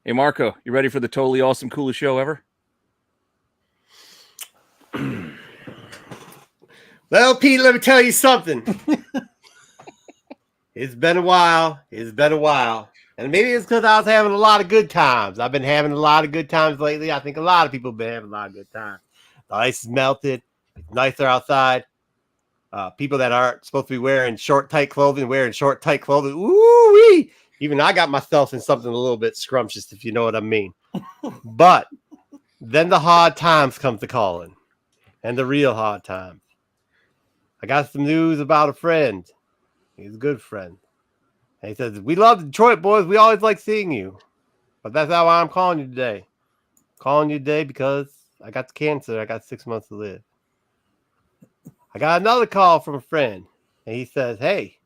Hey, Marco, you ready for the totally awesome, coolest show ever? Well, Pete, let me tell you something. It's been a while. And maybe it's because I was having a lot of good times. I've been having a lot of good times lately. I think a lot of people have been having a lot of good times. The ice is melted. It's nicer outside. People that aren't supposed to be wearing short, tight clothing. Ooh-wee! Even I got myself in something a little bit scrumptious, if you know what I mean. But then the hard times come to calling. And the real hard times. I got some news about a friend. He's a good friend. And he says, we love Detroit, boys. We always like seeing you. But that's not why I'm calling you today. I'm calling you today because I got the cancer. I got 6 months to live. I got another call from a friend. And he says, hey,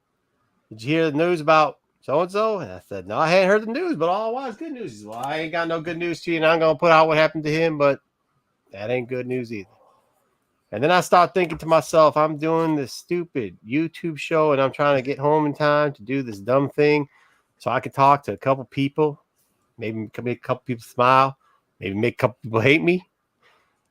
did you hear the news about so-and-so? And I said, no, I hadn't heard the news, but all I want is good news. He said, well, I ain't got no good news to you, and I'm going to put out what happened to him, but that ain't good news either. And then I start thinking to myself, I'm doing this stupid YouTube show and I'm trying to get home in time to do this dumb thing so I can talk to a couple people, maybe make a couple people smile, maybe make a couple people hate me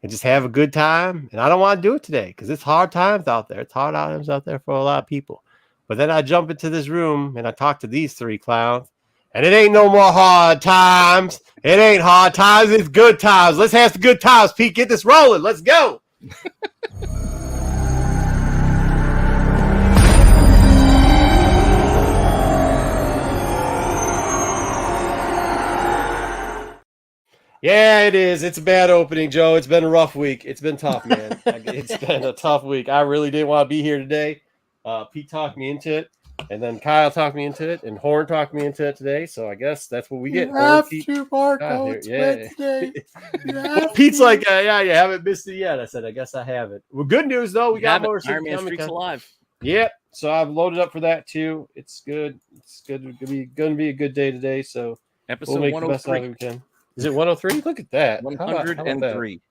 and just have a good time. And I don't want to do it today because it's hard times out there. It's hard times out there for a lot of people. But then I jump into this room and I talk to these three clowns and it ain't no more hard times. It ain't hard times. It's good times. Let's have some good times, Pete. Get this rolling. Let's go. Yeah, it is. It's a bad opening, Joe. It's been a rough week. It's been tough, man. It's been a tough week. I really didn't want to be here today. Pete talked me into it, and then Kyle talked me into it, and Horn talked me into it today. So I guess that's what we get. You have to, Marco. It's Wednesday. Pete's like, yeah, you haven't missed it yet. I said, I guess I haven't. Well, good news though, we got more. Iron Man Streak's alive. Yep. So I've loaded up for that too. It's good. It's good. It's going to be a good day today. So Episode we'll make 103. the best out of it we can. Is it 103? Look at that. 103.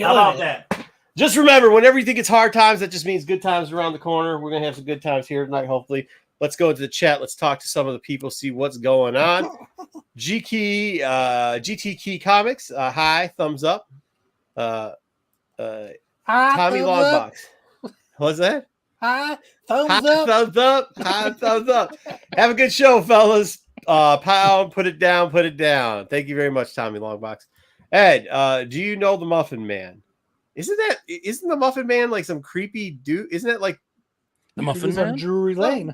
How about that? Just remember, whenever you think it's hard times, that just means good times around the corner. We're going to have some good times here tonight, hopefully. Let's go into the chat. Let's talk to some of the people, see what's going on. GT Key Comics, hi, thumbs up. Tommy Longbox. What's that? Hi, thumbs up. Thumbs up. Hi, thumbs up. Have a good show, fellas. Pound, put it down. Thank you very much, Tommy Longbox. Ed, do you know the Muffin Man? Isn't the Muffin Man like some creepy dude? Isn't it like the Muffin Man on Drury Lane?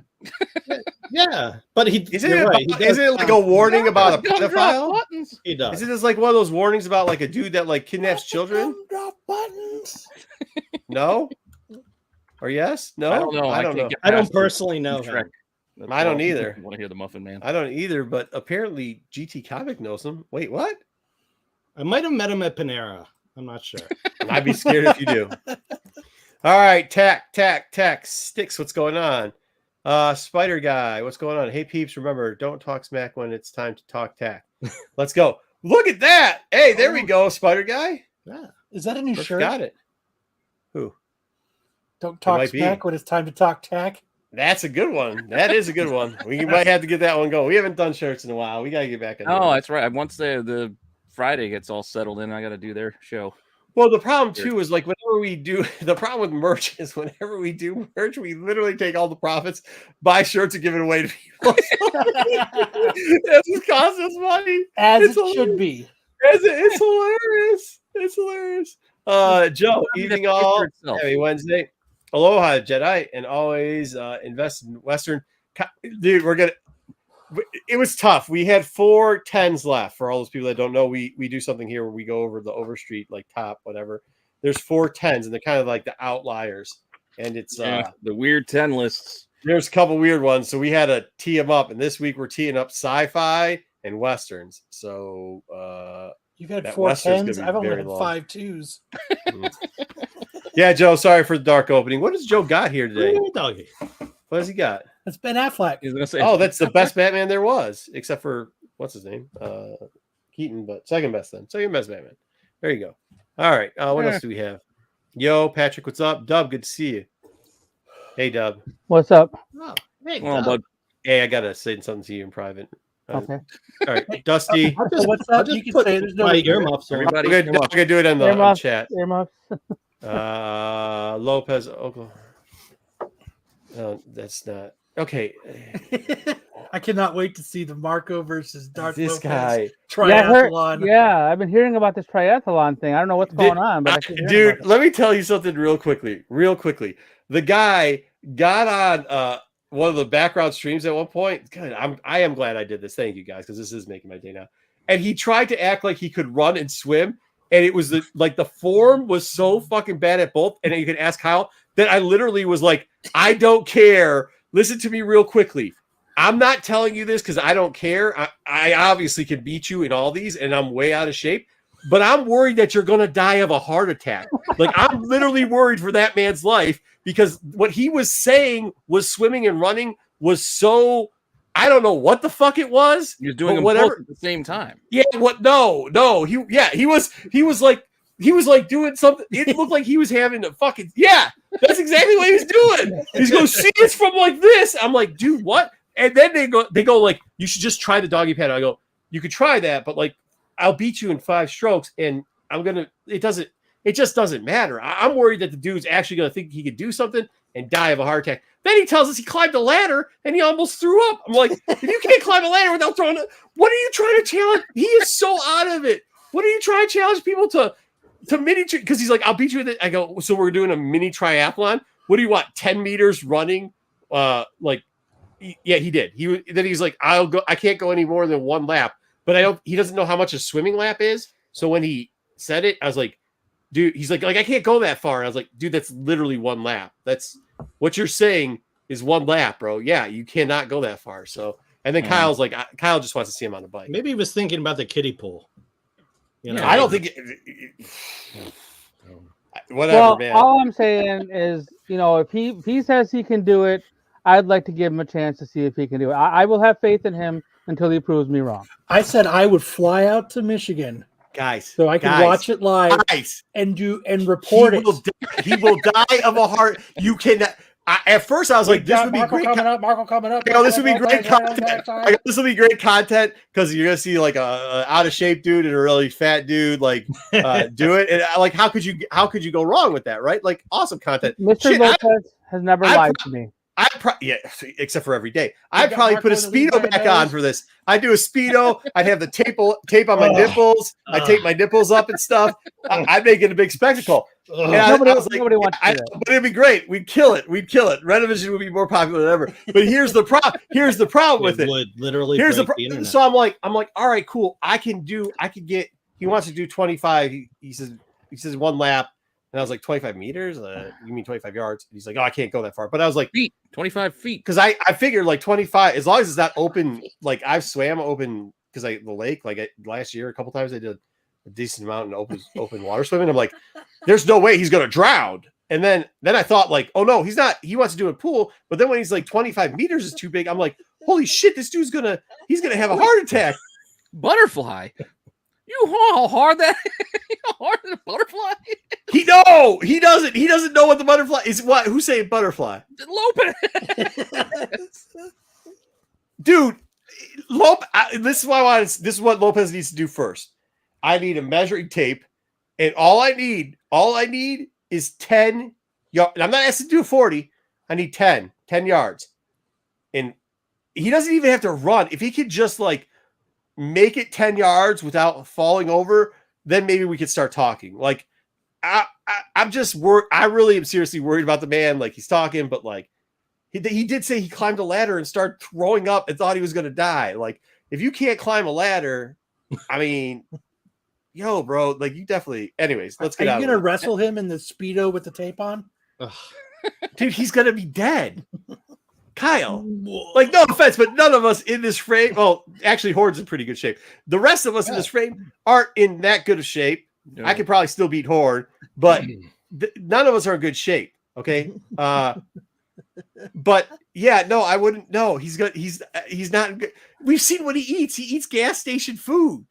Yeah, but isn't it like a warning about a pedophile? He does. Isn't this like one of those warnings about like a dude that like kidnaps children? Drop buttons. No, or yes? No, I don't know. I don't know. I don't personally know Shrek. him. I don't either. I want to hear the Muffin Man. I don't either, but apparently GT Comic knows him. Wait, what? I might have met him at Panera. I'm not sure. I'd be scared if you do. All right, tack, Sticks, what's going on? Spider Guy, what's going on? Hey, peeps, remember, don't talk smack when it's time to talk tack. Let's go. Look at that. Hey, there we go, Spider Guy. Yeah. Is that a new shirt? Got it. Who? Don't talk smack when it's time to talk tack. That's a good one. That is a good one. We might have to get that one going. We haven't done shirts in a while. We got to get back on. Oh, that's right. Once the Friday gets all settled in, I got to do their show. Well, the problem too is like whenever we do the problem with merch is whenever we do merch, we literally take all the profits, buy shirts, and give it away to people. That just costs us money, as it should be. It's hilarious. It's hilarious. Joe, evening all. Happy Wednesday. Aloha, Jedi, and always invest in Western. Dude, it was tough. We had 4 10s left. For all those people that don't know, we do something here where we go over the Overstreet, like top, whatever. There's 4 10s, and they're kind of like the outliers. And it's the weird 10 lists. There's a couple weird ones, so we had to tee them up. And this week we're teeing up Sci-Fi and Westerns. So you've had 4 10s. I've only had 5 2s. Yeah, Joe. Sorry for the dark opening. What has Joe got here today? What has he got? That's Ben Affleck. He's gonna say, oh, that's the best Batman there was, except for what's his name, Keaton, but second best Batman. There you go. All right. What else do we have? Yo, Patrick, what's up? Dub, good to see you. Hey, Dub. What's up? Oh, hey, Dub. Bud. Hey, I gotta say something to you in private. Okay. All right, Dusty. What's up? You can say there's no my earmuffs on. Everybody, I'm gonna do it in the chat. Earmuffs. Lopez, Oklahoma. No, that's not okay. I cannot wait to see the Marco versus Darth This Lopez guy. triathlon. I've been hearing about this triathlon thing. I don't know what's going on, but Dude, let me tell you something real quickly. The guy got on one of the background streams at one point. God, I am glad I did this. Thank you guys, because this is making my day now. And he tried to act like he could run and swim, and it was the form was so fucking bad at both. And you can ask Kyle that I literally was like, I don't care. Listen to me real quickly. I'm not telling you this because I don't care. I obviously can beat you in all these, and I'm way out of shape. But I'm worried that you're going to die of a heart attack. Like, I'm literally worried for that man's life, because what he was saying was swimming and running was so, I don't know what the fuck it was. He was doing them both at the same time. Yeah. What? No. He was like doing something. It looked like he was having a fucking, that's exactly what he was doing. He's going, see, it's from like this. I'm like, dude, what? And then they go like, you should just try the doggy paddle. I go, you could try that, but like, I'll beat you in 5 strokes, and it just doesn't matter. I'm worried that the dude's actually going to think he could do something and die of a heart attack. Then he tells us he climbed a ladder and he almost threw up. I'm like, if you can't climb a ladder without throwing it, what are you trying to challenge? He is so out of it. What are you trying to challenge people to mini? Because he's like, I'll beat you with it. I go, so we're doing a mini triathlon. What do you want? 10 meters running? Yeah, he did. Then he's like, I'll go. I can't go any more than 1 lap. But he doesn't know how much a swimming lap is. So when he said it, I was like, dude, he's like, I can't go that far. And I was like, dude, that's literally 1 lap. That's what you're saying is 1 lap, bro. Yeah, you cannot go that far. So, and then Kyle's like, Kyle just wants to see him on the bike. Maybe he was thinking about the kiddie pool. You know, I don't think whatever, man. All I'm saying is, if he says he can do it, I'd like to give him a chance to see if he can do it. I will have faith in him until he proves me wrong. I said I would fly out to Michigan, guys, so I can watch it live, and report it. He will die of a heart. You cannot. At first, I was like, "This would be great." Marco coming up. This would be great content. This will be great content because you're gonna see like a out of shape dude and a really fat dude like do it. And like, how could you go wrong with that, right? Like, awesome content. Mr. Lopez has never lied to me. Except for every day. I'd probably put a Speedo back on for this. I'd do a Speedo. I'd have the tape on my nipples. I'd tape my nipples up and stuff. I'd make it a big spectacle. Nobody wants to do that. But it'd be great. We'd kill it. Rennavision would be more popular than ever. But here's the problem with it. Literally here's the internet. So I'm like, all right, cool. I can get. He wants to do 25. He says 1 lap. And I was like, 25 meters? You mean 25 yards? And he's like, oh, I can't go that far. But I was like, 25 feet. Because I figured like 25, as long as it's not open, like I've swam open because the lake, like last year, a couple times I did a decent amount in open water swimming. I'm like, there's no way he's going to drown. And then I thought like, oh no, he's not. He wants to do a pool. But then when he's like 25 meters is too big, I'm like, holy shit, this dude's he's going to have a heart attack. Butterfly. You know how hard that hard is a butterfly? He doesn't know what the butterfly is. What? Who's saying butterfly? Lopez. Dude, this is what Lopez needs to do first. I need a measuring tape, and all I need is 10 yards. I'm not asking to do 40. I need 10 yards. And he doesn't even have to run. If he could just like make it 10 yards without falling over, then maybe we could start talking. Like, I'm just worried. I really am seriously worried about the man. Like, he's talking, but like, he did say he climbed a ladder and started throwing up and thought he was going to die. Like, if you can't climb a ladder, I mean, yo, bro, like you definitely. Anyways, let's get out. Are you going to wrestle him in the Speedo with the tape on? Dude, he's going to be dead. Kyle, like, no offense, but none of us in this frame. Well, actually, Horde's in pretty good shape. The rest of us in this frame aren't in that good of shape. No. I could probably still beat Horde, but none of us are in good shape. Okay. But yeah, no, I wouldn't. No, he's not good. We've seen what he eats. He eats gas station food.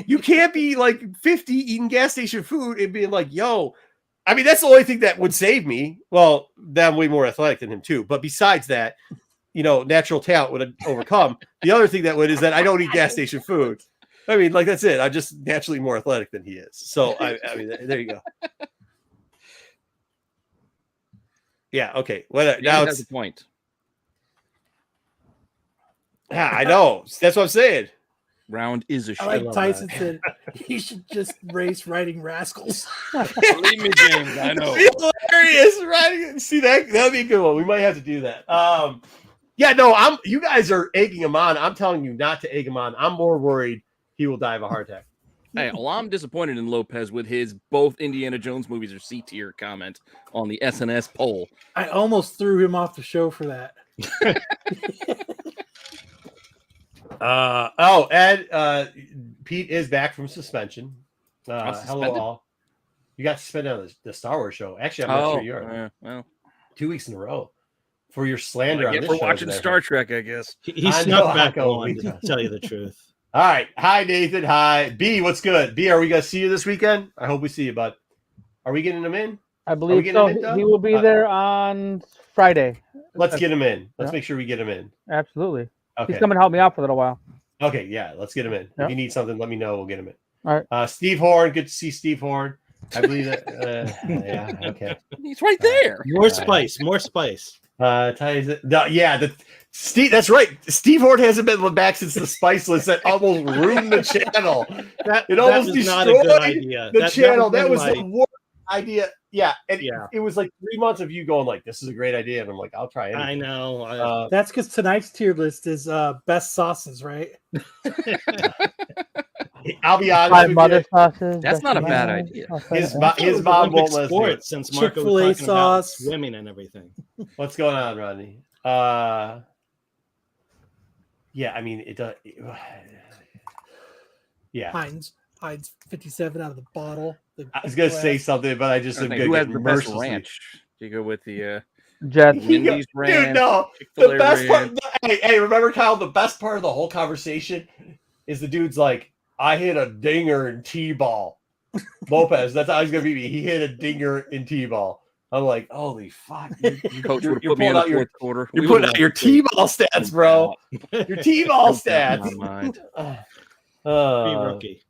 You can't be like 50 eating gas station food and being like, yo. I mean, that's the only thing that would save me. Well, I'm way more athletic than him too. But besides that, natural talent would overcome. The other thing that would is that I don't eat gas station food. I mean, like, that's it. I'm just naturally more athletic than he is. So I mean, there you go. Yeah. Okay. Well, now that's the point. Yeah, I know. That's what I'm saying. Round is a shit. I like Tyson said he should just race Riding Rascals. Believe me, James, I know. Hilarious, right? See, that'd be a good one. We might have to do that. Yeah, no, you guys are egging him on. I'm telling you not to egg him on. I'm more worried he will die of a heart attack. Hey, well, I'm disappointed in Lopez with his both Indiana Jones movies are C tier comment on the SNS poll. I almost threw him off the show for that. Ed, Pete is back from suspension. Hello, all. You got suspended on the Star Wars show. Actually, I'm not sure you are. Well, 2 weeks in a row for your slander on this for show. watching Star Trek, I guess. He snuck back on, to tell you the truth. All right. Hi, Nathan. Hi. B, what's good? B, are we going to see you this weekend? I hope we see you, bud. Are we getting him in? I believe so. He will be there on Friday. Let's get him in. Let's make sure we get him in. Absolutely. Okay. He's coming to help me out for a little while. Okay, yeah, let's get him in. If you need something, let me know. We'll get him in. All right. Steve Horn, good to see Steve Horn. I believe that. Yeah, okay. He's right there. More spice. Steve. That's right. Steve Horn hasn't been back since the spice list that almost ruined the channel. It almost destroyed not a good idea. The channel. That was the worst idea. Yeah, and it was like 3 months of you going like, "This is a great idea," and I'm like, "I'll try it." I know. That's because tonight's tier list is best sauces, right? I'll be honest with you. Sauces, that's not a bad idea. His mom won't let us do since Marco Chick-fil-A was talking sauce, about swimming and everything. What's going on, Rodney? Yeah, I mean it does. Yeah, Heinz 57 out of the bottle. I was gonna say something, but I just am gonna who has get the best mercilessly. ranch? Do you go with the Jets? Wendy's ranch? Dude, no. The best part. Hey, remember, Kyle? The best part of the whole conversation is the dude's like, "I hit a dinger in T-ball." Lopez, that's how he's gonna beat me. He hit a dinger in T-ball. I'm like, holy fuck! Coach would put me in the fourth quarter. You're putting out your T-ball stats, bro. Your T-ball stats. Rookie.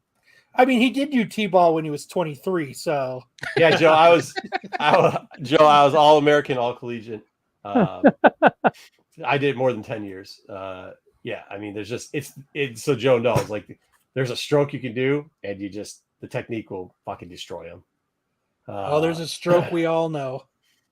I mean, he did do T-ball when he was 23. So yeah, Joe, I was all American, all collegiate. I did more than 10 years. Yeah, I mean, there's just it's so Joe knows like there's a stroke you can do, and the technique will fucking destroy him. there's a stroke we all know.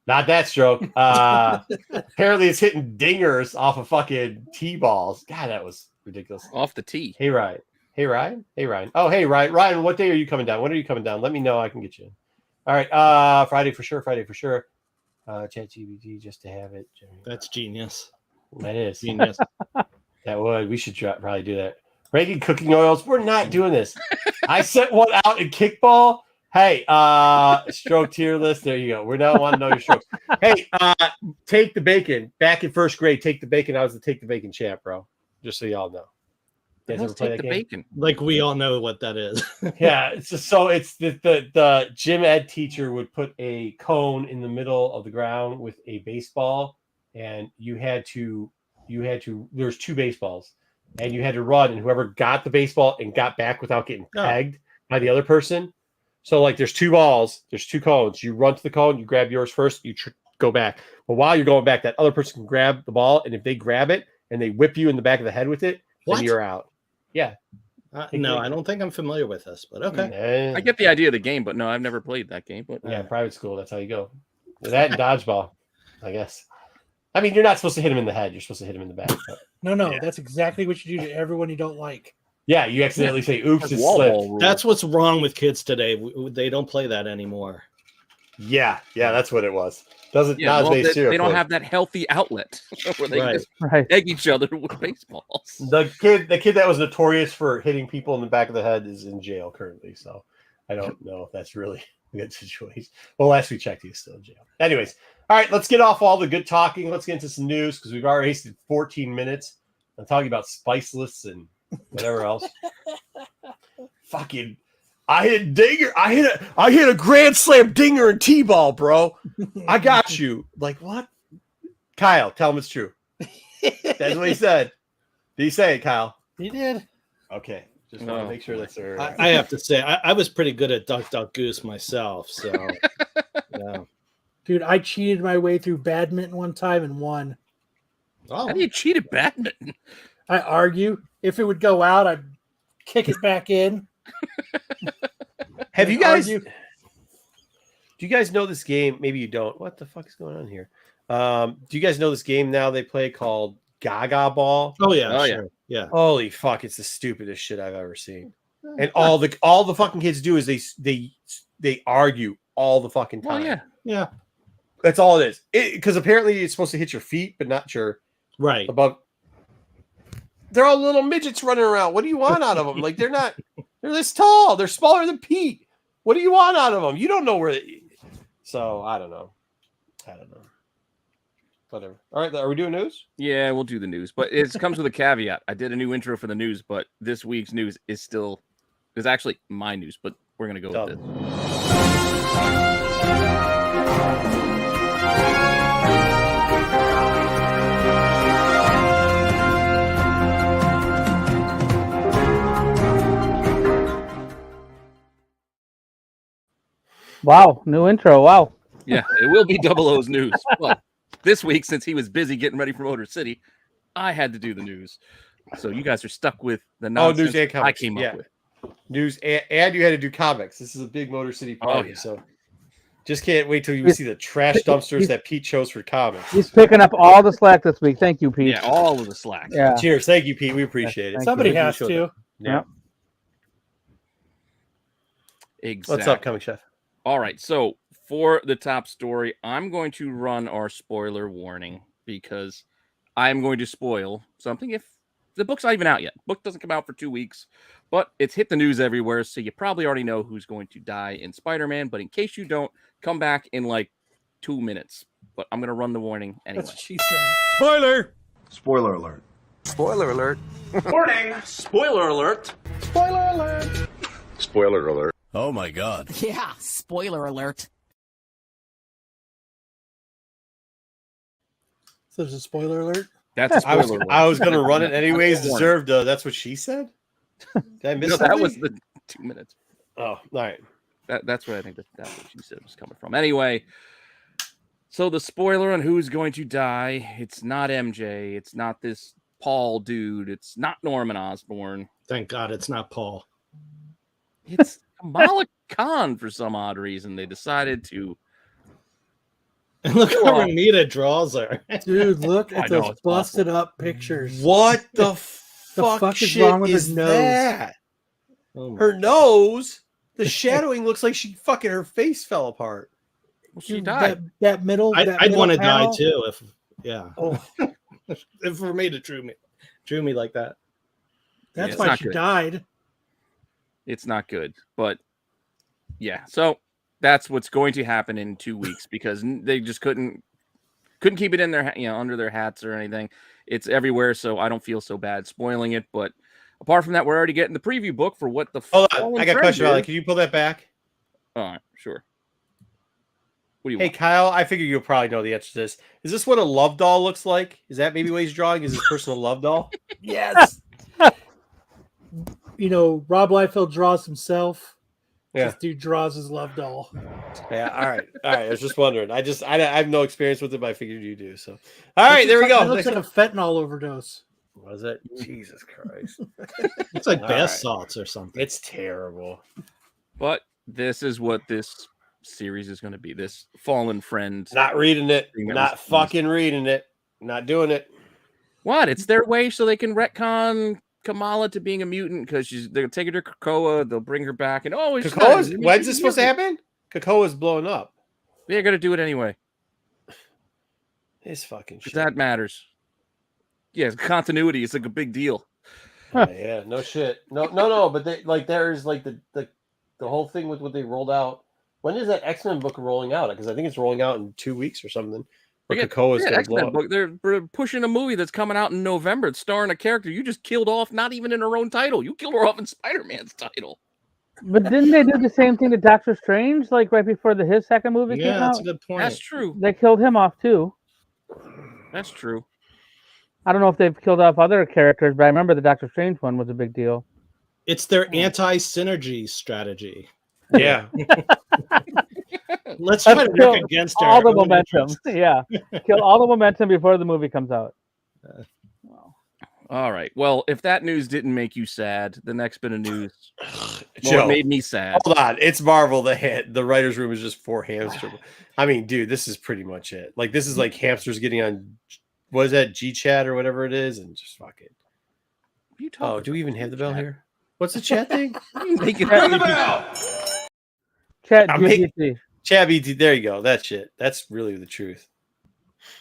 Not that stroke. Apparently, it's hitting dingers off of fucking T-balls. God, that was ridiculous. Off the tee. Hey, Ryan. Hey, Ryan. Oh, hey, Ryan. Ryan, what day are you coming down? When are you coming down? Let me know. I can get you in. All right. Friday for sure. ChatGPT just to have it. That's genius. That is genius. That would. We should probably do that. Ranking cooking oils. We're not doing this. I sent one out in kickball. Hey, stroke tier list. There you go. We now want to know your strokes. Hey, take the bacon. Back in first grade, take the bacon. I was the take the bacon champ, bro. Just so y'all know. You guys ever play that game? Bacon. Like we all know what that is. Yeah, it's just, so it's the gym ed teacher would put a cone in the middle of the ground with a baseball, and you had to there's two baseballs, and you had to run, and whoever got the baseball and got back without getting pegged by the other person. So like there's two balls, there's two cones. You run to the cone, you grab yours first, you go back. But while you're going back, that other person can grab the ball, and if they grab it and they whip you in the back of the head with it, then you're out. Yeah. No, I don't think I'm familiar with this, but okay. I get the idea of the game, but no, I've never played that game. But yeah, private school, that's how you go. That and dodgeball, I guess. I mean, you're not supposed to hit him in the head. You're supposed to hit him in the back. But, no, that's exactly what you do to everyone you don't like. Yeah, you accidentally say, oops, it's slipped. That's what's wrong with kids today. They don't play that anymore. Yeah, that's what it was. They don't have that healthy outlet where they can just egg each other with baseballs. The kid that was notorious for hitting people in the back of the head is in jail currently. So I don't know if that's really a good situation. Well, last we checked, he's still in jail. Anyways, all right, let's get off all the good talking. Let's get into some news because we've already wasted 14 minutes on talking about spice lists and whatever else. Fucking. I hit a dinger. I hit a grand slam dinger in T-ball, bro. I got you. Like what? Kyle, tell him it's true. That's what he said. Did he say it, Kyle? He did. Okay. Just want to make sure that's her. I have to say, I was pretty good at Duck Duck Goose myself. So, yeah. Dude, I cheated my way through badminton one time and won. Oh, How do you cheat at badminton? I argue. If it would go out, I'd kick it back in. Have you guys? Argue. Do you guys know this game? Maybe you don't. What the fuck is going on here? Do you guys know this game now they play called Gaga Ball? oh yeah, Oh, sure. Yeah. Holy fuck! It's the stupidest shit I've ever seen. And all the fucking kids do is they argue all the fucking time. Well, yeah. Yeah. That's all it is. Because apparently it's supposed to hit your feet, but not your Right. above. They're all little midgets running around. What do you want out of them? Like they're this tall. They're smaller than Pete. What do you want out of them? You don't know where. So I don't know. Whatever. All right. Are we doing news? Yeah, we'll do the news, but it comes with a caveat. I did a new intro for the news, but this week's news is actually my news, but we're gonna go with this. Wow, new intro. Wow. Yeah, it will be Double O's news. Well, this week, since he was busy getting ready for Motor City, I had to do the news. So you guys are stuck with the nonsense news and comics. I came up with. News and you had to do comics. This is a big Motor City party, yeah. so just can't wait till you see the trash dumpsters that Pete chose for comics. He's picking up all the slack this week. Thank you, Pete. Yeah, all of the slack. Yeah. Cheers. Thank you, Pete. We appreciate it. Thank Somebody you. has to. Yeah. Exactly. What's up, Comic Chef? All right, so for the top story, I'm going to run our spoiler warning because I'm going to spoil something if the book's not even out yet. Book doesn't come out for 2 weeks, but it's hit the news everywhere, so you probably already know who's going to die in Spider-Man, but in case you don't, come back in like 2 minutes. But I'm going to run the warning anyway. That's what she said. Spoiler! Spoiler alert. Spoiler alert. Warning! Spoiler alert. Spoiler alert. Spoiler alert. Oh my god. Yeah, spoiler alert. So there's a spoiler alert? That's a spoiler warning. I was going to run it anyways. That's a warning. Deserved. That's what she said. Did I miss No, that something? was the 2 minutes. Oh, all right. That's where I think that's what she said was coming from. Anyway, so the spoiler on who's going to die, it's not MJ. It's not this Paul dude. It's not Norman Osborn. Thank God it's not Paul. It's Kamala Khan for some odd reason. They decided to. And look how Renita draws her. Dude, look I at know, those it's busted up pictures. What the The fuck is shit wrong with is his nose? that? Oh my Her nose, the shadowing looks like she fucking her face fell apart. Well, she Dude, died. That middle. I'd middle want to die panel? too if Oh, if for me to drew me like that. that's it's why not she good. died. It's not good, but yeah. So that's what's going to happen in 2 weeks because they just couldn't keep it in their under their hats or anything. It's everywhere, so I don't feel so bad spoiling it. But apart from that, we're already getting the preview book for what the. Hold on, Fallen I got a Friend question about is. it. Can you pull that back? All right, sure. What do you Hey, want? Kyle, I figure you'll probably know the answer to this. Is this what a love doll looks like? Is that maybe what he's drawing? Is his personal love doll? Yes. Rob Liefeld draws himself. Yeah. This dude draws his love doll. Yeah. All right. I was just wondering. I have no experience with it, but I figured you do. So, all right, there we go. It looks like a fentanyl overdose. Was it? Jesus Christ! It's like All bath right. salts or something. It's terrible. But this is what this series is going to be. This Fallen Friend. Not reading it. Thing that Not was- fucking reading it. Not doing it. What? It's their way so they can retcon Kamala to being a mutant because they're taking her to Krakoa. They'll bring her back and it's not- Krakoa's, when's this supposed to happen? Krakoa's blowing up. They're going to do it anyway. It's fucking shit. That matters. Yeah, continuity is like a big deal. Yeah, no shit. No. But there's like the whole thing with what they rolled out. When is that X-Men book rolling out? Because I think it's rolling out in 2 weeks or something. But Krakoa's going to blow X-Men up. book. They're pushing a movie that's coming out in November. It's starring a character you just killed off, not even in her own title. You killed her off in Spider-Man's title. But didn't they do the same thing to Doctor Strange, like right before his second movie came Yeah, out? that's a good point. That's true. They killed him off too. That's true. I don't know if they've killed off other characters, but I remember the Doctor Strange one was a big deal. It's their anti-synergy strategy. Yeah. Let's try to kill work against all our the own momentum. interests. Yeah, kill all the momentum before the movie comes out. All right. Well, if that news didn't make you sad, the next bit of news Joe, it made me sad. hold on. It's Marvel. The writer's room is just for hamster. I mean, dude, this is pretty much it. Like, this is like hamsters getting on, what is that, G-Chat or whatever it is, and just fucking. What are you talking Oh, do we even about? have the bell here? What's the chat thing? Make it Ring the bell! Chat I'm making- GPT. Chat BT. There you go. That shit. That's really the truth.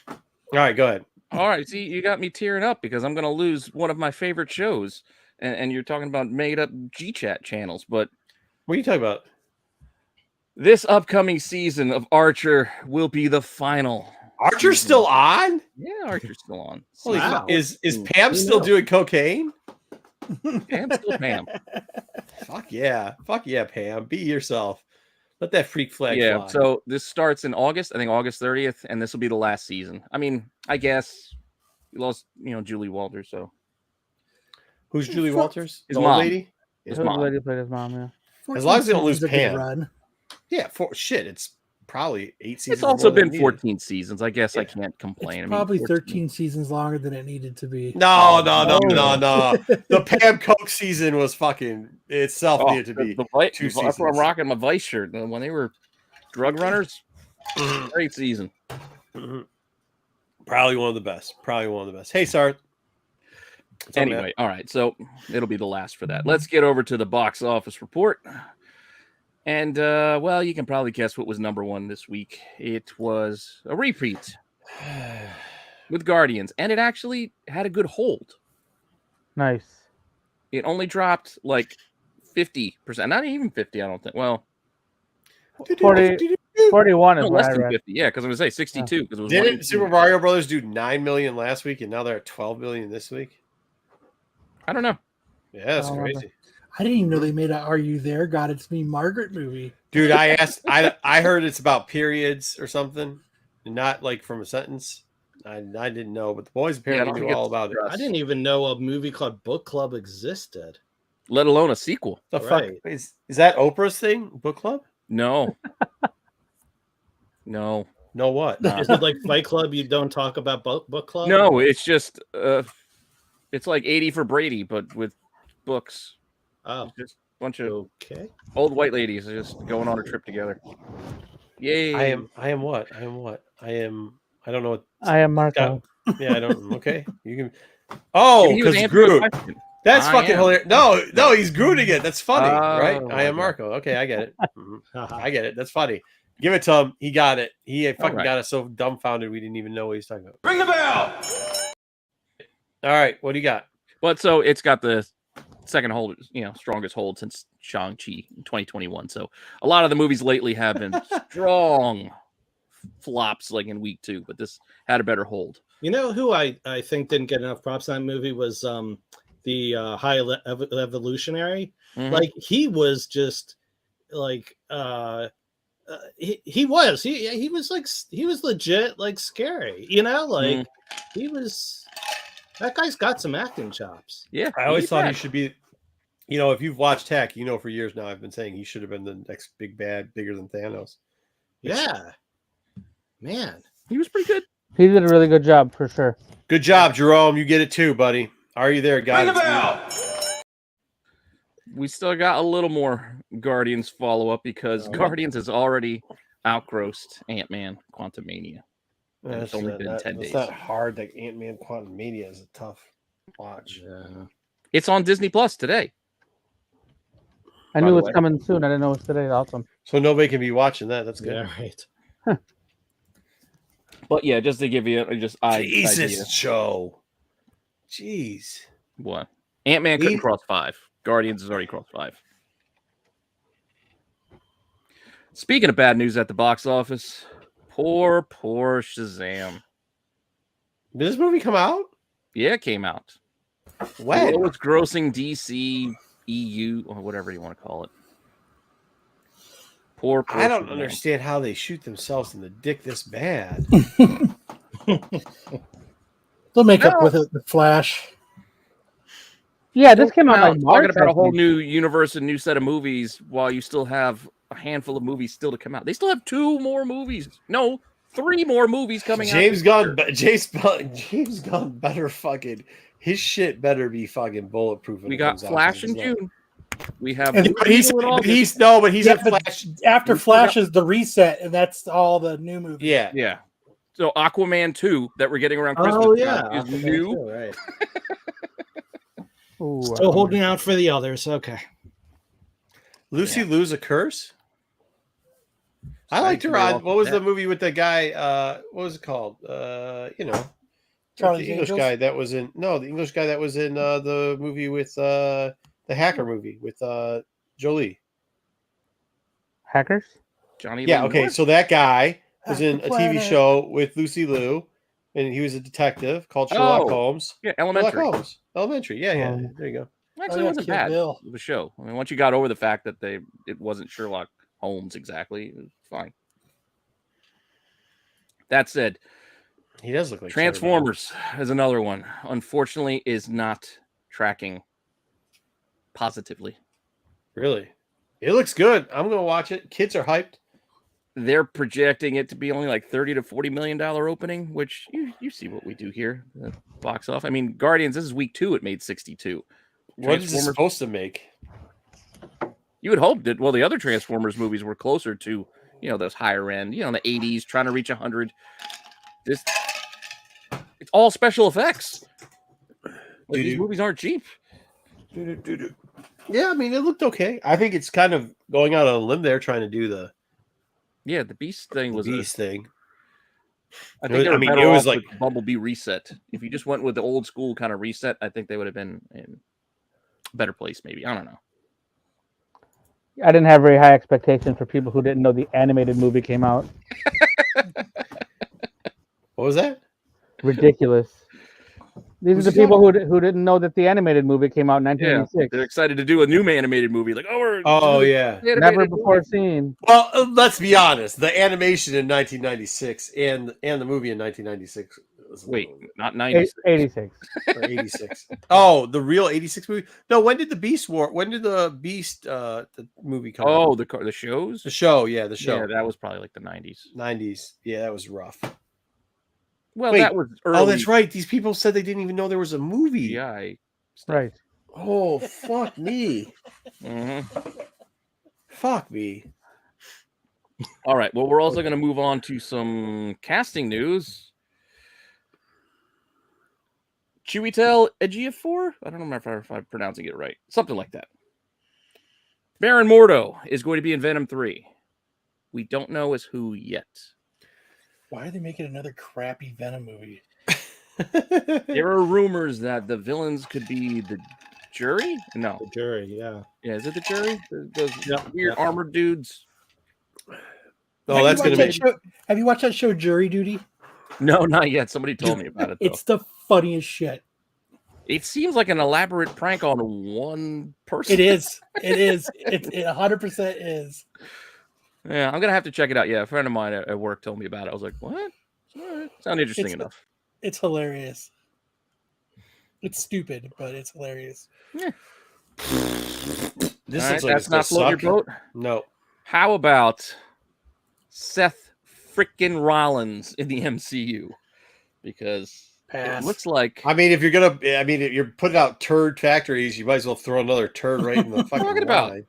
All right, go ahead. All right. See, you got me tearing up because I'm going to lose one of my favorite shows. And you're talking about made up G-Chat channels. But What are you talking about? this upcoming season of Archer will be the final. Archer's still on? Yeah, Archer's still on. Holy Wow. fuck. Is Pam still doing cocaine? Pam still Pam. Fuck yeah. Fuck yeah, Pam. Be yourself. Let that freak flag Yeah, fly. so this starts in August, I think August 30th, and this will be the last season. I mean, I guess you lost, Julie Walters, so Who's Julie Walters? His The old mom. lady? his Who was the mom. lady who played his mom? Yeah. As long as they don't lose 14 seasons, a good Pam. run. Yeah, shit. It's probably 8 seasons. It's also more than been needed. 14 seasons. I guess I Yeah. can't complain. It's I mean, probably 14. 13 seasons longer than it needed to be. No. The Pam Coke season was fucking itself Oh, needed to be. Vice, 2 that's why I'm seasons. rocking my Vice shirt. When they were drug runners, Mhm. great season. Mhm. Probably one of the best. Hey, Sart. What's up, man? Anyway, all right, so it'll be the last for that. Let's get over to the box office report. And, well, you can probably guess what was number one this week. It was a repeat with Guardians, and it actually had a good hold. Nice. It only dropped like 50%, not even 50, I don't think. Well, 41 is no, what less I than read. 50. Yeah, because I was going to say 62 because it was Didn't 118. Super Mario Brothers do 9 million last week and now they're at 12 million this week? I don't know. Yeah, that's I don't remember. crazy. I didn't even know they made a Are You There? God, It's Me Margaret movie. Dude, I asked I heard it's about periods or something, not like from a sentence. I didn't know, but the boys I apparently don't knew think all it's about it. stress. I didn't even know a movie called Book Club existed. Let alone a sequel. The Right. fuck is that Oprah's thing? Book club? No. No. No what? No. Is it like Fight Club? You don't talk about book club? No, it's just it's like 80 for Brady, but with books. Oh, Just a bunch of okay. old white ladies just going on a trip together. Yay. I am what? I don't know what I am Marco. yeah, I don't okay. You can Oh, He was because answering the Groot. question. That's I fucking am. hilarious. No, he's Grooting it. That's funny, right? Oh, I am okay. Marco. Okay, I get it. Mhm. I get it. That's funny. Give it to him. He got it. He fucking right. got us so dumbfounded we didn't even know what he's talking about. Ring the bell! All right, what do you got? But so it's got the second hold, strongest hold since Shang-Chi in 2021. So a lot of the movies lately have been strong flops like in week 2, but this had a better hold. You know who I think didn't get enough props in that movie was the High Evolutionary. Mhm. Like he was just like he was legit like scary. Like he was. That guy's got some acting chops. Yeah. I always he's thought he bad. should be, if you've watched Tech, for years now I've been saying he should have been the next big bad, bigger than Thanos. Yeah, man. He was pretty good. He did a really good job for sure. Good job, Jerome. You get it too, buddy. Are you there, Ring guys? the bell! We still got a little more Guardians follow-up because Guardians has already outgrossed Ant-Man Quantumania. And it's only been 10 days. It's not hard. Like Ant-Man Quantum Mania is a tough watch. Yeah. It's on Disney Plus today. I By knew the it was way. coming soon. I didn't know it was today. Awesome. So nobody can be watching that. That's good. Yeah, right. But yeah, just to give you idea. Jesus, Joe. Jeez. What? Ant-Man couldn't He- cross 5. Guardians has already crossed 5. Speaking of bad news at the box office, poor Shazam. Did this movie come out? Yeah, it came out. When? Lowest grossing DC, EU, or whatever you want to call it. Poor I don't Shazam. understand how they shoot themselves in the dick this bad. The They'll make up No. with it. The Flash. Yeah, this came out like March. talking about I a whole think. new universe and new set of movies while you still have a handful of movies still to come out. They still have 2 more movies. No, 3 more movies coming out. James Gunn better fucking his shit better be fucking bulletproof. When We it got comes out, Flash in 'cause it's not- June. We have And- Blue But he's Beetle in August. he's Yeah, at but Flash. after We still got- Flash is the reset, and that's all the new movies. Yeah, Yeah. So Aquaman 2 that we're getting around Christmas Oh yeah, time is Aquaman new. too, right? Ooh, Still holding out for the others. Okay. Lucy Yeah. Lou's a curse. I Sorry liked to her be on off what the was the bat. movie with the guy? What was it called? Charlie's the English Angels? guy that was in the English guy that was in the movie with the hacker movie with Jolie. Hackers. Johnny Yeah, Lee okay, Miller? so that guy was Half in the a TV planet. show with Lucy Liu, and he was a detective called Sherlock Oh, Holmes. Yeah, Sherlock Elementary. Holmes, Elementary. Yeah, there you go. Actually, yeah, it wasn't Kill bad Bill. of a show. I mean, once you got over the fact that it wasn't Sherlock Holmes exactly, it was fine. That said, He does look like Transformers is another one. Unfortunately, is not tracking positively. Really, it looks good. I'm gonna watch it. Kids are hyped. They're projecting it to be only like $30 to $40 million opening, which you see what we do here. The box off. I mean, Guardians. This is week 2. It made 62. What is it supposed to make? You would hope that. Well, the other Transformers movies were closer to those higher end. In the 80s, trying to reach 100. It's all special effects. Like, these movies aren't cheap. Yeah, I mean, it looked okay. I think it's kind of going out on a limb there, trying to do the The Beast thing was Beast thing. I think they I were mean, better it was off like- with Bumblebee reset. If you just went with the old school kind of reset, I think they would have been in a better place. Maybe, I don't know. I didn't have very high expectations for people who didn't know the animated movie came out. What was that? Ridiculous. These Who's are he the people who didn't know that the animated movie came out in Yeah, 1986. they're excited to do a new animated movie. Like, we're Oh yeah. animated Never movie. before seen. Well, let's be honest. The animation in 1996 and the movie in 1996 was a Wait, little- not 90. 86. or 86. Oh, the real 86 movie? No, when did the Beast the movie come out? Oh, the shows. The show, yeah, the show. Yeah, that was probably like the 90s. 90s. Yeah, that was rough. Well, Wait, that was early. Oh, that's right. These people said they didn't even know there was a movie. CGI stuff. Right. Oh, fuck me. Mhm. Fuck me. All right. Well, we're also going to move on to some casting news. Chiwetel Ejiofor? I don't know if I'm pronouncing it right. Something like that. Baron Mordo is going to be in Venom 3. We don't know as who yet. Why are they making another crappy Venom movie? There are rumors that the villains could be the jury. No. The jury, yeah. Yeah, is it the jury? Those Yep, weird yep. armored dudes? Oh, that's going to be. Have you watched that show, Jury Duty? No, not yet. Somebody told me about it, though. It's the funniest shit. It seems like an elaborate prank on one person. It is. It is. It 100% is. Yeah, I'm gonna have to check it out. Yeah, a friend of mine at work told me about it. I was like, "What? All right. Sound interesting It's- enough." It's hilarious. It's stupid, but it's hilarious. This All looks right, like that's it's not gonna floating your suck. boat. No. How about Seth frickin' Rollins in the MCU? Because Pass. it looks like I mean, if you're putting out turd factories, you might as well throw another turd right in the fucking talking about? line.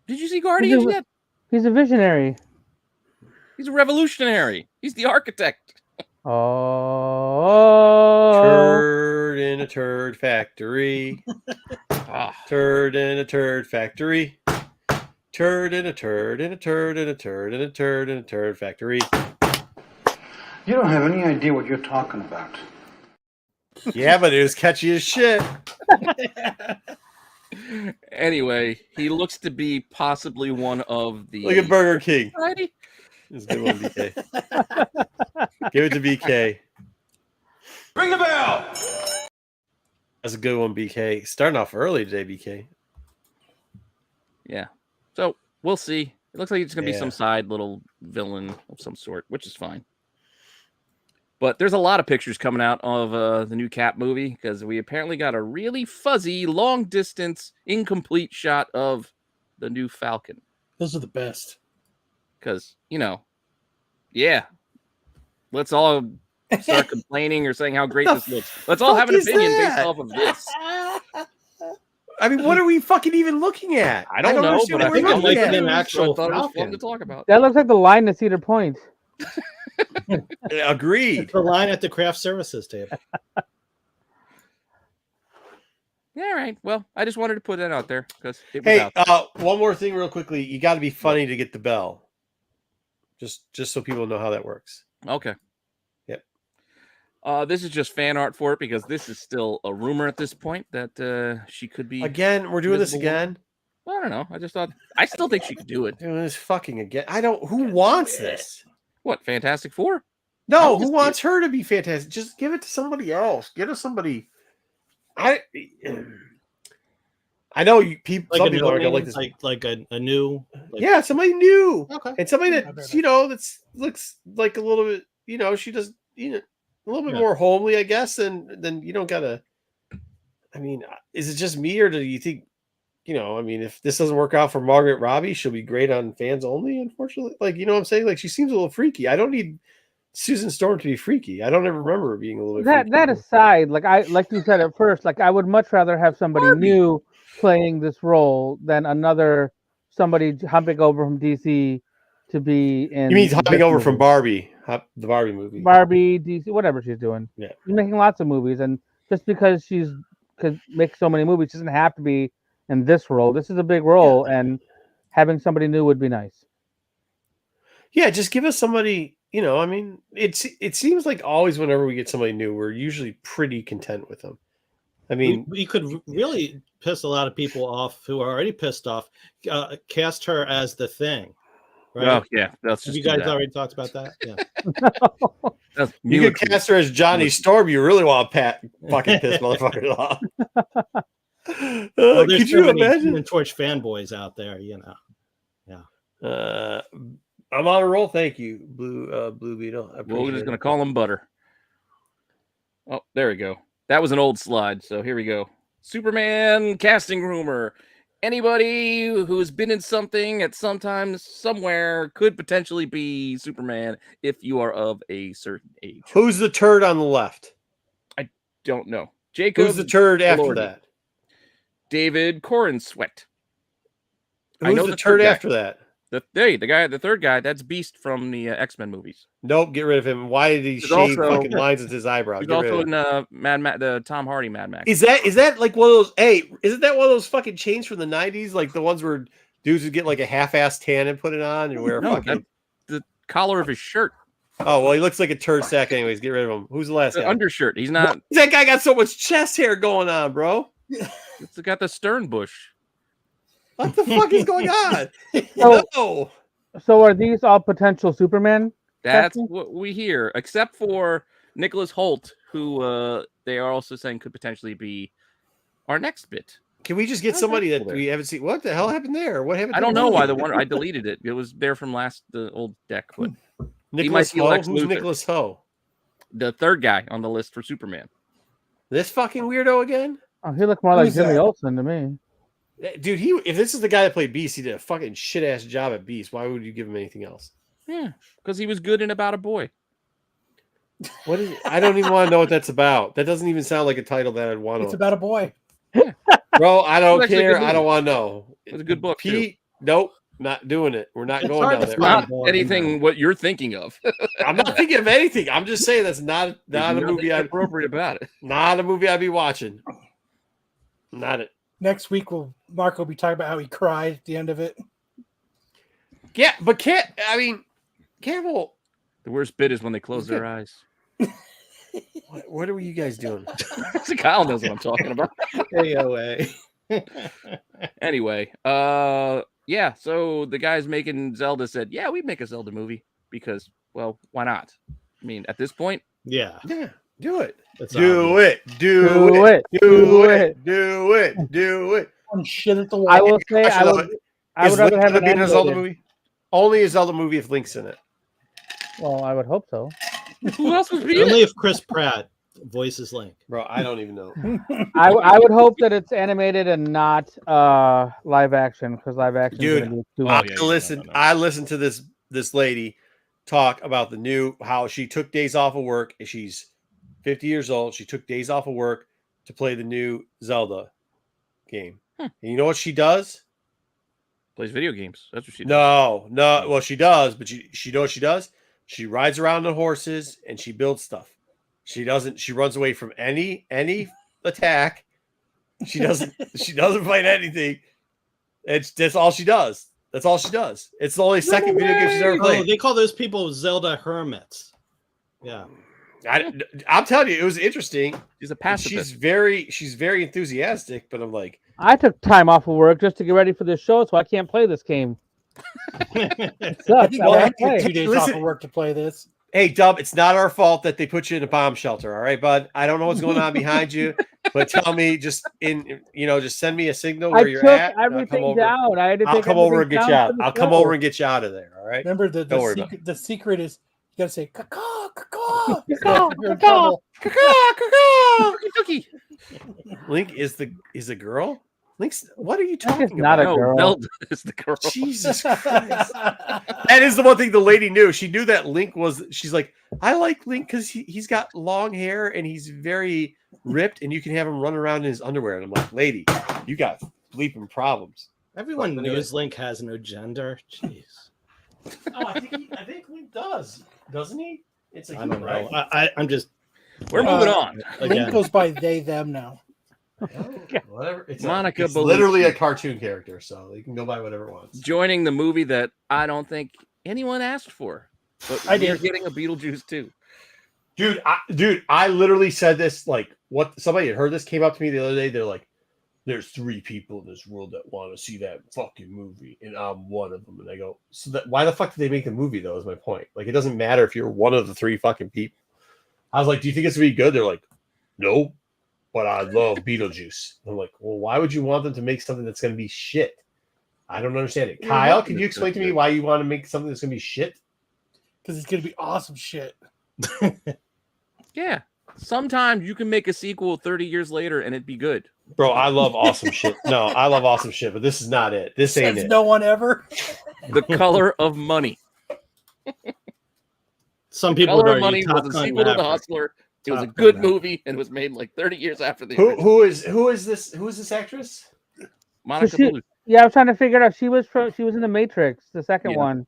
Did you see Guardians yet? He's a visionary. He's a revolutionary. He's the architect. Oh. Turd in a turd factory. Ah, Turd in a turd factory. Turd in a turd in a turd in a turd in a turd in a turd factory. You don't have any idea what you're talking about. Yeah, but it was catchy as shit. Anyway, he looks to be possibly one of the. Look at Burger King. Society. It's a good one, BK. Give it to BK. Ring the bell! That's a good one, BK. Starting off early today, BK. Yeah. So we'll see. It looks like it's gonna be Yeah. some side little villain of some sort, which is fine. But there's a lot of pictures coming out of the new Cap movie because we apparently got a really fuzzy, long distance, incomplete shot of the new Falcon. Those are the best. Because, yeah, let's all start complaining or saying how great this looks. Let's all have an opinion based off of this. I mean, what are we fucking even looking at? I don't know, understand but I what think we're I'm looking like at. an actual I thought it was fun Falcon. to talk about. That looks like the line to Cedar Point. Agreed. The line at the craft services table. Yeah, all right. Well, I just wanted to put that out there because it was Hey, out there. one more thing real quickly. You got to be funny to get the bell. Just so people know how that works. Okay. Yep. This is just fan art for it because this is still a rumor at this point that she could be. Again, we're doing this Invisible again. Well, I don't know. I just thought I still think she could do it. Doing this fucking again. I don't. Who wants this? What, Fantastic Four? No, I'll who just wants her to be fantastic? Just give it to somebody else. Get her somebody. I know you people. Like Some a people aren't new, gonna like this. like a new. Like, Yeah, somebody new, Okay. and somebody I that bet that's looks like a little bit. She does. A little bit Yeah. more homely, I guess. Than you don't gotta. I mean, is it just me, or do you think? I mean, if this doesn't work out for Margaret Robbie, she'll be great on Fans Only. Unfortunately, what I'm saying. Like, she seems a little freaky. I don't need Susan Storm to be freaky. I don't ever remember her being a little bit. That freaky. aside, like you said at first, I would much rather have somebody new playing this role than somebody hopping over from DC to be in. You mean hopping this over movie. from Barbie, the Barbie movie? Barbie, DC, whatever she's doing. Yeah. She's making lots of movies, and just because could make so many movies, she doesn't have to be in this role. This is a big role, and having somebody new would be nice. Yeah, just give us somebody. I mean, it seems like always whenever we get somebody new, we're usually pretty content with them. I mean, we could really piss a lot of people off who are already pissed off. Cast her as the Thing. Right? Oh yeah, that's Have just you guys already talked about that? Yeah. you could cast her as Johnny Storm. You really want to fucking piss motherfuckers off. Well, there's Could so you many imagine? Human Torch fanboys out there, I'm on a roll. Thank you, Blue Beetle. We're just gonna call him Butter. Oh, there we go. That was an old slide, so here we go. Superman casting rumor. Anybody who's been in something at some time, somewhere, could potentially be Superman if you are of a certain age. Who's the turd on the left? Don't know. Jacob. Who's the turd after Elordi. that? David Cornsweet. Who's the turd after that? The third guy, that's Beast from the X-Men movies. Nope, get rid of him. Why did he He's shave also- fucking lines with his eyebrows? He's Get rid of also him. in the Tom Hardy Mad Max. Is that like one of those? Hey, isn't that one of those fucking chains from the '90s? Like the ones where dudes would get like a half-ass tan and put it on and wear a No, fucking. the collar of his shirt. Oh well, he looks like a turd sack. Anyways, get rid of him. Who's the last The guy? undershirt. He's not. That guy got so much chest hair going on, bro. It's got the stern bush. What the fuck is going on? So- No. So are these all potential Superman? That's Casting? what we hear, except for Nicholas Holt, who they are also saying could potentially be our next bit. Can we just get somebody that we haven't seen? What the hell happened there? What happened? I to don't the know movie? why the one I deleted it. It was there from the old deck, but Nicholas be Ho. Lex Who's Luthor. Nicholas Ho? the third guy on the list for Superman. This fucking weirdo again? Oh, he looked more like Who's Jimmy that? Olsen to me. Dude, if this is the guy that played Beast, he did a fucking shit ass job at Beast. Why would you give him anything else? Yeah, because he was good in About a Boy. What is? I don't even want to know what that's about. That doesn't even sound like a title that I'd want It's to. about a boy. Bro, I don't It's actually a care. good I don't movie. want to know. It was a good book, too. Pete, nope, not doing it. We're not It's going hard down to there. find. Not anything what you're thinking of. I'm not thinking of anything. I'm just saying that's not a There's movie. nothing appropriate about it. Not a movie I'd be watching. Not it. Next week, Mark will be talking about how he cried at the end of it. Yeah, but Campbell. The worst bit is when they close their eyes. What are you guys doing? Kyle knows what I'm talking about. AOA. Anyway, yeah. So the guys making Zelda said, "Yeah, we'd make a Zelda movie because, well, why not? I mean, at this point, Yeah. Yeah, do it. That's Do obvious. it. Do Do it. it. Do Do it. it. Do it. Do it. Throwing shit at the wall. I will say Question, I though, would Is rather Link have gonna an be in a Zelda animated. movie? Only a Zelda movie if Link's in it. Well, I would hope so. Who else was being Only it? if Chris Pratt voices Link. Bro, I don't even know. I would hope that it's animated and not live action, because live action Dude, is going to be too Oh, much. yeah, listen, no. I listened to this lady talk about the new how she took days off of work and she's 50 years old. She took days off of work to play the new Zelda game. And you know what she does? Plays video games. That's what she does. No. Well, she does, but she know what she does? She rides around on horses and she builds stuff. She runs away from any attack. She doesn't fight anything. That's all she does. That's all she does. It's the only second video game she's ever Oh, played. they call those people Zelda hermits. Yeah. I'm telling you, it was interesting. She's a pacifist. She's very enthusiastic, but I'm like, I took time off of work just to get ready for this show, so I can't play this game. It I sucks. think I I wanna took play. 2 days off of work to play this. hey, Dub, it's not our fault that they put you in a bomb shelter. All right, bud. I don't know what's going on behind you, but tell me just send me a signal where I you're took at. and I'll come everything over. down. I had to I'll take come over and everything get you down out. for the I'll come show. over and get you out of there. All right. Remember Don't worry about the secret is you gotta say caw caw Caw, You're in caw. trouble. Link is a girl. Link's. What are you Link is talking not about? a girl. Zelda is the girl. Jesus Christ. That is the one thing the lady knew. She knew that Link was. She's like, I like Link because he's got long hair and he's very ripped, and you can have him run around in his underwear. And I'm like, lady, you got bleeping problems. Everyone But knows Link has no gender. Jeez. Oh, I think Link does, doesn't he? It's a I don't know. I'm just We're moving on. Link again. goes by they them now. Whatever. It's Monica it's Bellucci. literally a cartoon character, so you can go by whatever it wants. Joining the movie that I don't think anyone asked for. But I we're did. getting a Beetlejuice too. Dude, I literally said this like what somebody had heard this came up to me the other day. They're like, there's 3 people in this world that want to see that fucking movie, and I'm one of them. And I go, so that why the fuck did they make the movie though? Is my point. Like, it doesn't matter if you're one of the 3 fucking people. I was like, do you think it's gonna be good? They're like, no, but I love Beetlejuice. I'm like, well, why would you want them to make something that's gonna be shit? I don't understand it. You're Kyle, hoping can you it's explain to me good. why you want to make something that's gonna be shit? Because it's gonna be awesome shit. Yeah. Sometimes you can make a sequel 30 years later and it'd be good. Bro, I love awesome shit. No, I love awesome shit, but this is not it. This ain't Says it. no one ever. The Color of Money. Some people would Color of argue Money was Top a Gun sequel to The Maverick. Hustler. It was a Top good Gun Maverick. movie and was made like 30 years after the original. Who is this actress? Monica she- Bellucci. Yeah, I was trying to figure it out. She was in the Matrix, the second Yeah. one.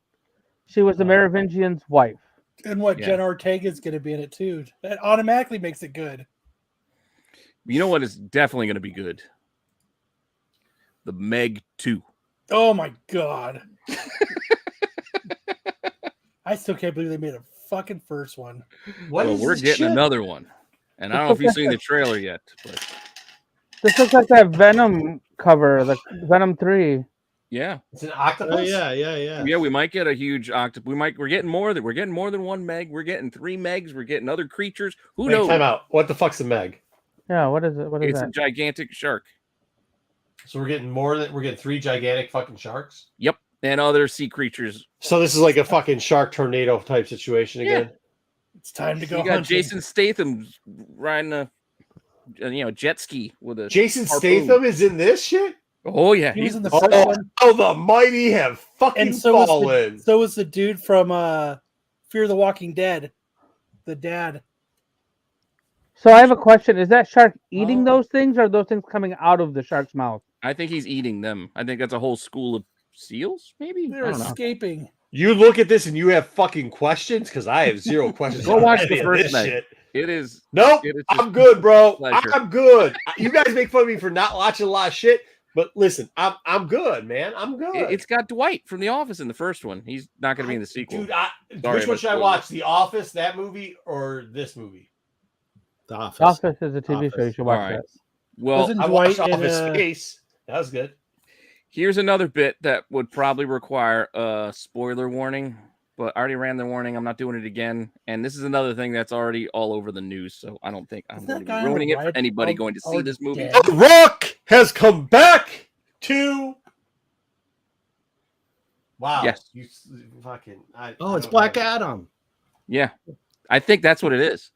She was the Merovingian's wife. And what Yeah. Jen Ortega's gonna be in it too. That automatically makes it good. You know what is definitely going to be good? The Meg 2. Oh my god. I still can't believe they made a fucking first one. What Well, is we're this getting shit? another one. And I don't know if you've seen the trailer yet, but This looks like that Venom cover, the Venom 3. yeah. It's an octopus. Oh yeah. Yeah, we might get a huge octopus. We're getting more than one Meg. We're getting 3 Megs. We're getting other creatures. Who Wait, knows? time out. What the fuck's a Meg? Yeah, what is it? What is It's a that? gigantic shark. So we're getting 3 gigantic fucking sharks. Yep. And other sea creatures. So this is like a fucking shark tornado type situation Yeah. again. It's time to go. You got hunting. Jason Statham riding a jet ski with a Jason harpoon. Statham is in this shit. Oh yeah, He was he's in the first Oh, one. the mighty have fucking And so was fallen. the dude from Fear the Walking Dead. The dad. So I have a question. Is that shark eating Oh. those things, or are those things coming out of the shark's mouth? I think he's eating them. I think that's a whole school of seals, maybe. They're I don't know. escaping. You look at this and you have fucking questions because I have 0 questions. Go on watch any the of first this Meg. shit. It is. Nope, It is just I'm good, bro. pleasure. I'm good. You guys make fun of me for not watching a lot of shit, but listen, I'm good, man. I'm good. It's got Dwight from The Office in the first one. He's not going to be in the sequel. Dude, Sorry, which one but should I spoiler. watch? The Office, that movie, or this movie? The Office. Office is a TV show. You Office. should watch All right. that. Well, Wasn't I watched Dwight in, Office Space. That was good. here's another bit that would probably require a spoiler warning, but I already ran the warning. I'm not doing it again. And this is another thing that's already all over the news. So I don't think I'm Is that going to guy be on ruining the it for right anybody of- going to see or this movie. dead? The Rock has come back to. Wow. Yes. You fucking. Oh, it's Black Adam. Yeah. I think that's what it is.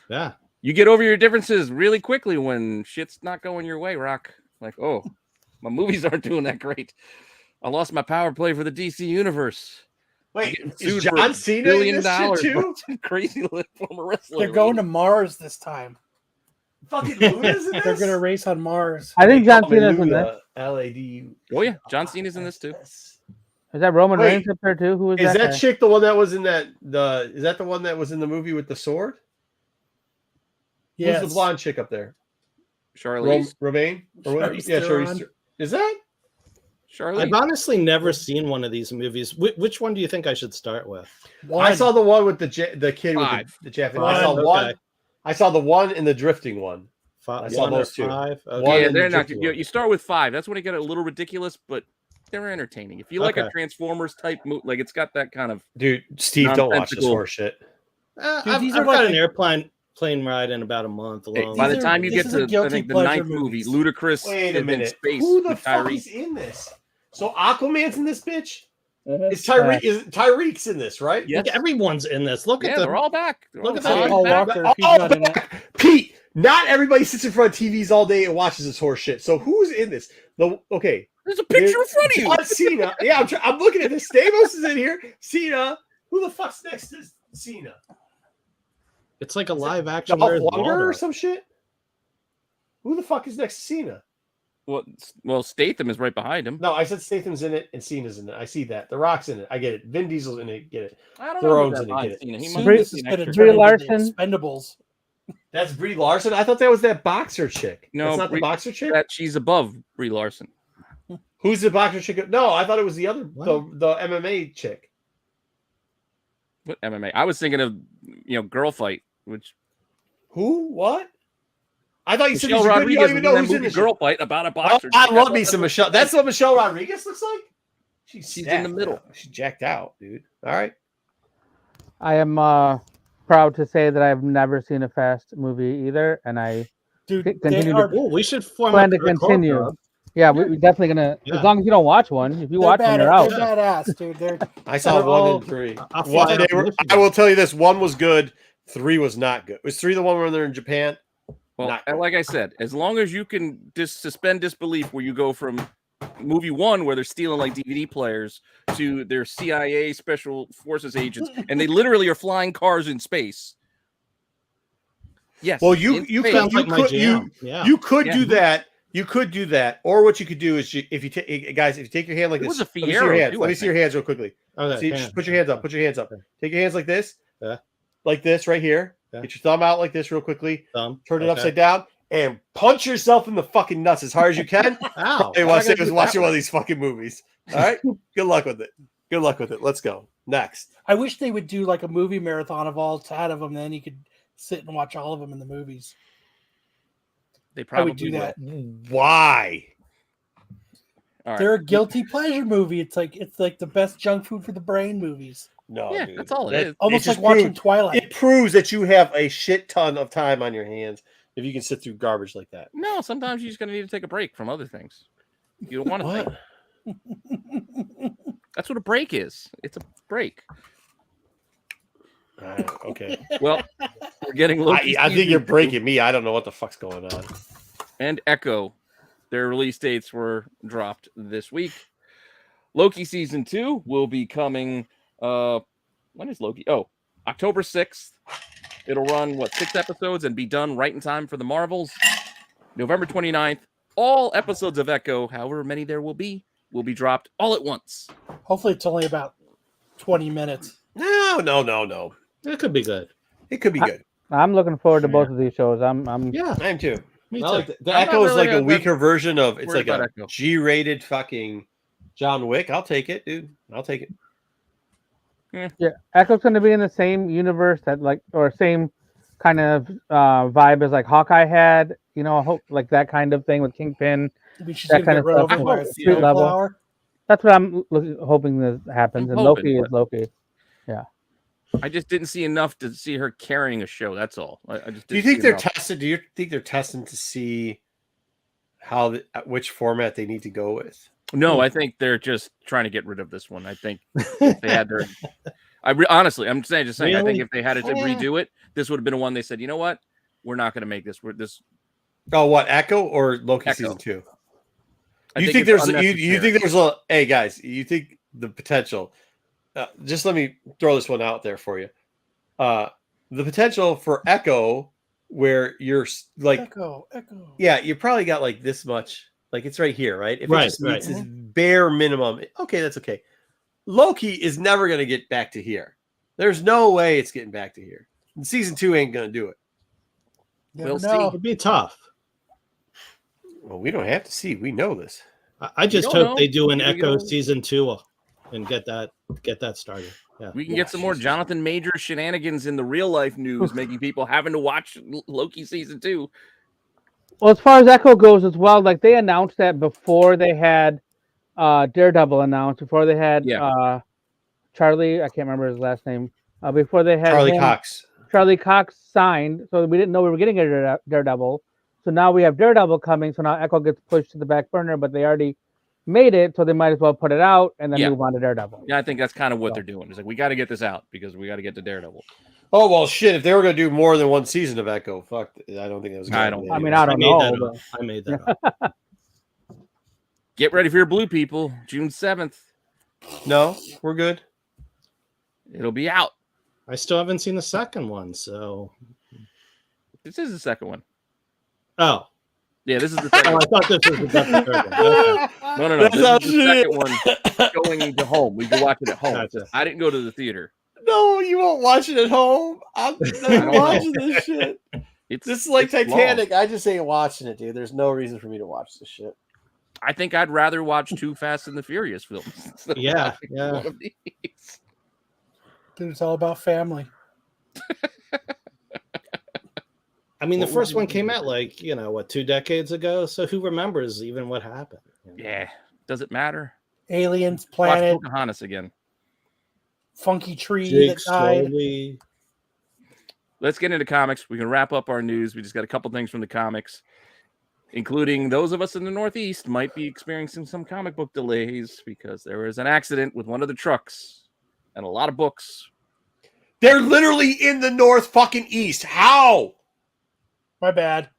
Yeah. You get over your differences really quickly when shit's not going your way, Rock. Like, oh, my movies aren't doing that great. I lost my power play for the DC universe. Wait, Getting is sued for John $1 Cena in billion this shit too? crazy former wrestler. They're going to Mars this time. Fucking Luna's in this? They're gonna race on Mars. I think John Call me Cena's in this. Luna, L-A-D-U. Oh yeah, John Cena's in this too. Is that Roman Wait, Reigns up there too? Who is Is that guy? chick the one that was in that is that the one that was in the movie with the sword? Yes. Who's the blonde chick up there? Charlize. Romaine? Or whatever? Charlize Yeah, Theron. Charlize. Is that? Charlize. I've honestly never seen one of these movies. Which one do you think I should start with? I saw the one with the kid with Five. the Japanese. Five, I saw okay. one. I saw the one in the drifting one. I saw One or those two. five? One Okay. Yeah, in they're the not. drifting You, one. you start with 5. That's when it get a little ridiculous, but they're entertaining. If you like a Okay. Transformers type movie, like it's got that kind of. Dude, Steve, don't watch this Nonsensical. horse shit. Dude, I've these are got like an plane ride in about a month. Hey, Along by the These are- time you this get is a to, I guilty think the pleasure 9th movie, movies. Ludacris Wait a in minute. space Who the with fuck Tyreek. is in this? So Aquaman's in this bitch? Mhm. Is Tyreek's in this, right? Yes. everyone's in this. Look Yeah, at them. they're all back. They're Look all at that. back. Paul Back. Walker. He's Oh, not in it. Pete, not everybody sits in front of TVs all day and watches this horse shit. So who's in this? Okay. There's a picture in front of you. John Cena. Yeah, I'm looking at this. Stamos is in here. Cena. Who the fuck's next to Cena? It's like a live action. Dolph Where's Lundgren or Waldo? some shit? Who the fuck is next to Cena? Well, Statham is right behind him. No, I said Statham's in it and Cena's in it. I see that. The Rock's in it. I get it. Vin Diesel's in it. Get it. I don't Theron's know. in it, Who's get it. Cena. He Soon might this be is an gonna extra. turn Brie into the Larson. Expendables. That's Brie Larson. I thought that was that boxer chick. No, that's not Brie- the boxer chick. That she's above Brie Larson. Who's the boxer chick? No, I thought it was the other, What? the MMA chick. What MMA? I was thinking of Girl Fight, which Who? What? I thought you said Michelle you Rodriguez don't was even in know that who's in movie this. Girl Fight about a Oh, boxer. I chick. love me some Michelle. That's what Michelle Rodriguez looks like. She's in stacked the middle. now. She's jacked out, dude. All right. I am proud to say that I've never seen a Fast movie either, and I Dude, Continue they to- are, Oh, we should form plan a to club, continue. Rob. Yeah, we're definitely gonna. Yeah. As long as you don't watch one, if you they're, watch one, bad, you're out. they're badass, dude. They're I saw They're one all- and 3. I'll One, fly they out were, to I will tell you this: one was good, 3 was not good. Was 3 the one where they're in Japan? Well, Not and good. like I said, as long as you can suspend disbelief, where you go from movie 1 where they're stealing like DVD players to their CIA special forces agents, and they literally are flying cars in space. Yes. Well, in you space. Sounds could like my you could jam. you Yeah. you could Yeah. do that. You could do that, or what you could do is if you take guys, if you take your hand like It this, was a let me see Fiero, your hands. too, Let I me see your hands real quickly. Okay, See, hang just on. put your hands up. Put your hands up. Take your hands like this. Yeah. Like this right here. Yeah. Get your thumb out like this real quickly. Thumb. Turn it Okay. upside down and punch yourself in the fucking nuts as hard as you can. Ow. Hey, Why watch gotta it was do watching that one of these fucking movies. All right. Good luck with it. Good luck with it. Let's go. Next. I wish they would do like a movie marathon of all 10 of them. Then you could sit and watch all of them in the movies. They I probably would do that. Why? All right. They're a guilty pleasure movie. It's like the best junk food for the brain movies. No, Yeah, dude. that's all it That- is. Almost just like watching proves- Twilight. It proves that you have a shit ton of time on your hands if you can sit through garbage like that. No, sometimes you're just gonna need to take a break from other things. You don't want to What? think. That's what a break is. It's a break. Okay. Well, we're getting Loki I think season you're 2 breaking me. I don't know what the fuck's going on. and Echo. Their release dates were dropped this week. Loki season 2 will be coming. When is Loki? Oh, October 6th. It'll run 6 episodes and be done right in time for the Marvels. November 29th. All episodes of Echo, however many there will be dropped all at once. Hopefully, it's only about 20 minutes. No. That could be good. It could be good. I'm looking forward to both of these shows. I'm Yeah. I am too. Me I too. like the I'm not Echo is really like a that weaker version of it's worried like about a Echo. G-rated fucking John Wick. I'll take it, dude. I'll take it. Yeah, Echo's going to be in the same universe or same kind of vibe as like Hawkeye had. You know, I hope like that kind of thing with Kingpin. I mean, she's That going to kind get of run stuff over by a is street level. snowplower. That's what I'm hoping that happens. I'm And Loki hoping, is Loki. I just didn't see enough to see her carrying a show. That's all. I just Do you didn't think see they're enough. tested? Do you think they're testing to see which format they need to go with? No, I think they're just trying to get rid of this one. I think they had their. Honestly, I'm saying, I think Really? if they had to redo it, this would have been one they said, you know what, we're not going to make this. This. Oh, what, Echo or Loki Echo. season 2? I You think it's there's you think there's a hey guys? You think the potential? Just let me throw this one out there for you. The potential for Echo, where you're like Echo. yeah, you probably got like this much. Like it's right here, right? If Right, it just meets right. this bare minimum, okay, that's okay. Loki is never going to get back to here. There's no way it's getting back to here. And season 2 ain't going to do it. Never We'll know. It'd be tough. Well, we don't have to see. We know this. I just don't hope know. they do an We Echo don't- season 2 and get that started. Yeah. We can get some more Jonathan Major shenanigans in the real life news, making people having to watch Loki season 2. Well, as far as Echo goes as well, like they announced that before they had Daredevil announced, before they had Charlie, I can't remember his last name, before they had Charlie Cox signed, so we didn't know we were getting a Daredevil. So now we have Daredevil coming, so now Echo gets pushed to the back burner, but they already made it, so they might as well put it out and then move on to Daredevil. Yeah, I think that's kind of what they're doing. It's like, we got to get this out because we got to get to Daredevil. Oh, well, shit. If they were going to do more than one season of Echo, fuck. I don't think that was going to happen. I mean, I don't know. I made that up. Get ready for your blue people, June 7th. No, we're good. It'll be out. I still haven't seen the second one, so. This is the second one. Oh. Yeah, this is the second one. I thought this was the third one. Okay. No. This is the second one going to home. We can watch it at home. Gotcha. I didn't go to the theater. No, you won't watch it at home. I'm not watching this shit. This is like Titanic. Long. I just ain't watching it, dude. There's no reason for me to watch this shit. I think I'd rather watch 2 Fast and the Furious films. Yeah. One of these. Dude, it's all about family. I mean, the first one came out 2 decades ago. So who remembers even what happened? Yeah. Does it matter? Aliens, planet, Watch Pocahontas again. Funky tree Jake that died. slowly. Let's get into comics. We can wrap up our news. We just got a couple things from the comics, including those of us in the Northeast might be experiencing some comic book delays because there was an accident with one of the trucks and a lot of books. They're literally in the north fucking east. How? My bad.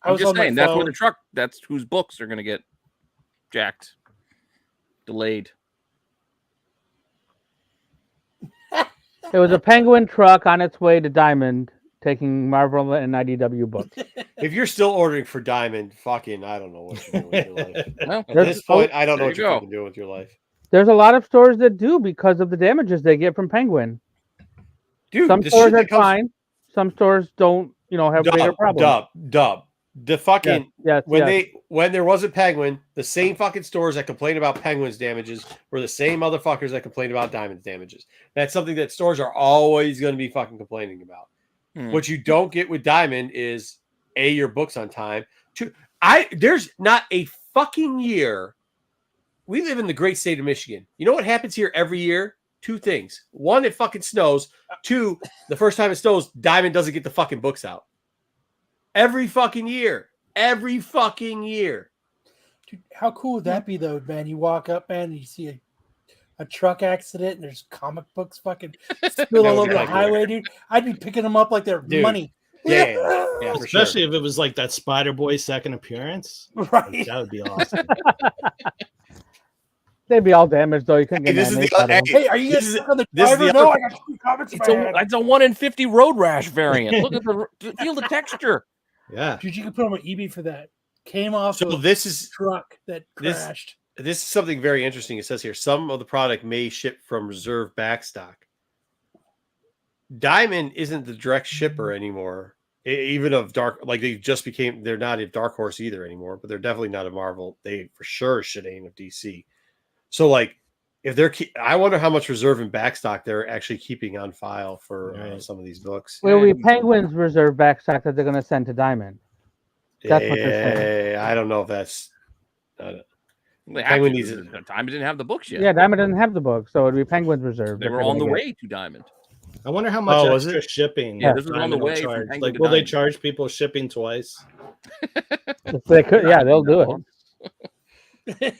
I'm just saying that's where the truck. That's whose books are going to get jacked, delayed. It was a Penguin truck on its way to Diamond, taking Marvel and IDW books. If you're still ordering for Diamond, fucking, I don't know what you're doing with your life. Well, At this point, I don't know what you're fucking doing with your life. There's a lot of stores that do because of the damages they get from Penguin. Dude, some stores are fine. Some stores don't, have bigger problems. Dub. The fucking yes. When there wasn't Penguin, the same fucking stores that complain about Penguin's damages were the same motherfuckers that complain about Diamond's damages. That's something that stores are always going to be fucking complaining about. What you don't get with Diamond is A, your book's on time. 2, there's not a fucking year. We live in the great state of Michigan. You know what happens here every year? 2 things. 1, it fucking snows. 2, the first time it snows, Diamond doesn't get the fucking books out. Every fucking year. Every fucking year. Dude, how cool would that be, though, man? You walk up, man, and you see a truck accident, and there's comic books fucking spilled all over the highway, dude. I'd be picking them up like they're money. Yeah, especially if it was like that Spider-Boy second appearance. Right. That would be awesome. They'd be all damaged, though. You couldn't get Hey, are you guys stuck on the driver? No, I got 2 comics in my hand. It's a 1 in 50 road rash variant. Look at feel the texture. Yeah. Dude, you can put them on eBay for that. Came off this is truck that crashed. This is something very interesting. It says here, some of the product may ship from reserve backstock. Diamond isn't the direct shipper anymore. Even of Dark, like they're not a Dark Horse either anymore, but they're definitely not a Marvel. They for sure shit ain't of DC. So like, if they're, I wonder how much reserve and backstock they're actually keeping on file for some of these books. Will be Penguin's reserve backstock that they're going to send to Diamond. That's what they're saying. I don't know if that's. Penguin needs it. Diamond didn't have the books yet. Yeah, Diamond didn't have the book, so it'd be Penguin's reserve. They were on the way to Diamond. I wonder how much extra shipping. Yeah, this was on the way. Like, will they charge people shipping twice? If they could, yeah, they'll do it.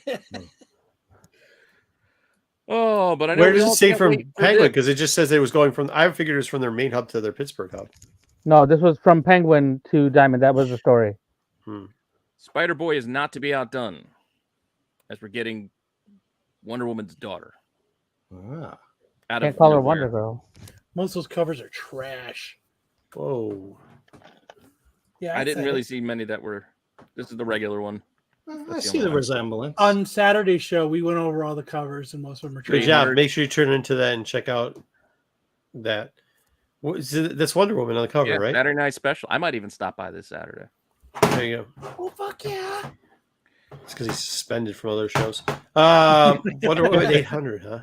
Oh, but I know Where we does all it say can't from wait for Penguin? this. Because it just says it was going from. I figured it was from their main hub to their Pittsburgh hub. No, this was from Penguin to Diamond. That was the story. Spider-Boy is not to be outdone, as we're getting Wonder Woman's daughter. Ah. Out Can't of call her nowhere. Wonder Girl. Most of those covers are trash. Whoa. Yeah, I didn't really see many that were. This is the regular one. I see the resemblance. On Saturday's show, we went over all the covers, and most of them are Good trash. job. Make sure you turn into that and check out that. That's Wonder Woman on the cover, Yeah, right? Saturday Night Special. I might even stop by this Saturday. There you go. Oh fuck yeah! It's because he's suspended from other shows. Wonder Woman 800, huh?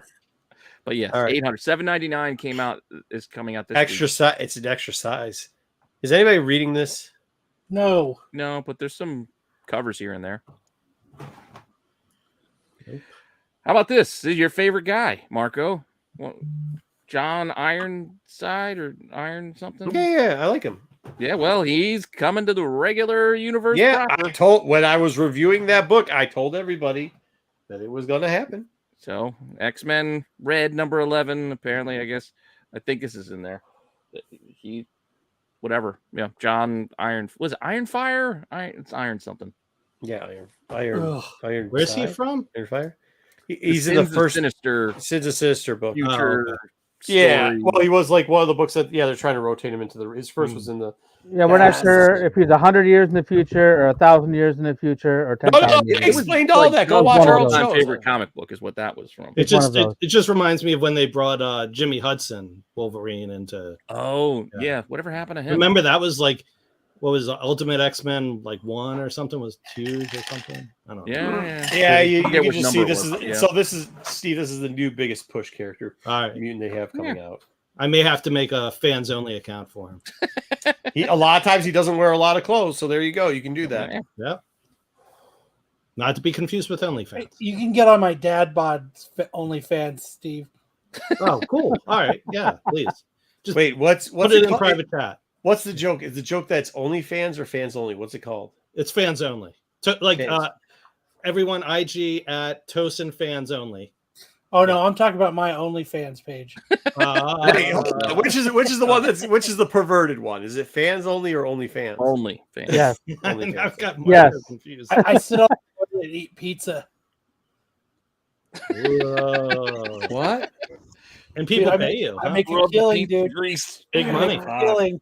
But yes, All right. 800. $7.99 came out. Is coming out this Extra week. size. It's an extra size. Is anybody reading this? No. No, but there's some covers here and there. How about this? This is your favorite guy, Marco. Well, John Ironside or Iron something? Yeah, I like him. Yeah, well, he's coming to the regular universe. Yeah, proper. I told when I was reviewing that book, I told everybody that it was going to happen. So X-Men Red number 11. Apparently, I think this is in there. He, whatever. Yeah, John Iron. Was it Iron Fire? It's Iron something. Yeah, Iron. Where's he from? Iron Fire. He's in the first Sinister. Sins of Sinister book. Future. Oh, Yeah, story. well, he was like one of the books that they're trying to rotate him into the. His first was in the. Yeah, we're not sure if he's 100 years in the future or 1,000 years in the future or 10,000 He years. explained all that. Go was watch one our of old those. My shows. favorite comic book is what that was from. It one of just those. it just reminds me of when they brought Jimmy Hudson Wolverine into. Oh Yeah. yeah, whatever happened to him? Remember that was like, what was it, Ultimate X-Men like 1 or something, was 2 or something? I don't know. Yeah. You forget can which just see number it this is was, yeah. so. This is Steve. This is the new biggest push character All right, mutant they have coming out. I may have to make a fans only account for him. A lot of times he doesn't wear a lot of clothes, so there you go. You can do that. Yeah. Not to be confused with OnlyFans. You can get on my dad bod's OnlyFans, Steve. Oh, cool. All right. Yeah, please. Just Wait, what's put it in called? private chat. What's the joke? Is the joke that's only fans or fans only? What's it called? It's fans only. So, like, Fans. everyone IG at Tosin fans only. Oh no, I'm talking about my OnlyFans page. Wait, hold on. Which is the one which is the perverted one? Is it fans only or only fans? Only fans. Yes. Only I've fans. got Yes. confused. I sit on the toilet and eat pizza. Whoa. What? And people Dude, pay you. I Huh? make a killing, dude. Grease. Big money. Killing.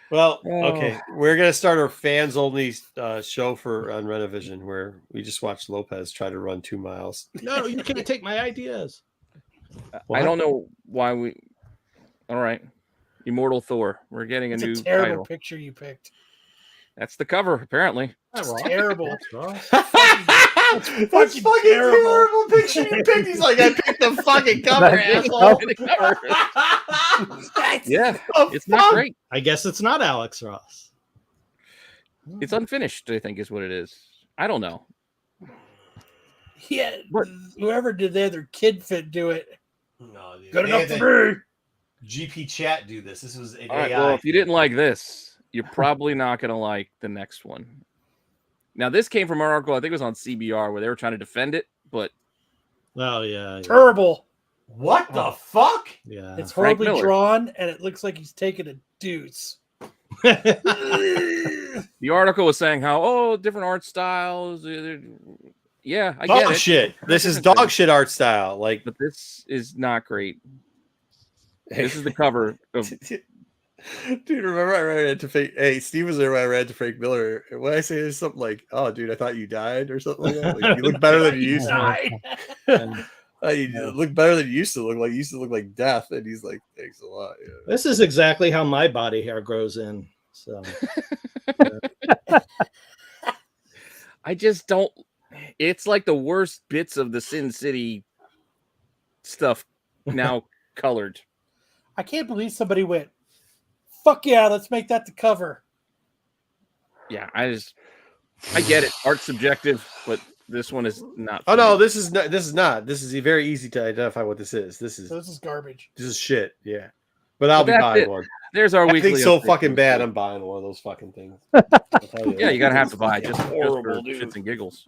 Well, Oh. okay, we're gonna start our fans only show on Rennavision where we just watched Lopez try to run 2 miles. No, you can't take my ideas. I don't know why we. All right, Immortal Thor. We're getting a It's new a terrible title. picture you picked. That's the cover, apparently. That's wrong. Terrible. That's wrong. That's fucking terrible. picture you picked. He's like, I picked the fucking cover, asshole. The cover. Yeah, The it's not fuck? great. I guess it's not Alex Ross. It's unfinished, I think, is what it is. I don't know. Yeah, What? whoever did the other kid fit do it. No, dude. Good They enough had for me. GP chat do this. This was an All right, AI. well, if you didn't like this, you're probably not going to like the next one. Now, this came from an article, I think it was on CBR, where they were trying to defend it, but Oh, yeah. Terrible. What the fuck? Yeah. It's Frank horribly Miller. drawn, and it looks like he's taking a deuce. the article was saying how, different art styles. Yeah, I get Dog it. shit. This is Different dog things. shit art style. Like, But this is not great. This is the cover of. dude, remember I ran into Frank? Hey, Steve was there when I ran into Frank Miller. And when I say this, something like, "Oh, dude, I thought you died" or something like that. Like, you look better than you used to. You look better than you used to look. Like you used to look like death. And he's like, "Thanks a lot." Yeah. This is exactly how my body hair grows in. So I just don't. It's like the worst bits of the Sin City stuff now colored. I can't believe somebody went, fuck yeah, let's make that the cover. Yeah, I get it. Art's subjective, but this one is not. Oh for no, me. this is not. This is not. This is very easy to identify what this is. This is So this is garbage. shit. Yeah, but I'll be that's buying it. one. There's our I weekly. think so update. fucking bad. I'm buying one of those fucking things. I'll tell Yeah, you gotta have to buy it just horrible, for dude. shits and giggles.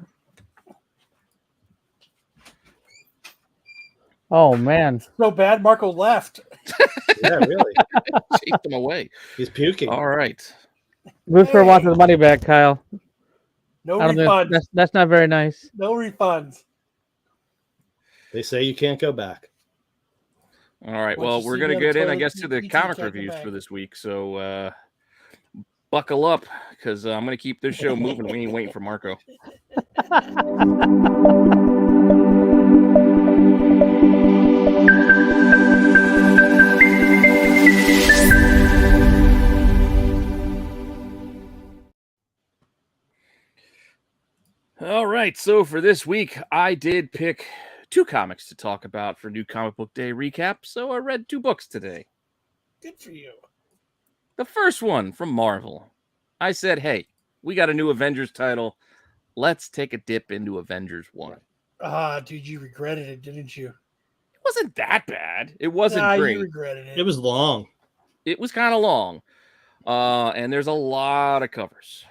Oh man. So bad, Marco left. Yeah, really. Chased him away. He's puking. All right. Rooster wants his money back, Kyle. No I don't know. refunds. That's not very nice. No refunds. They say you can't go back. All right. Once Well, you we're see going to me on get in, I toilet, guess, to the you comic can't go reviews back. for this week. So buckle up because I'm going to keep this show moving. We ain't waiting for Marco. All right. So for this week, I did pick 2 comics to talk about for New Comic Book Day recap. So I read 2 books today. Good for you. The first one from Marvel. I said, hey, we got a new Avengers title. Let's take a dip into Avengers 1. Dude, you regretted it, didn't you? It wasn't that bad. It wasn't You great. regretted it. It was long. It was kind of long. And there's a lot of covers.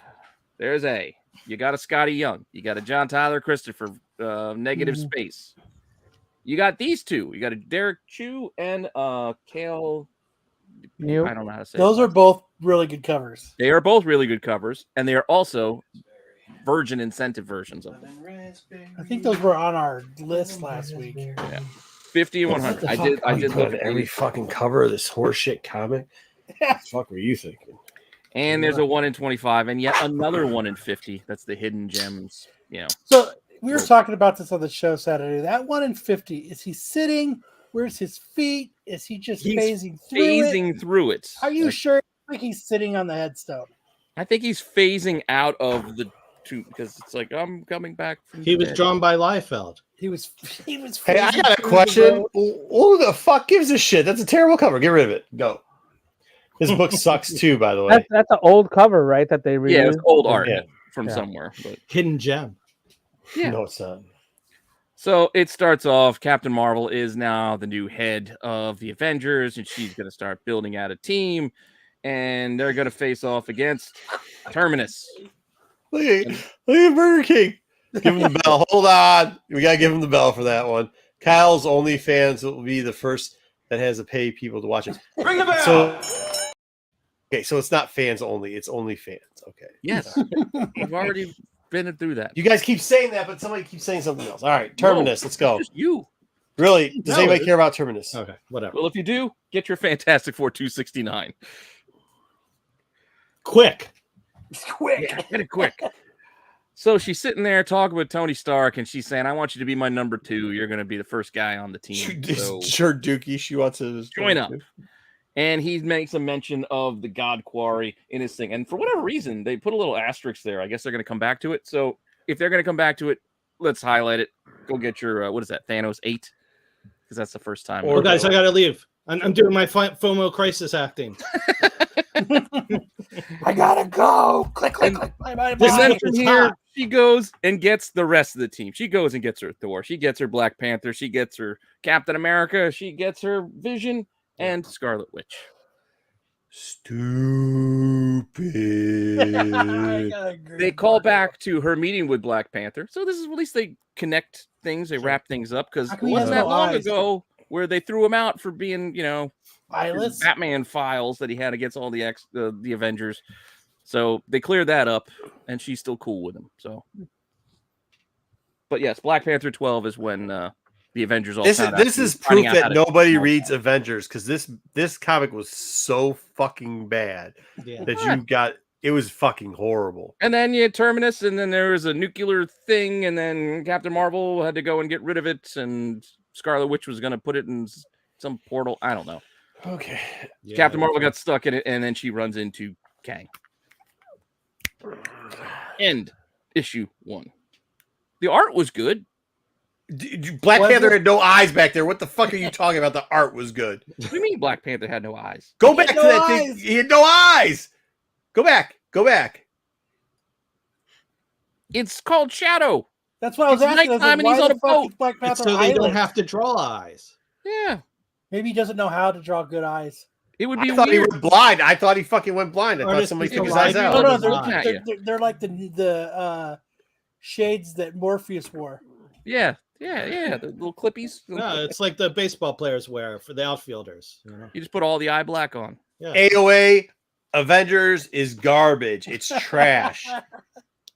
There's you got a Scotty Young. You got a John Tyler Christopher, Negative Space. You got these 2. You got a Derek Chu and Kale. Nope. I don't know how to say Those it. are both really good covers. They are both really good covers, and they are also Virgin incentive versions of them. I think those were on our list last week. Yeah. 50 and 100. I did put look at every these. fucking cover of this horseshit comic. What the fuck were you thinking? And there's a 1 in 25 and yet another 1 in 50. That's the hidden gems, So we were talking about this on the show Saturday. That 1 in 50, is he sitting? Where's his feet? Is he just phasing through it? Are you sure? Like he's sitting on the headstone. I think he's phasing out of the 2 because it's like I'm coming back from He was drawn by Liefeld. He was. Hey, I got a question. Who the fuck gives a shit? That's a terrible cover. Get rid of it. Go. This book sucks too, by the way. That's an old cover, right? That they reused. Yeah, it's old art Yeah. from somewhere. But Hidden gem. yeah. No, it's not. So it starts off, Captain Marvel is now the new head of the Avengers, and she's going to start building out a team, and they're going to face off against Terminus. Look at Burger King. Give him the bell. Hold on. We got to give him the bell for that one. Kyle's OnlyFans will be the first that has to pay people to watch it. Ring the bell! So it's not fans only. It's OnlyFans. Okay. Yes. We've already been through that. You guys keep saying that, but somebody keeps saying something else. All right, Terminus. Let's go. Just you. Really? Does anybody care about Terminus? Okay, whatever. Well, if you do, get your Fantastic Four 269. Quick. Yeah, get it quick. So she's sitting there talking with Tony Stark, and she's saying, I want you to be my number 2. You're going to be the first guy on the team. So Sure, Dookie. She wants to join up. And he makes a mention of the God Quarry in his thing. And for whatever reason, they put a little asterisk there. I guess they're going to come back to it. So if they're going to come back to it, let's highlight it. Go get your, what is that, Thanos 8? Because that's the first time. Oh, guys, I got to leave. I'm doing my FOMO crisis acting. I got to go. Click, click, click. Bye, bye, And then bye. from here, she goes and gets the rest of the team. She goes and gets her Thor. She gets her Black Panther. She gets her Captain America. She gets her Vision. And Scarlet Witch. Stupid. They call back to her meeting with Black Panther. So this is at least they connect things. They wrap things up because it wasn't that long ago where they threw him out for being, Batman files that he had against all the Avengers. So they cleared that up, and she's still cool with him. So, but yes, Black Panther 12 is when the Avengers all. This is proof that nobody reads Avengers because this comic was so fucking bad that you got. It was fucking horrible. And then you had Terminus, and then there was a nuclear thing, and then Captain Marvel had to go and get rid of it, and Scarlet Witch was going to put it in some portal. I don't know. Okay. Yeah, Captain Marvel got stuck in it, and then she runs into Kang. End issue 1. The art was good. Black Panther had no eyes back there. What the fuck are you talking about? The art was good. What do you mean Black Panther had no eyes? Go back to that thing. He had no eyes. Go back. Go back. It's called Shadow. That's what I was asking. Nighttime and he's on a boat. Black Panther So they don't have to draw eyes. Yeah. Maybe he doesn't know how to draw good eyes. It would be I thought weird. he went blind. I thought he fucking went blind. I thought somebody took his eyes out. No, they're like the shades that Morpheus wore. Yeah. The little clippies. No, it's like the baseball players wear for the outfielders. You know? You just put all the eye black on. Yeah. AOA Avengers is garbage. It's trash.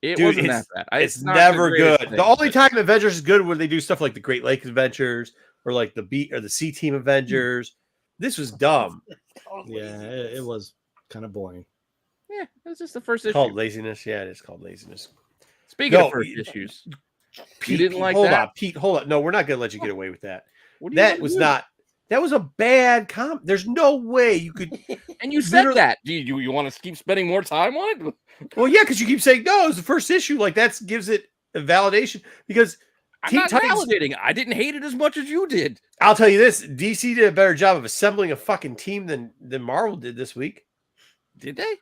It Dude, wasn't that bad. It's not never the greatest good. thing, The only but- time Avengers is good when they do stuff like the Great Lakes Adventures or like the B or the C Team Avengers. This was dumb. Yeah, it was kind of boring. Yeah, it was just the first It's issue. called laziness. Yeah, it is called laziness. Speaking No, of first issues, Pete, didn't like hold that? on, Pete. Hold on. No, we're not gonna let you get away with that. what do you That wanna was do? not. That was a bad comp. There's no way you could. And you said literally- that. Do you want to keep spending more time on it? Well, yeah, because you keep saying no. It was the first issue. Like that gives it a validation. Because I'm Teen not Titans- validating. I didn't hate it as much as you did. I'll tell you this: DC did a better job of assembling a fucking team than Marvel did this week. Did they?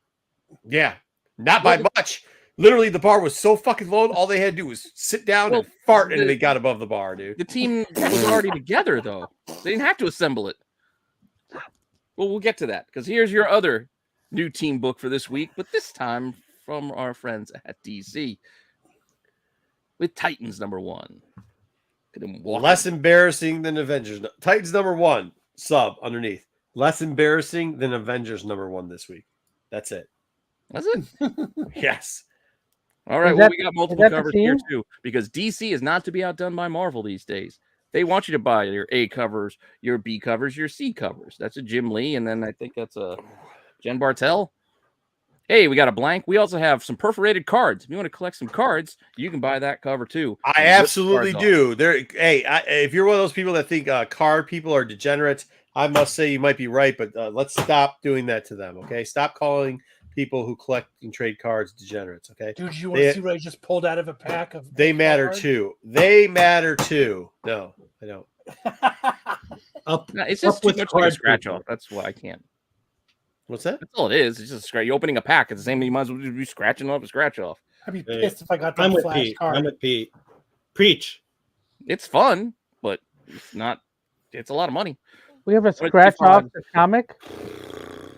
Yeah, not by much. Literally, the bar was so fucking low. All they had to do was sit down and fart, and they got above the bar, dude. The team was already together, though. They didn't have to assemble it. Well, we'll get to that because here's your other new team book for this week, but this time from our friends at DC with Titans #1. Less embarrassing than Avengers. Titans #1 sub underneath. Less embarrassing than Avengers #1 this week. That's it. Was it? Yes. All right. Is Well, that- we got is multiple that the covers here team? too because DC is not to be outdone by Marvel these days. They want you to buy your A covers, your B covers, your C covers. That's a Jim Lee, and then I think that's a Jen Bartel. Hey, we got a blank. We also have some perforated cards. If you want to collect some cards, you can buy that cover too. I And rip the absolutely cards do. There, hey, if you're one of those people that think card people are degenerates, I must say you might be right, but let's stop doing that to them. Okay, stop calling people who collect and trade cards degenerates. Okay, Dude, you want to see what I just pulled out of a pack of? they matter cards? too. They matter too. No, I don't. Up, No, it's just up too with much like a card scratch people. off. That's why I can't. What's that? That's all it is. It's just a scratch. You're opening a pack. It's the same thing. You might as well be scratching off a scratch off. I'd be Hey, pissed if I got that I'm with flash Pete. card. I'm with Pete. Preach. It's fun, but it's not. It's a lot of money. We have a What scratch you off find? the comic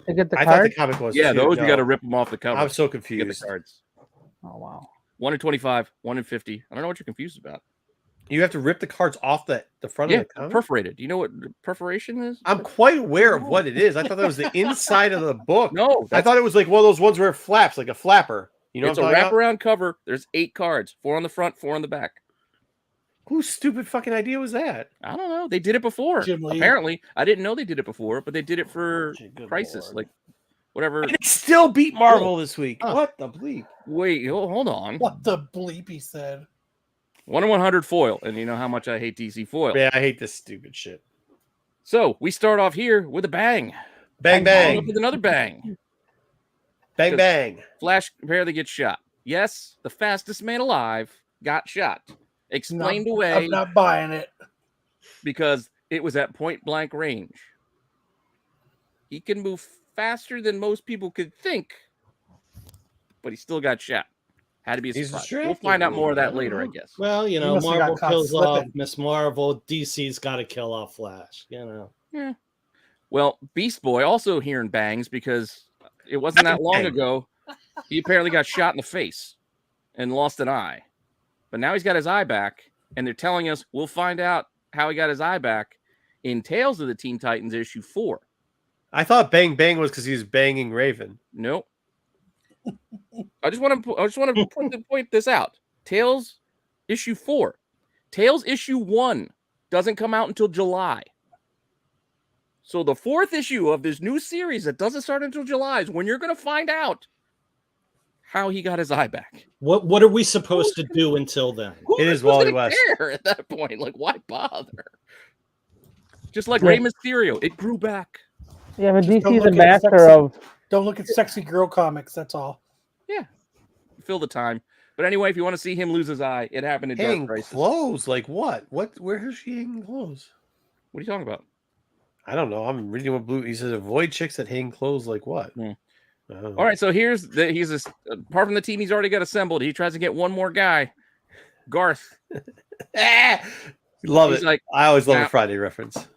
to get the I thought card. the comic was Yeah, too. those No. you got to rip them off the cover. I'm so to get the confused. cards. Oh wow. 1 in 25, 1 in 50. I don't know what you're confused about. You have to rip the cards off the front Yeah, of the comic. perforated. Do you know what perforation is? I'm quite aware of what it is. I thought that was the inside of the book. No, I thought it was like one of those ones where it flaps, like a flapper. You know it's a what I'm talking about? wraparound cover. There's 8 cards, 4 on the front, 4 on the back. Whose stupid fucking idea was that? I don't know. They did it before. Jim Lee. Apparently, I didn't know they did it before, but they did it for Good Crisis, Lord. like whatever. And it still beat Marvel this week. Huh. What the bleep? Wait, hold on. What the bleep he said. 1 in 100 foil, and you know how much I hate DC foil. Man, I hate this stupid shit. So we start off here with a bang. Bang Followed up bang. with another bang. Bang bang. Flash apparently gets shot. Yes, the fastest man alive got shot. Explained I'm away not buying it. because it was at point blank range. He can move faster than most people could think, but he still got shot. Had to be a He's surprise. distracted, We'll find out more of that dude. later, I guess. Well, you He know, must have got Marvel caught kills off slipping. Miss Marvel. DC's got to kill off Flash. You know. Yeah. Well, Beast Boy also hearing bangs because it wasn't that long Bang. ago. He apparently got shot in the face and lost an eye. But now he's got his eye back, and they're telling us we'll find out how he got his eye back in Tales of the Teen Titans issue 4. I thought bang bang was because he was banging Raven. Nope. I just want to point this out. Tales issue 4. Tales issue 1 doesn't come out until July. So the 4th issue of this new series that doesn't start until July is when you're going to find out how he got his eye back. What are we supposed to do until then? It is Who's Wally gonna West. care at that point? Like, why bother? Just like Yeah. Rey Mysterio, it grew back. Yeah, but Just don't DC's a look at master sexy- of. Don't look at sexy girl comics. That's all. Fill the time. But anyway, if you want to see him lose his eye, it happened in Hanging Dark Crisis. clothes? Like what? What? Where is she hanging clothes? What are you talking about? I don't know. I'm reading what Blue. He says avoid chicks that hang clothes. Like what? Hmm. Oh. All right, so apart from the team he's already got assembled, he tries to get one more guy. Garth. Love He's it. like, I always love "Nah, a Friday reference.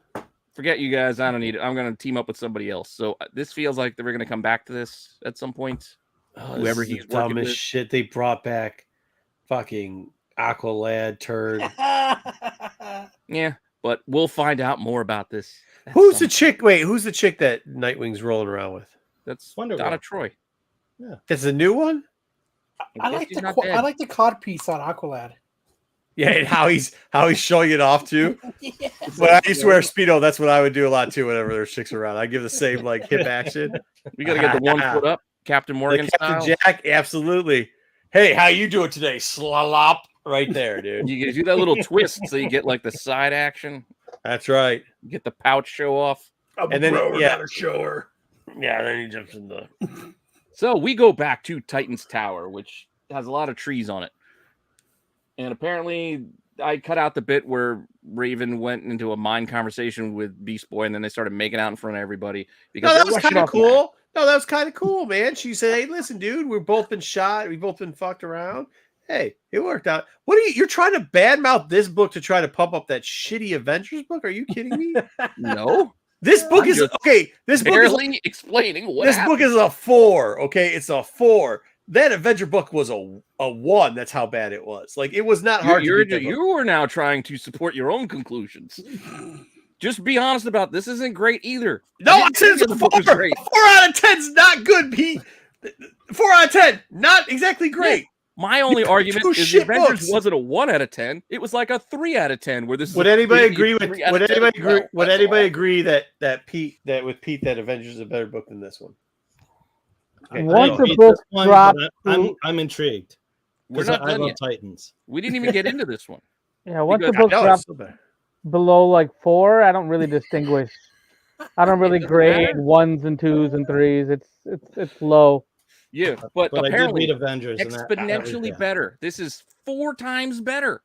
forget you guys. I don't need it. I'm going to team up with somebody else. So this feels like they're going to come back to this at some point. Oh, Whoever this is he's the working dumbest with. shit they brought back. Fucking. Aqualad turd. Yeah, but we'll find out more about this. Who's the chick? Wait, who's the chick that Nightwing's rolling around with? That's Wonder Donna Girl. Troy. Yeah. That's a new one. I guess like she's the not I dead. like the cod piece on Aqualad. Yeah, and how he's showing it off too. Yeah. When I used to wear Speedo, that's what I would do a lot too. Whenever there's chicks around, I give the same like hip action. We got to get the 1 foot up, Captain Morgan The Captain style. Jack, absolutely. Hey, how you doing today? Slop, right there, dude. You do that little twist so you get like the side action. That's right. You get the pouch show off. And then a shower. yeah, then he jumps in the. So we go back to Titan's Tower, which has a lot of trees on it. And apparently I cut out the bit where Raven went into a mind conversation with Beast Boy, and then they started making out in front of everybody. No, that was kind of cool. No, that was kind of cool, man. She said, "Hey, listen, dude, we've both been shot. We've both been fucked around. Hey, it worked out. What are you're trying to badmouth this book to try to pump up that shitty Avengers book? Are you kidding me? No. This book is okay. This book is Barely explaining what this happened. book is a 4. Okay, it's a 4. That Avenger book was a 1. That's how bad it was. Like it was not hard. You are now trying to support your own conclusions. Just be honest about it. This isn't great either. No, I said it's a 4. 4 out of 10 is not good, Pete. 4 out of 10, not exactly great. Yeah. My only argument is the shit Avengers books. wasn't a 1 out of 10. It was like a 3 out of 10. Where this Would is anybody maybe agree a with? 3 out Would of 10 anybody as well. agree? Would That's anybody all. agree that Avengers is a better book than this one? Okay, Once no. the book One, drops, but I'm intrigued. We're Because not I done love yet. Titans. We didn't even get into this one. yeah, once the because- book No, it's drops still better. below like 4, I don't really distinguish. I don't really doesn't grade matter. 1s and 2s and 3s. It's low. Yeah, but I did apparently read Avengers. and that was exponentially bad. better. This is 4 times better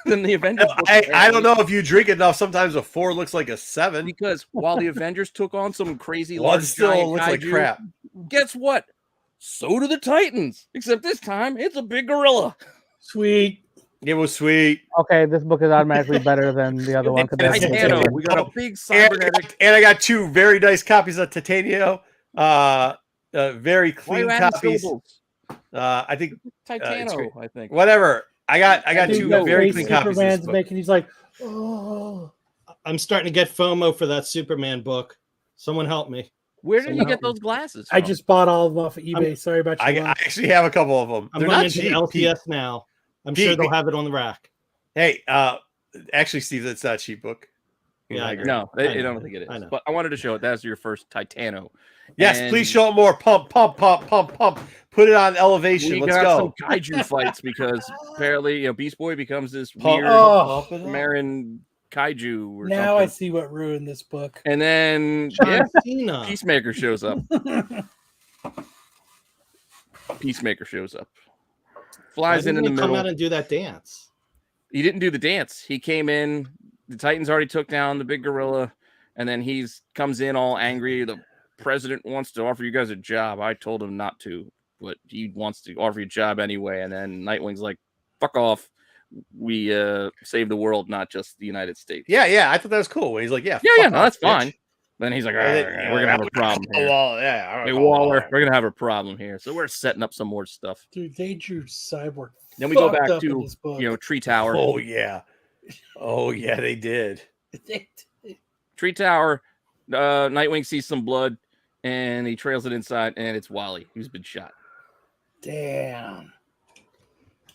than the Avengers. book, I apparently. don't know if you drink enough. Sometimes a 4 looks like a 7. Because while the Avengers took on some crazy One large still giant looks like kaiju, crap. guess what? So do the Titans. Except this time it's a big gorilla. Sweet. It was sweet. Okay, this book is automatically better than the other one. 'cause that's Titano. different. We got a big And cybernetic. I got 2 very nice copies of Titania. Very Why are you clean adding copies. syllables? I think Titano, great. I think. whatever. I got Dude, 2 that very face clean copies of this Superman's book. making. He's like, oh. I'm starting to get FOMO for that Superman book. Someone help me. Where did you Somehow- get those glasses? I from? just bought all of them off of eBay. Sorry about I you. actually have a couple of them. I'm They're running not into cheap. LTS now. I'm Pete, sure they'll have it on the rack. Hey, actually, Steve, that's not a cheap book. Yeah, I agree. No, I I know. don't think it I is. know. But I wanted to show it. That's your first Titano. Yes, And please show it more. Pump, pump, pump, pump, pump. Put it on elevation. We Let's got go. some kaiju fights because apparently, Beast Boy becomes this Pump, weird Oh. pump it up. Marin kaiju or Now I something. see what ruined this book. And then yeah, John Cena. Peacemaker shows up. Peacemaker shows up. Why Flies in didn't the he come middle. out and do that dance? He didn't do the dance. He came in. The Titans already took down the big gorilla, and then he's comes in all angry. The president wants to offer you guys a job. I told him not to, but he wants to offer you a job anyway. And then Nightwing's like, "Fuck off. We save the world, not just the United States." Yeah. I thought that was cool. When he's like, yeah, Yeah, fuck no, off, that's bitch. fine. Then he's like, And then, "All right, we're gonna have a problem here. Well, yeah. all right, Hey, well, Waller, we're gonna have a problem here." So we're setting up some more stuff. Dude, they drew Cyborg. Then we go fucked back up in to this book. Tree Tower. Oh yeah. Oh yeah, they did. Tree Tower. Nightwing sees some blood, and he trails it inside, and it's Wally who's been shot. Damn.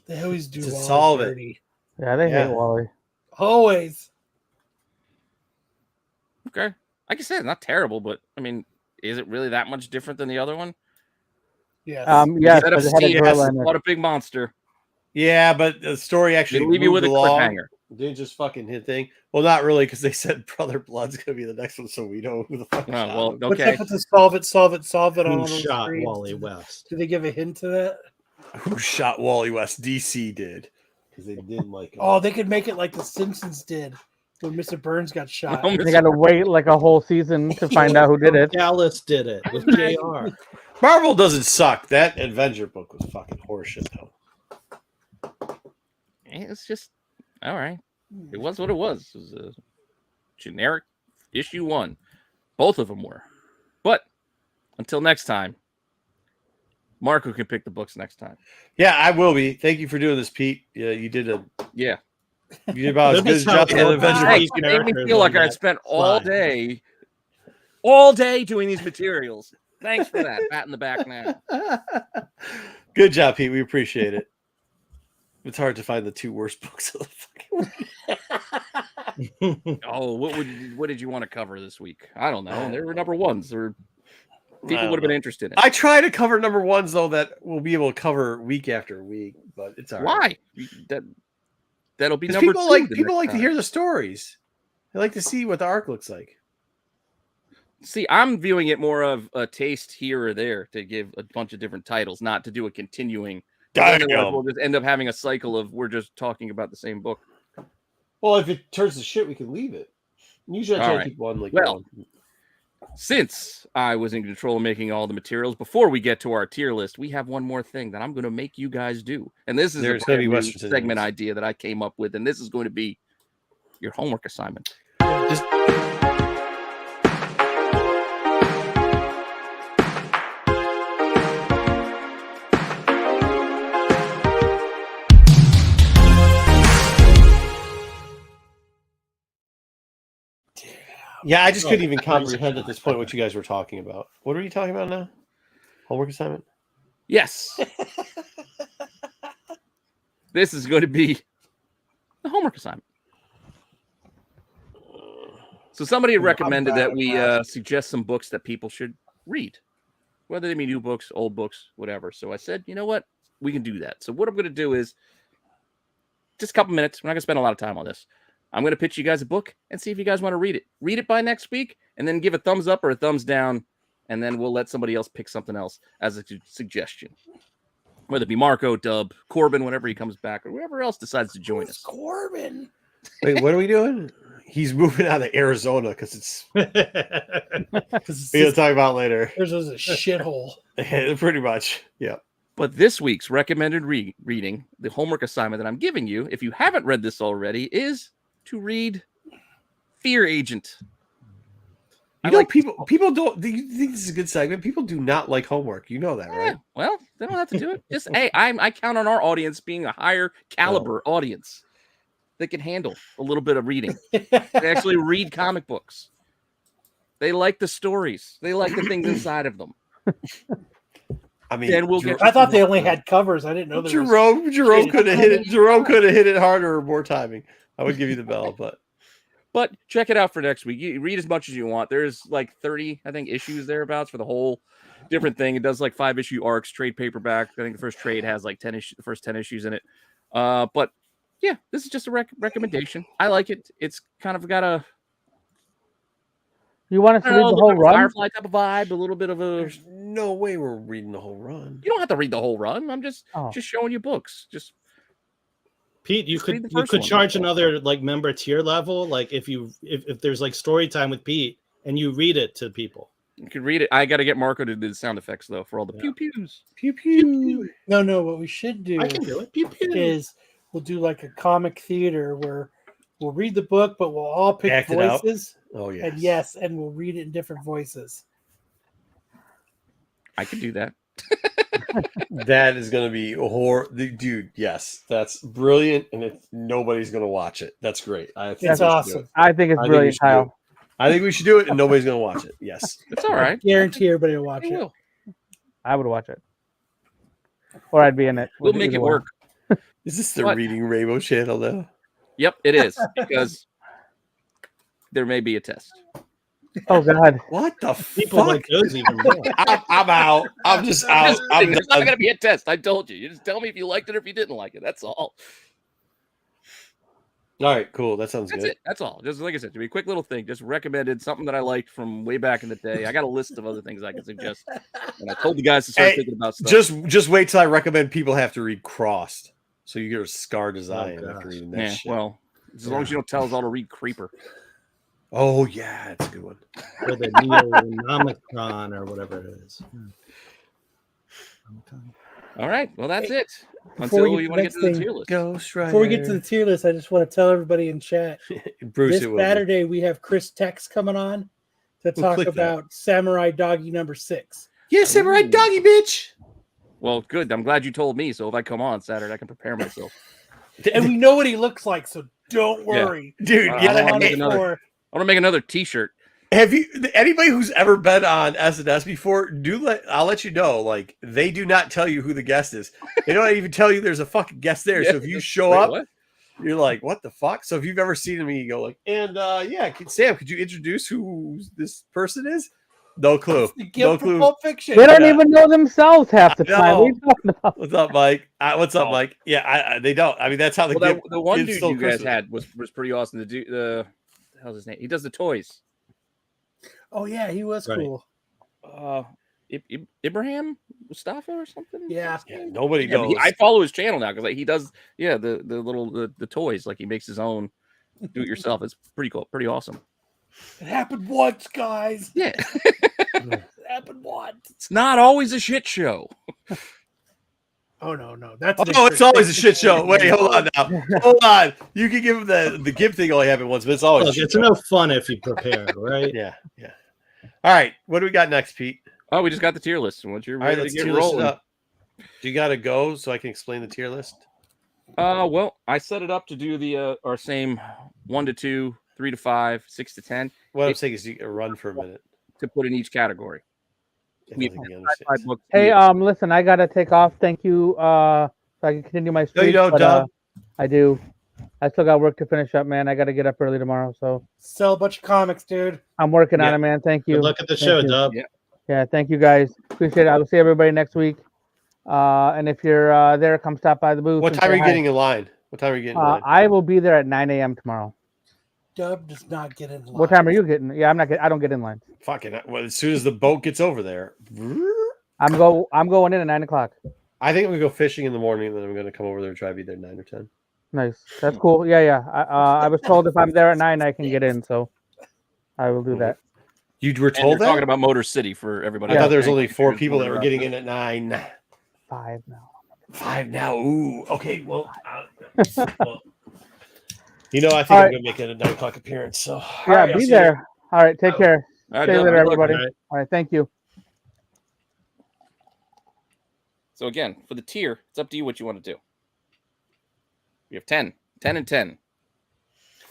They always do To Wally solve it. dirty. Yeah, they Yeah. hate Wally. Always. Okay, like I said, not terrible, but I mean, is it really that much different than the other one? Yes. Yes, Instead of but it had a Steve, gorilla in it. fought a big monster. Yeah, but the story They actually leave you with moved a along. cliffhanger. They just fucking hit thing. Well, not really, because they said Brother Blood's gonna be the next one, so we know who the fuck. Oh, shot well, him. What's okay. up with the solve it on Who all those shot screens? Wally West? Did they give a hint to that? Who shot Wally West? DC did, because they didn't like him. Oh, they could make it like the Simpsons did when Mr. Burns got shot. Oh, They got to wait like a whole season to find out who did it. Dallas did it with JR. Marvel doesn't suck. That Avenger book was fucking horseshit, though. It's just all right. It was what it was. It was a generic issue 1. Both of them were. But until next time, Marco can pick the books next time. Yeah, I will be. Thank you for doing this, Pete. Yeah, you did Yeah. You did about as good a job as Hey, Avenger. Hey, you made me feel like I spent all day doing these materials. Thanks for that. Pat in the back now. Good job, Pete. We appreciate it. It's hard to find the 2 worst books of the fucking week. Oh, what did you want to cover this week? I don't know. They were number ones, or people would have been interested in. I try to cover number ones though that we'll be able to cover week after week, but it's all right. Why? That'll be number people 2. People like to hear the stories. They like to see what the arc looks like. See, I'm viewing it more of a taste here or there to give a bunch of different titles, not to do a continuing. We'll just end up having a cycle of we're just talking about the same book. Well, if it turns to shit, we can leave it. Usually I try to keep one like since I was in control of making all the materials, before we get to our tier list, we have one more thing that I'm going to make you guys do. And this is a segment idea that I came up with, and this is going to be your homework assignment. Yeah, I just couldn't even comprehend at this point what you guys were talking about. What are you talking about now? Homework assignment? Yes. This is going to be the homework assignment. So somebody had recommended that we suggest some books that people should read, whether they be new books, old books, whatever. So I said, you know what? We can do that. So what I'm going to do is just a couple minutes. We're not going to spend a lot of time on this. I'm going to pitch you guys a book and see if you guys want to read it. Read it by next week and then give a thumbs up or a thumbs down, and then we'll let somebody else pick something else as a suggestion. Whether it be Marco, Dub, Corbin, whenever he comes back, or whoever else decides to join us. Corbin. Wait, what are we doing? He's moving out of Arizona because it's we're gonna talk about later. There's a shithole. Pretty much, yeah. But this week's recommended reading, the homework assignment that I'm giving you, if you haven't read this already, is to read Fear Agent. People don't. Do you think this is a good segment? People do not like homework. You know that, right? Well, they don't have to do it. Just I count on our audience being a higher caliber audience that can handle a little bit of reading. They actually read comic books. They like the stories. They like the things inside of them. I mean, then we'll get. I thought they only had covers. I didn't know there Jerome could have hit it. Jerome could have hit it harder or more timing. I would give you the bell, but check it out for next week. You read as much as you want. There's like 30, I think, issues thereabouts for the whole different thing. It does like 5-issue arcs, trade paperback. I think the first trade has like 10 issues, the first 10 issues in it. But yeah, this is just a recommendation. I like it. It's kind of got a. You want us to read the whole run? Firefly type of vibe, a little bit of a. There's no way we're reading the whole run. You don't have to read the whole run. I'm just showing you books. Just. Pete, you could charge another like member tier level, like if there's like story time with Pete and you read it to people. You can read it. I got to get Marco to do the sound effects though for all the pew pews. Pew pew. No. What we should do, I can do it. Pew pew. Is we'll do like a comic theater where we'll read the book, but we'll all pick voices. Oh yes. And we'll read it in different voices. I could do that. That is going to be dude. Yes, that's brilliant, and nobody's going to watch it. That's great. It's awesome. I think it's brilliant, Kyle. I think we should do it, and nobody's going to watch it. Yes, it's all right. I guarantee everybody will watch it. I would watch it, or I'd be in it. We'll make it work. Is this the Reading Rainbow channel now? Yep, it is because there may be a test. Oh God! What the people fuck? like those even more. I'm out. I'm just out. There's not going to be a test. I told you. You just tell me if you liked it or if you didn't like it. That's all. All right, cool. That sounds That's good. it. That's all. Just like I said, to be a quick little thing. Just recommended something that I liked from way back in the day. I got a list of other things I can suggest, and I told the guys to start thinking about stuff. Just wait till I recommend people have to read Crossed, so you get a scar design after reading that. Shit. Well, as long as you don't tell us all to read Creeper. Oh yeah, it's a good one. Or the Neonomicron or whatever it is. All right. Well, that's it. Before Until you want to get to the tier list. Before we get to the tier list, I just want to tell everybody in chat. Bruce, this Saturday we have Chris Tex coming on to talk about Samurai Doggy number 6. Yeah, Samurai Doggy, bitch. Well, good. I'm glad you told me. So if I come on Saturday, I can prepare myself. And we know what he looks like, so don't worry. Dude. I want to make another T-shirt. Have you anybody who's ever been on S&S before? I'll let you know. Like, they do not tell you who the guest is. They don't even tell you there's a fucking guest there. So if you show up, what? you're like, what the fuck? So if you've ever seen me, you go like, and Sam, could you introduce who this person is? No clue. No clue. Pulp Fiction. They don't even know themselves half the time. No. What's up, Mike? What's up, Mike? Yeah, they don't. I mean, that's how the one dude you guys had was pretty awesome. The hell's his name? He does the toys. Oh yeah, he was cool. Ibrahim Mustafa or something. Yeah. Nobody knows. I follow his channel now because he does the toys. Like he makes his own do it yourself. It's pretty cool, pretty awesome. It happened once, guys. Yeah. It happened once. It's not always a shit show. Oh no, that's it's always a shit show. Wait, hold on now. Hold on. You can give him the give thing only happened once, but it's always it's no fun if you prepare, right? Yeah. All right. What do we got next, Pete? Oh, we just got the tier list. Once you're ready let's to get tier rolling. list up. Do you gotta go so I can explain the tier list? Well, I set it up to do the our same 1 to 2, 3 to 5, 6 to 10. What I'm saying is you run for a minute To put in each category. Hey, listen, I gotta take off. Thank you. So I can continue my streak. Doug. I do. I still got work to finish up, man. I gotta get up early tomorrow. So sell a bunch of comics, dude. I'm working on it, man. Thank you. Good luck at the show, Dub. Yeah, thank you guys. Appreciate it. I will see everybody next week. And if you're there, come stop by the booth. What time are you getting in line? I will be there at 9 a.m. tomorrow. Dub does not get in line. What time are you getting? Yeah, I don't get in line. Fucking well, as soon as the boat gets over there. I'm going in at 9 o'clock. I think I'm gonna go fishing in the morning, and then I'm gonna come over there and try to be there 9 or 10. Nice. That's cool. Yeah. I was told if I'm there at 9, I can get in, so I will do that. You were told that? Talking about Motor City for everybody. I thought there was only 4 people that were getting in at 9. 5 now. 5 now. Ooh. Okay. Well, I think I'm gonna make it a 9 o'clock appearance. So yeah, be there. All right. Take care. All right, See you later, everybody. All right. Thank you. So again, for the tier, it's up to you what you want to do. We have 10 and 10.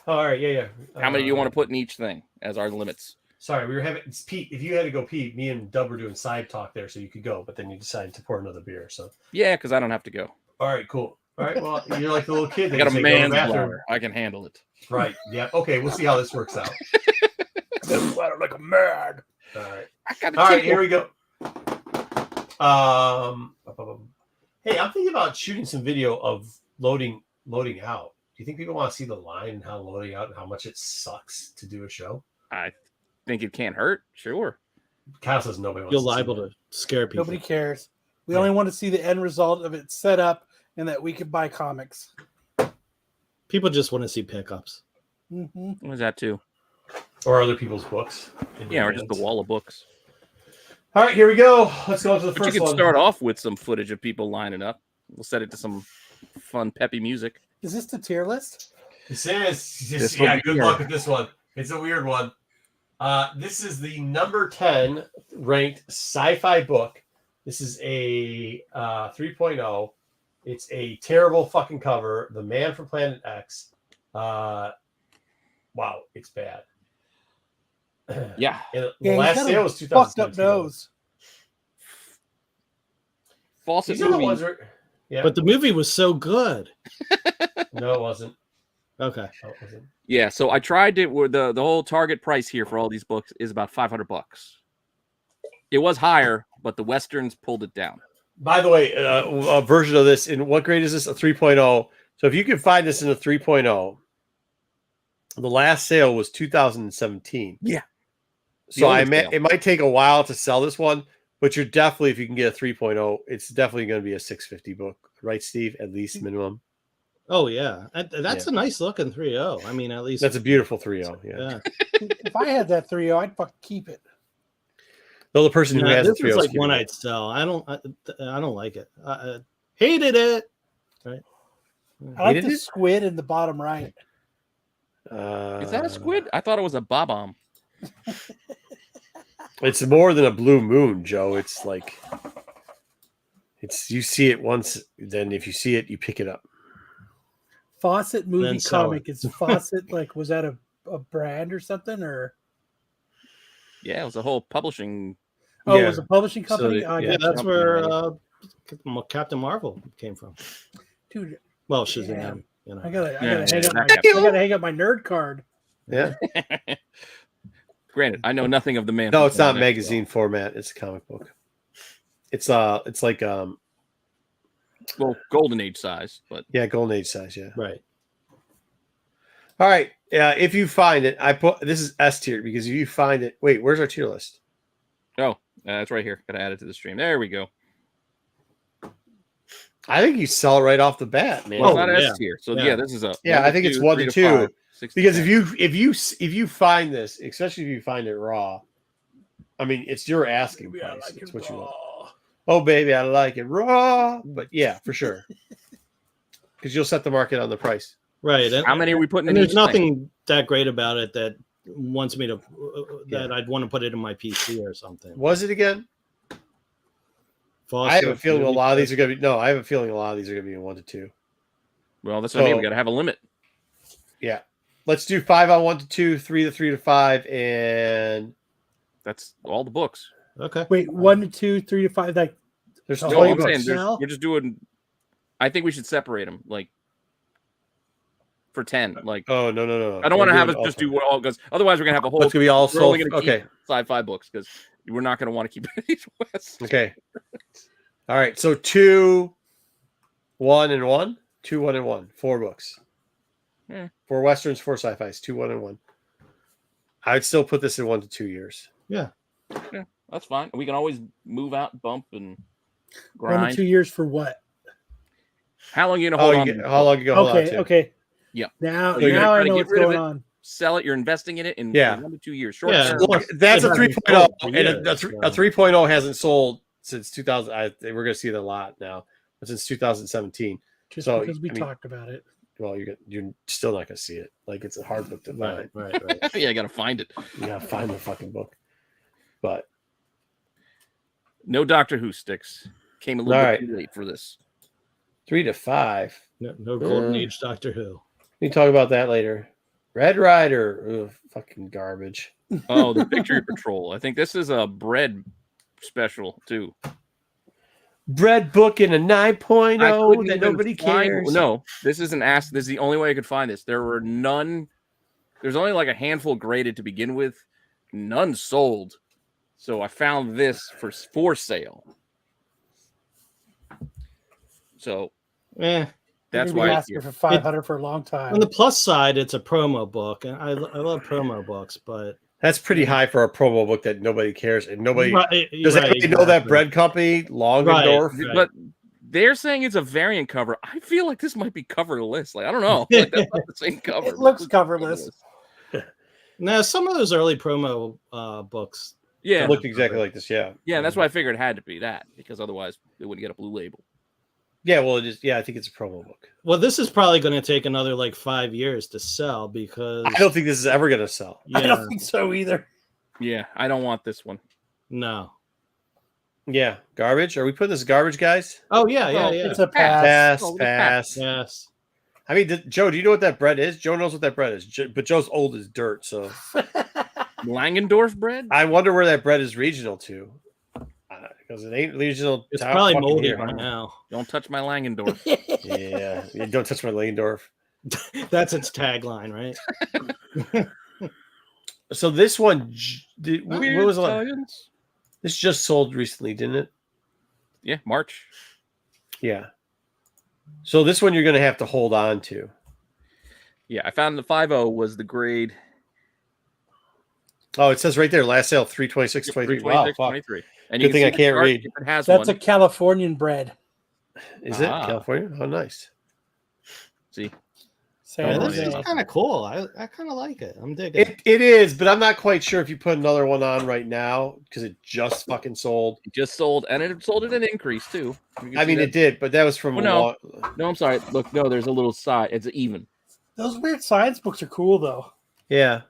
All right. Yeah. How many do you want to put in each thing as our limits? Sorry, we were having Pete. If you had to go pee, me and Dub were doing side talk there, so you could go, but then you decided to pour another beer. So yeah, because I don't have to go. All right, cool. All right, well, you're like the little kid. I got a man's bladder. I can handle it. Right. Yeah. Okay. We'll see how this works out. Bladder like a man. All right. All right. Here we go. Hey, I'm thinking about shooting some video of loading out. Do you think people want to see the line and how loading out and how much it sucks to do a show? I think it can't hurt. Sure. Kyle says nobody wants. You're liable to scare people. Nobody cares. We only want to see the end result of it set up and that we could buy comics. People just want to see pickups. Mm-hmm. What was that too? Or other people's books. Yeah, or just the wall of books. All right, here we go. Let's go to the first one. You can start off with some footage of people lining up. We'll set it to some fun, peppy music. Is this the tier list? It says, good luck with this one. It's a weird one. This is the number 10 ranked sci-fi book. This is a 3.0. It's a terrible fucking cover. The Man from Planet X. Wow, it's bad. Yeah. The last sale was 2017. Fucked up nose. Fawcett These are the movie. ones where, yeah. But the movie was so good. No, it wasn't. Okay. No, it wasn't. Yeah, so I tried it where the whole target price here for all these books is about $500. It was higher, but the Westerns pulled it down. By the way, a version of this, in what grade is this? A 3.0. So if you can find this in a 3.0, the last sale was 2017. Yeah. So it might take a while to sell this one, but you're definitely, if you can get a 3.0, it's definitely going to be a 650 book, right, Steve? At least minimum. Oh yeah, that's a nice looking 3.0. I mean, at least that's a beautiful 3.0. Yeah. If I had that 3.0, I'd fucking keep it. Though the person who has this the 3.0 is like one I'd sell. I don't like it. Hated it. Right. I like the squid in the bottom right. Is that a squid? I thought it was a bob-omb. It's more than a blue moon, Joe. It's like You see it once, then if you see it, you pick it up. Fawcett movie Then sell comic. it. It's Fawcett. Like, was that a brand or something? Or Yeah, it was a whole publishing. it Yeah. was a publishing So company. they- I Yeah, gotcha. that's where Captain Marvel came from. Dude, Well, Shazam. You know. I gotta Yeah, hang up my nerd card. Yeah. Granted, I know nothing of the man. No, from it's not Canada. magazine format. It's a comic book. It's like Well, Golden Age size, but yeah, Golden Age size. Yeah. Right. All right. Yeah. If you find it, this is S tier because if you find it, wait, where's our tier list? oh, it's right here. Got to add it to the stream. There we go. I think you sell it right off the bat, man. Well, it's not yeah. S tier, so Yeah. yeah, this is a Yeah, I think it's 1 to 2. 5, 6 to Because 10. if you find this, especially if you find it raw, I mean, it's your asking price. It's what you want. Oh, baby, I like it raw. But yeah, for sure. Because you'll set the market on the price. Right. And, How many are we putting and in? there's each thing? nothing that great about it that wants me to that I'd want to put it in my PC or something. Was it again? I have a feeling a lot of these are going to be. No, I have a feeling a lot of these are going to be in 1 to 2. Well, that's what I mean. We got to have a limit. Yeah. Let's do 5 on 1 to 2, 3 to 3 to 5, and That's all the books. Okay. Wait, 1 to 2, 3 to 5. Like, there's Oh, No, 20 I'm saying books. now? we're just doing. I think we should separate them, like for 10. Like Oh no! I don't want to have We're us just doing do all because otherwise we're gonna have a whole. It's gonna be all We're only sold. gonna keep Okay. sci-fi books because we're not gonna want to keep East West. Okay. All right. So 2, 1, and 1. 2, 1, and 1. 4 books. Yeah. 4 westerns, 4 sci-fis. 2, 1, and 1. I would still put this in 1 to 2 years. Yeah. That's fine. We can always move out, bump, and 1 to grind. 2 years for what? How long are you gonna hold on? to How long you go hold on Okay, to? okay. Yeah. Now, So you're gonna now try I to know get what's rid of going it? on. Sell it. You're investing in it in Yeah. 1 to 2 years. Short Yeah. term. Look, that's a It hasn't 3.0, sold for and years, a 3.0 hasn't sold since 2000. We're going to see it a lot now, but since 2017. Just So, because we I mean- talked about it. Well, you're still not going to see it. Like, it's a hard book to find. Right. Yeah, I gotta find it. You got to find the fucking book. But No Doctor Who sticks. Came a little All bit right. too late for this. 3 to 5. No Golden Age Doctor Who. We can talk about that later. Red Rider. Ugh, fucking garbage. Oh, the Victory Patrol. I think this is a bread special too. Bread book in a 9.0 I couldn't that even nobody find- cares. No, this isn't asked. This is the only way I could find this. There were none. There's only like a handful graded to begin with. None sold. So I found this for sale. So Eh. that's We're gonna be why it's asking here. for 500 for a long time. On the plus side, it's a promo book, and I love promo books, but That's pretty high for a promo book that nobody cares. And nobody does right, anybody know that exactly. bread company, Longendorf? Right. But they're saying it's a variant cover. I feel like this might be coverless. Like I don't know. Like, that's not the same cover. It looks coverless. Now, some of those early promo books. Yeah, It looked exactly like this, yeah. yeah. That's why I figured it had to be that because otherwise they wouldn't get a blue label. Yeah, well, it is. Yeah, I think it's a promo book. Well, this is probably going to take another like 5 years to sell because I don't think this is ever going to sell. I yeah, don't think so either. Yeah, I don't want this one. no. Yeah, garbage. Are we putting this garbage, guys? Oh yeah. It's a pass. Pass. Yes. I mean, Joe, do you know what that bread is? Joe knows what that bread is, but Joe's old as dirt, so Langendorf bread? I wonder where that bread is regional to. Because it ain't regional. It's to probably fucking moldy here. by now. Don't touch my Langendorf. Yeah, don't touch my Langendorf. That's its tagline, right? So this one, what Weird was the last? science. This just sold recently, didn't it? Yeah, March. Yeah. So this one you're going to have to hold on to. Yeah, I found the 5.0 was the grade Oh, it says right there, last sale 326.23. Wow, 326, fuck. 23. And Good you thing can I see can't the chart read. if it has That's one. a Californian bread. Is it Ah. California? Oh, nice. See, San Yeah, Oh, this Jose. is kind of cool. I kind of like it. I'm digging it. It is, but I'm not quite sure if you put another one on right now because it just fucking sold. it just sold, and it sold at an increase too. You can I see mean, that. it did, but that was from Oh, no. No, I'm sorry. Look, no, there's a little side. It's even. Those weird science books are cool, though. Yeah.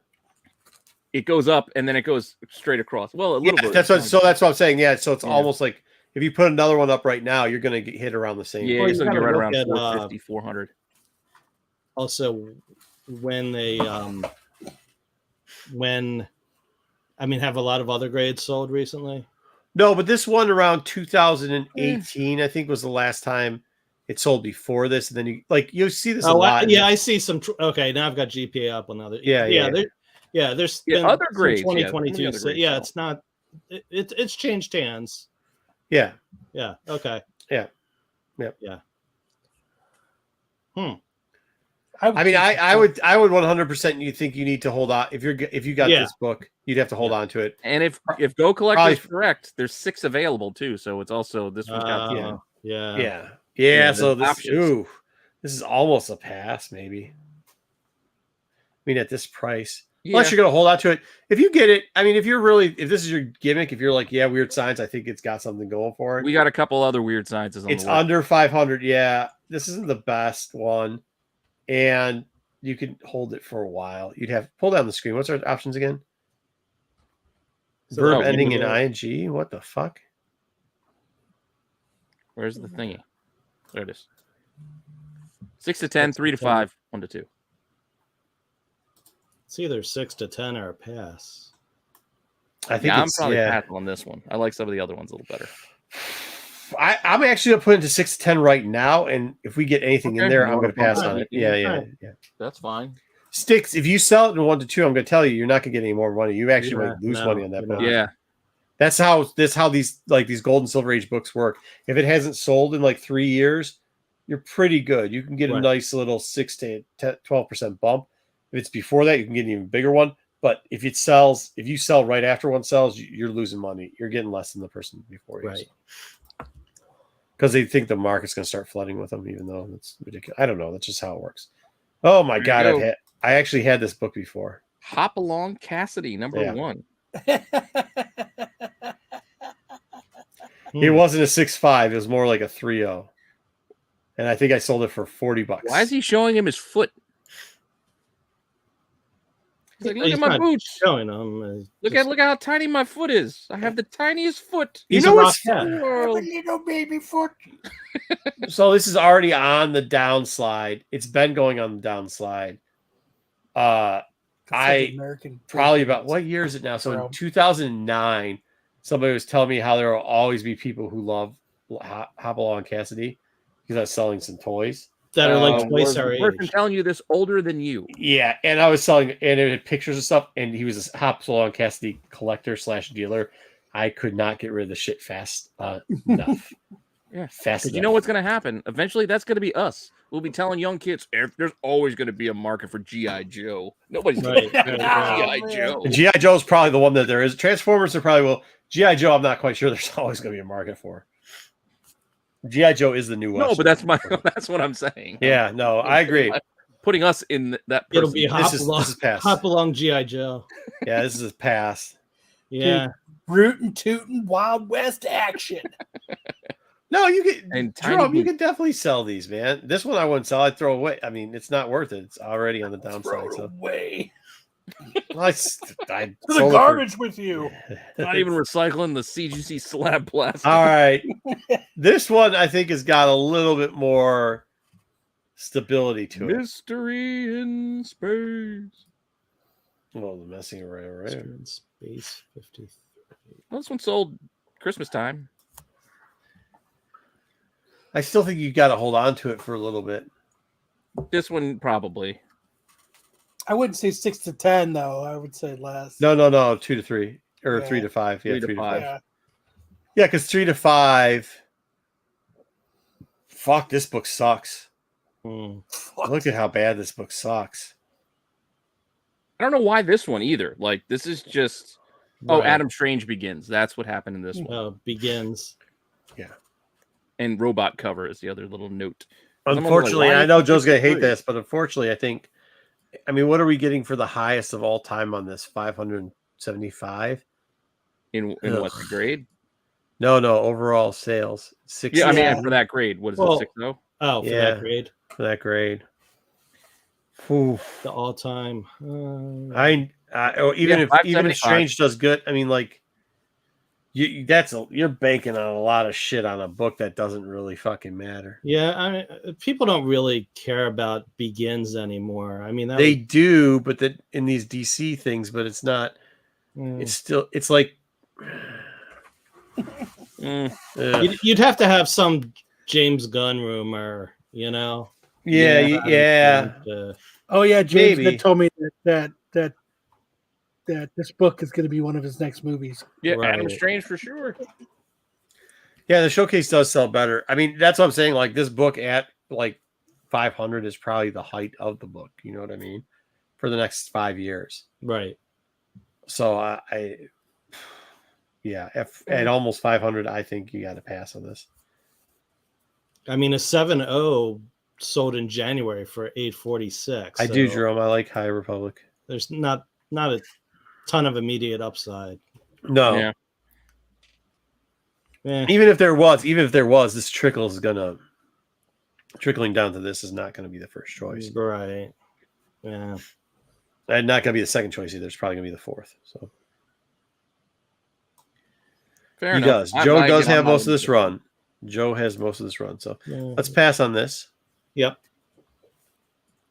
It goes up and then it goes straight across. Well, a little bit. That's what I'm saying. Yeah, so it's Yeah. almost like if you put another one up right now, you're going to get hit around the same. Yeah, Well, it's you going to be gotta right look around at, 450, 400. Also, when they have a lot of other grades sold recently. No, but this one around 2018, I think, was the last time it sold before this. And then you see this a lot. I see some. Okay, now I've got GPA up on other. There's been other some grades. 2022. Other grades, yeah, it's not. It's changed hands. Yeah. Yeah. Okay. Yeah. Yep. Yeah. I would 100%. You think you need to hold on if you got this book, you'd have to hold on to it. And if Go Collector is correct, there's 6 available too. So it's also this one's got So this is almost a pass, maybe. I mean, at this price, unless you're gonna hold on to it. If you get it, I mean, if this is your gimmick, if you're like, weird science, I think it's got something going for it. We got a couple other weird sciences. It's under 500. Yeah, this isn't the best one. And you can hold it for a while. You'd have pull down the screen. What's our options again? Verb ending in ing. What the fuck? Where's the thingy? There it is. 6 to 10, 3 to 5, 1 to 2. It's either 6 to 10 or a pass. I think I'm probably passing on this one. I like some of the other ones a little better. I'm actually gonna put it to 6 to 10 right now, and if we get anything in there, I'm gonna pass on it. Yeah. That's fine. Sticks. If you sell it in 1 to 2, I'm gonna tell you, you're not gonna get any more money. You actually might lose money on that book. Yeah. That's how these gold and silver age books work. If it hasn't sold in like 3 years, you're pretty good. You can get a nice little 6 to 12% bump. If it's before that, you can get an even bigger one. But if you sell right after one sells, you're losing money. You're getting less than the person before you. Right. Because they think the market's going to start flooding with them, even though it's ridiculous. I don't know. That's just how it works. Oh my God. I actually had this book before. Hop Along Cassidy, number 1. It wasn't a 6.5. It was more like a 3.0. And I think I sold it for $40. Why is he showing him his foot? He's like, look at my boots. Showing him. Look how tiny my foot is. I have the tiniest foot. You know what's a little baby foot. So this is already on the downslide. It's been going on the downslide. Probably about what year is it now? So in 2009, somebody was telling me how there will always be people who love Hop Along Cassidy because I was selling some toys that are like twice our age. I'm telling you this older than you. Yeah, and I was selling, and it had pictures and stuff, and he was a Hop Along Cassidy collector / dealer. I could not get rid of the shit fast enough. Fast enough. You know what's going to happen? Eventually, that's going to be us. We'll be telling young kids, there's always going to be a market for G.I. Joe. Nobody's going to G.I. Joe. G.I. Joe is probably the one that there is. Transformers are probably will. G.I. Joe, I'm not quite sure. There's always going to be a market for. G.I. Joe is the new one. No, but that's what I'm saying. Yeah, no, I agree. Putting us in that person. It'll be Hop Along G.I. Joe. Yeah, this is a pass. Yeah. Dude, rootin' tootin' Wild West action. No, you can, Jerome, you can definitely sell these, man. This one I wouldn't sell. I'd throw away. I mean, it's not worth it. It's already on the downside. Throw it away. I to the garbage with you. Not even recycling the CGC slab plastic. All right. This one, I think, has got a little bit more stability to it. Mystery in Space. Well, the messing around, right? In Space 53. Well, this one sold Christmas time. I still think you got to hold on to it for a little bit. This one probably. I wouldn't say 6 to 10 though. I would say less. No, 2 to 3 or 3 to 5. Yeah, 3 to 5. Yeah, because 3 to 5. Fuck, this book sucks. Look at how bad this book sucks. I don't know why this one either. Like, this is just. Oh, Adam Strange Begins. That's what happened in this one. Begins. Yeah. And robot cover is the other little note. Unfortunately, I know Joe's going to hate this, but unfortunately, I mean, what are we getting for the highest of all time on this? 575? In what, the grade? No, overall sales. 60. Yeah, I mean, for that grade. What is it, 6.0? Oh, for that grade. For that grade. Oof. The all-time. Even if Strange does good, I mean, like, You're banking on a lot of shit on a book that doesn't really fucking matter. Yeah, I mean, people don't really care about Begins anymore. I mean, they do, but that in these DC things, but it's not. It's still. It's like. You'd have to have some James Gunn rumor, you know. Yeah. Oh yeah, James Gunn told me that this book is going to be one of his next movies. Yeah, right. Adam Strange for sure. Yeah, the showcase does sell better. I mean, that's what I'm saying. Like this book at like 500 is probably the height of the book. You know what I mean? For the next 5 years, right? So at almost 500, I think you got to pass on this. I mean, a 7.0 sold in January for 846. I do, Jerome. I like High Republic. There's not a ton of immediate upside. No. Yeah. Even if there was, this trickling down to this is not going to be the first choice. Right. Yeah. And not going to be the second choice either. It's probably going to be the fourth. So. Fair he enough. does. Joe does have most of this run. Joe has most of this run. So let's pass on this. Yep.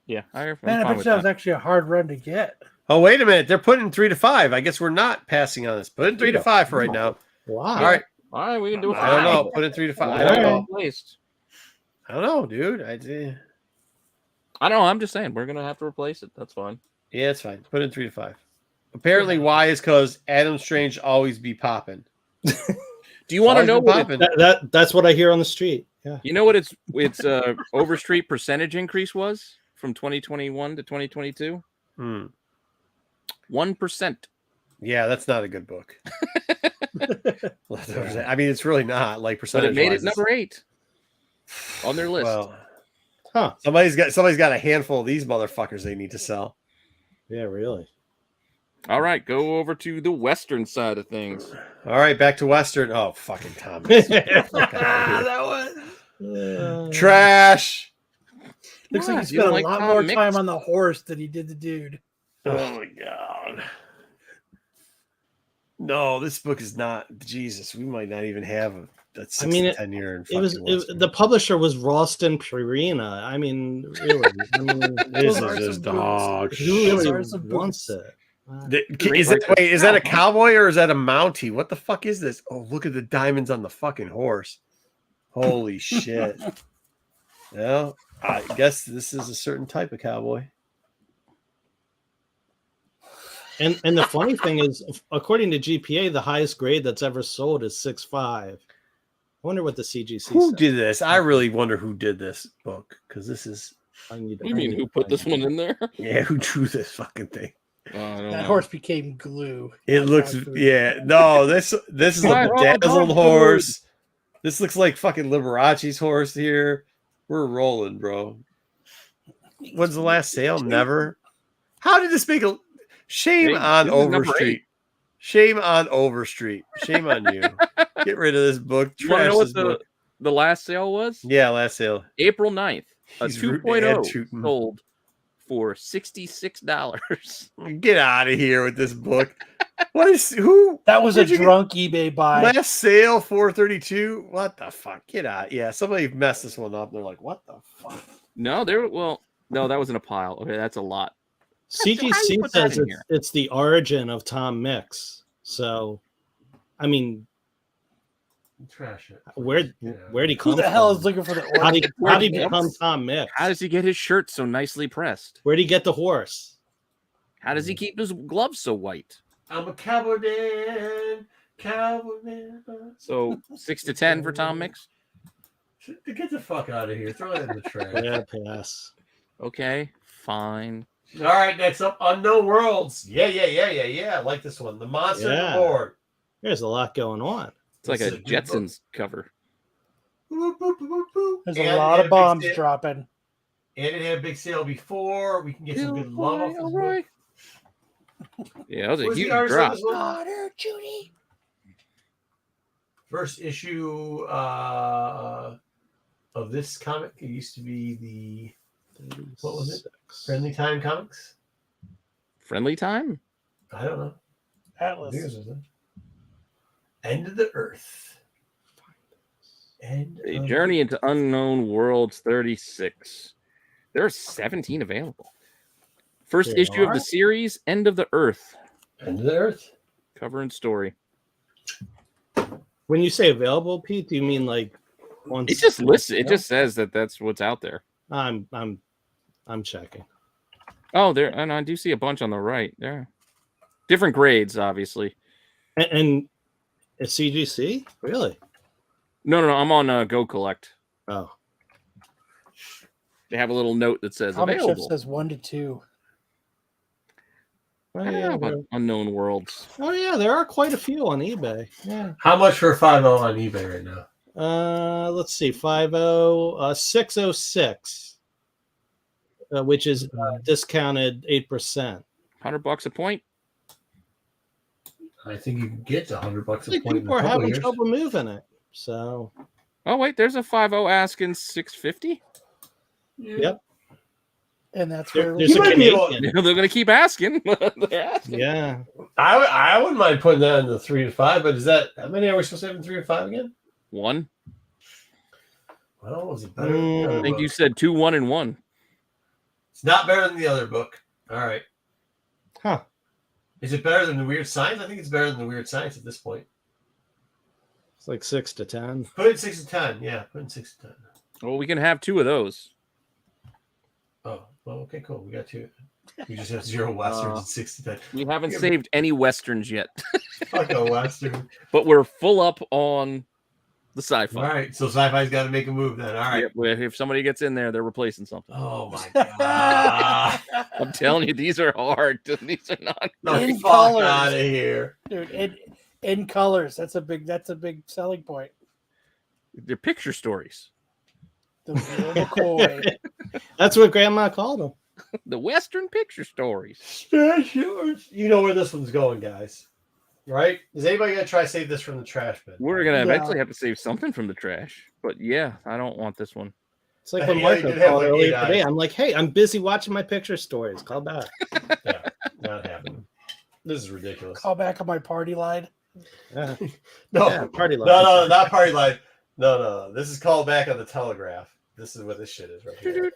Yeah. Man, I bet that was actually a hard run to get. Oh, wait a minute. They're putting 3 to 5. I guess we're not passing on this. Put in 3 to 5 for right now. Wow. All right. All right, we can do it. I don't know. Put in 3 to 5. I don't know, dude. I don't know. I'm just saying we're gonna have to replace it. That's fine. Yeah, it's fine. Put in 3 to 5. Apparently, why is because Adam Strange always be popping. Do you want to know what that's what I hear on the street? Yeah. You know what its Overstreet percentage increase was from 2021 to 2022? 1%. Yeah, that's not a good book. I mean, it's really not like percentage. But it made it number 8 on their list. Well, somebody's got a handful of these motherfuckers they need to sell. Yeah, really. All right, go over to the Western side of things. All right, back to Western. Oh, fucking Thomas. That was trash. Looks like he spent a lot more time on the horse than he did the dude. Oh my god. No, this book is not. Jesus, we might not even have a 6 to 10 year. The publisher was Ralston Purina. I mean, really. I mean, this is just dog shit. Who really wants it? Is that a cowboy or is that a Mountie? What the fuck is this? Oh, look at the diamonds on the fucking horse. Holy shit. Well, I guess this is a certain type of cowboy. And the funny thing is, according to GPA, the highest grade that's ever sold is 6.5. I wonder what the CGC Who did this? I really wonder who did this book, because this is. Who put this one in there? Yeah, who drew this fucking thing? That horse became glue. It looks, no, this is a bedazzled horse. This looks like fucking Liberace's horse here. We're rolling, bro. When's the last sale? Never. How did this make a shame on Overstreet? Shame on Overstreet. Shame on you. Get rid of this book. You want to know what the last sale was? Yeah, last sale. April 9th. A 2.0 sold for $66. Get out of here with this book. What is who? That was a drunk eBay buy. Last sale $432. What the fuck? Get out. Yeah, somebody messed this one up. They're like, what the fuck? No, that was in a pile. Okay, that's a lot. CGC says it's the origin of Tom Mix. So, I mean, trash it. Where'd he come from? Who the hell is looking for the origin? How'd he become Tom Mix? How does he get his shirt so nicely pressed? Where'd he get the horse? How does he keep his gloves so white? I'm a cowboy man. Cowboy man. So 6 to 10 for Tom Mix? Get the fuck out of here. Throw it in the trash. Yeah, pass. Okay, fine. All right, next up, Unknown Worlds. Yeah. I like this one. The Monster on the Board. There's a lot going on. It's like a Jetsons cover. There's a lot of bombs dropping. And it had a big sale before. We can get some good love off this book. Yeah, that was a huge drop. Daughter, Judy. First issue of this comic. It used to be the what was it? Friendly Time Comics. Friendly Time? I don't know. Atlas. End of the Earth. A Journey into Unknown Worlds 36. There are 17 available. First issue of the series, End of the Earth. End of the Earth. Cover and story. When you say available, Pete, do you mean like It just lists. It just says that that's what's out there. I'm checking. Oh, there, and I do see a bunch on the right. There, different grades, obviously. And a CGC, really? No. I'm on Go Collect. Oh, they have a little note that says Comic available. Chef says 1 to 2. Oh, yeah, Unknown Worlds. Oh yeah, there are quite a few on eBay. Yeah. How much for a 5.0 on eBay right now? Let's see, 5.0, 606, which is discounted 8%. $100 a point. I think you can get to $100 a point. People are having trouble moving it. So. Oh wait, there's a 5.0 asking $650. Yep. And that's where there's a Canadian. They're going to keep asking. They're asking. Yeah. I wouldn't mind putting that in the 3 to 5, but is that how many are we supposed to have in 3 to 5 again? 1. Well, was it better? I think you said 2, 1, and 1. It's not better than the other book. All right. Huh. Is it better than the Weird Science? I think it's better than the Weird Science at this point. It's like 6 to 10. Put it 6 to 10. Yeah, put it 6 to 10. Well, we can have 2 of those. Oh, well, okay, cool. We got 2. We just have 0 westerns at 6 to 10. We haven't saved any westerns yet. Fuck a western. But we're full up on the sci-fi. All right, so sci-fi's got to make a move then. All right. Yep, if somebody gets in there, they're replacing something. Oh my god! I'm telling you, these are hard. These are not. in fuck colors. out of here, dude. In colors. That's a big selling point. They're picture stories. The real McCoy. That's what Grandma called them. The Western picture stories. You know where this one's going, guys. Right? Is anybody gonna try to save this from the trash bin? We're gonna eventually have to save something from the trash. But yeah, I don't want this one. It's like when Marco called earlier today. I'm like, hey, I'm busy watching my picture stories. Call back. Yeah, not happening. This is ridiculous. Call back on my party line. Yeah. No, yeah, party line. No, not party line. No. This is called back on the Telegraph. This is what this shit is right here.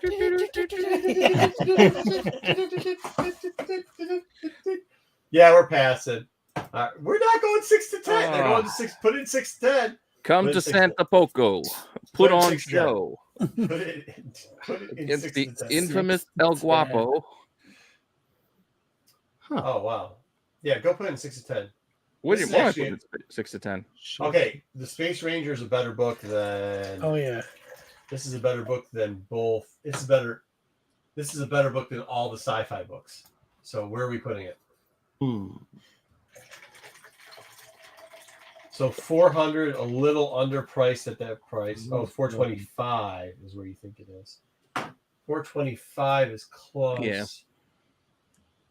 Yeah, we're passing. We're not going 6 to 10. They're going to 6. Put in 6 to 10. Come to Santa Poco. Put on show. Put it in Against 6 the to 10. infamous El Guapo. Huh. Oh wow. Yeah, go put it in 6 to 10. What do you want? 6 to 10. Okay, the Space Ranger is a better book than. Oh yeah. This is a better book than both. This is a better book than all the sci-fi books. So where are we putting it? So 400, a little underpriced at that price. Oh, 425 is where you think it is. 425 is close. Yeah.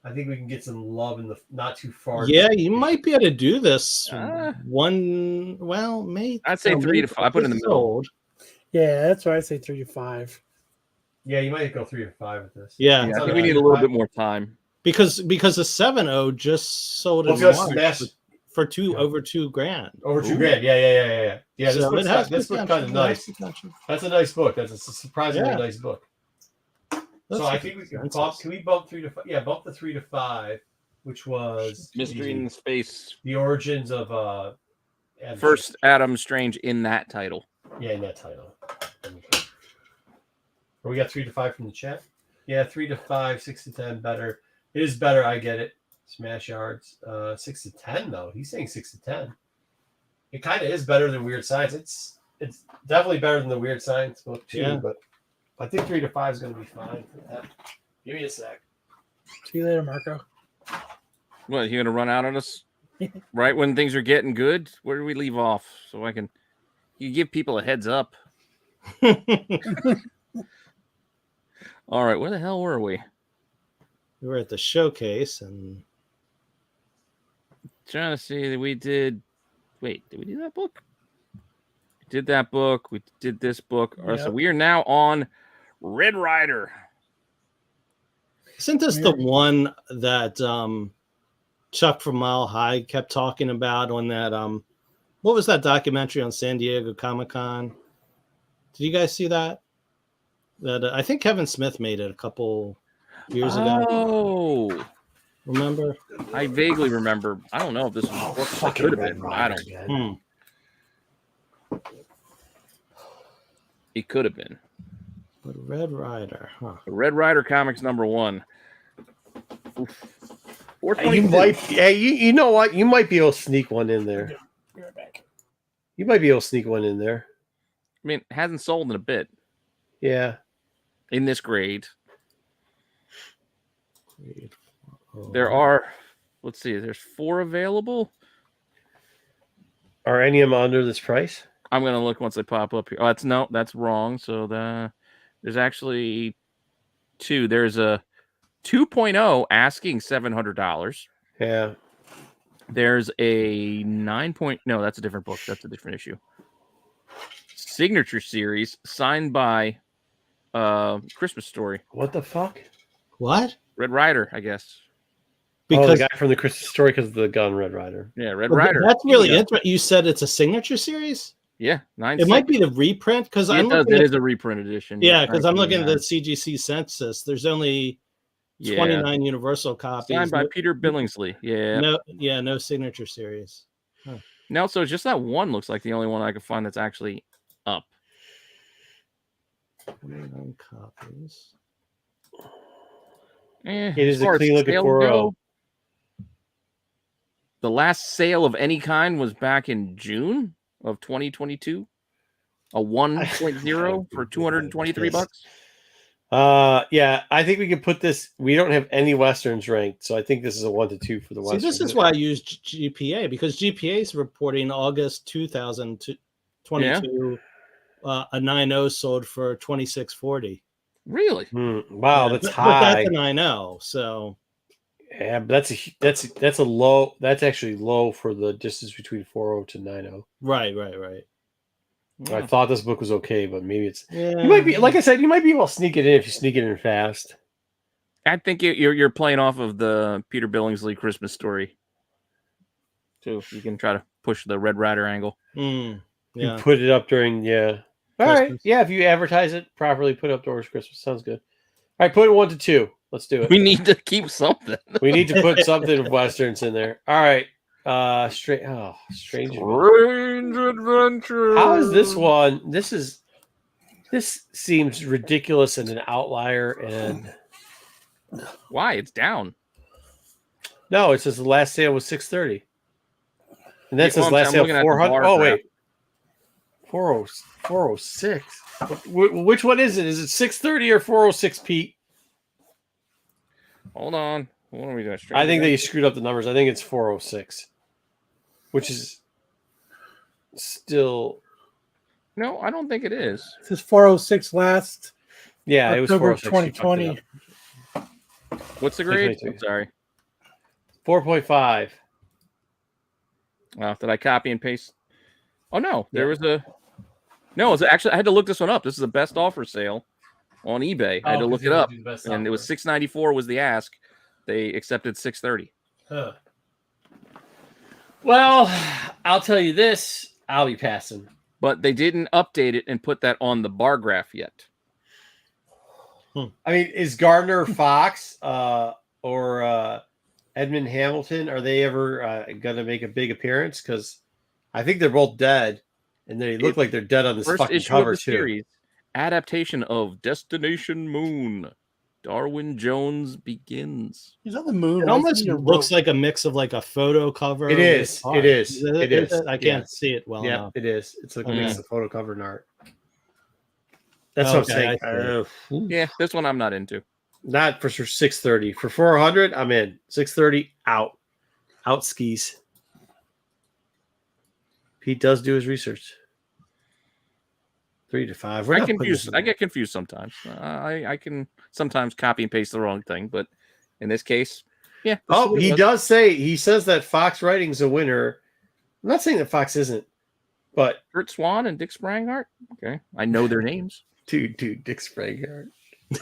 I think we can get some love in the not too far. Yeah, you might be able to do this. One, well, maybe. I'd say 3 to 5. I put it in the middle. Yeah, that's why I say 3 to 5. Yeah, you might go 3 to 5 with this. Yeah, I think we need a little bit more time. Because the 7.0 just sold in March for over $2,000. Over $2,000. Yeah. Yeah, so this book's kind of nice. That's a nice book. That's a surprisingly nice book. So I think we can bump. Can we bump 3 to 5? Yeah, bump the 3 to 5, which was Mystery in Space. The origins of First Adam Strange in that title. Yeah, in that title. Or we got 3 to 5 from the chat. Yeah, 3 to 5, 6 to 10 better. It is better. I get it. Smash yards. 6 to 10 though. He's saying 6 to 10. It kind of is better than Weird Science. It's definitely better than the Weird Science book too. But I think 3 to 5 is going to be fine for that. Give me a sec. See you later, Marco. What, you gonna run out on us right when things are getting good? Where do we leave off so you give people a heads up? All right, where the hell were we? We were at the showcase and trying to see that we did. Wait, did we do that book? We did that book. We did this book. Yep. So we are now on Red Rider. Isn't this the one that Chuck from Mile High kept talking about on that what was that documentary on San Diego Comic-Con? Did you guys see that? That I think Kevin Smith made it a couple years ago. Oh, remember? I vaguely remember. I don't know if this was before. It could have been. I don't. It could have been. But Red Rider, huh? Red Rider Comics #1. You might. Hey, you know what? You might be able to sneak one in there. Be right back. You might be able to sneak one in there. I mean, it hasn't sold in a bit. Yeah. In this grade. There are, let's see, there's 4 available. Are any of them under this price? I'm going to look once they pop up here. Oh, that's wrong. So there's actually 2. There's a 2.0 asking $700. Yeah. There's a 9. No, that's a different book. That's a different issue. Signature series signed by Christmas Story. What the fuck? What? Red Rider, I guess. Because the guy from the Christmas Story because of the gun, Red Rider. Yeah, Red Rider. That's really interesting. You said it's a signature series? Yeah, 9. It might be the reprint because it is a reprint edition. Yeah, because I'm looking at the CGC census. There's only 29 universal copies. Signed by Peter Billingsley. Yeah. No signature series. Huh. No, so just that one looks like the only one I could find that's actually up. 29 copies. It is a clean looking 4.0. The last sale of any kind was back in June of 2022. A 1.0 for $223. Yeah, I think we can put this. We don't have any westerns ranked, so I think this is a 1 to 2 for the westerns. See, this is why I use GPA because GPA is reporting August 2022. A 9.0 sold for $26.40. Really? Wow, that's high. But that's a 9.0, so yeah, but that's a low. That's actually low for the distance between 4.0 to 9.0. Right. I thought this book was okay, but maybe it's. You might be, like I said, you might be able to sneak it in if you sneak it in fast. I think you're playing off of the Peter Billingsley Christmas Story too. You can try to push the Red Rider angle. You put it up during All right. Yeah, if you advertise it properly, put it up towards Christmas. Sounds good. All right, put it 1 to 2. Let's do it. We need to keep something. We need to put something of westerns in there. All right. Strange Adventure. How is this one? This seems ridiculous and an outlier. And why? It's down. No, it says the last sale was $630. And that says last sale $400. Oh wait, 406. Which one is it? Is it $630 or $406, Pete? Hold on. What are we doing? I think they screwed up the numbers. I think it's 406, which is still. No, I don't think it is. This is 406 last. Yeah, it was October 406. 2020. What's the grade? I'm sorry. 4.5. Wow, did I copy and paste? Oh no, there was a. No, it's actually I had to look this one up. This is the best offer sale on eBay. I had to look it up, and it was $694 was the ask. They accepted $630. Huh. Well, I'll tell you this: I'll be passing. But they didn't update it and put that on the bar graph yet. I mean, is Gardner Fox or Edmund Hamilton? Are they ever going to make a big appearance? Because I think they're both dead. And they look like they're dead on this fucking cover, too. Series, adaptation of Destination Moon. Darwin Jones Begins. He's on the moon. It almost looks like a mix of like a photo cover. It is. It is. I can't see it well enough. It is. It's like a mix of photo cover and art. That's what I'm saying. Yeah, this one I'm not into. Not for sure. $630 for 400. I'm in. $630 out. Out skis. Pete does do his research. 3 to 5. I get confused sometimes. I can sometimes copy and paste the wrong thing, but in this case, yeah. Oh, he does say he says that Fox Writing's a winner. I'm not saying that Fox isn't, but Kurt Swan and Dick Sprangart. Okay, I know their names. Dude, Dick Sprangart.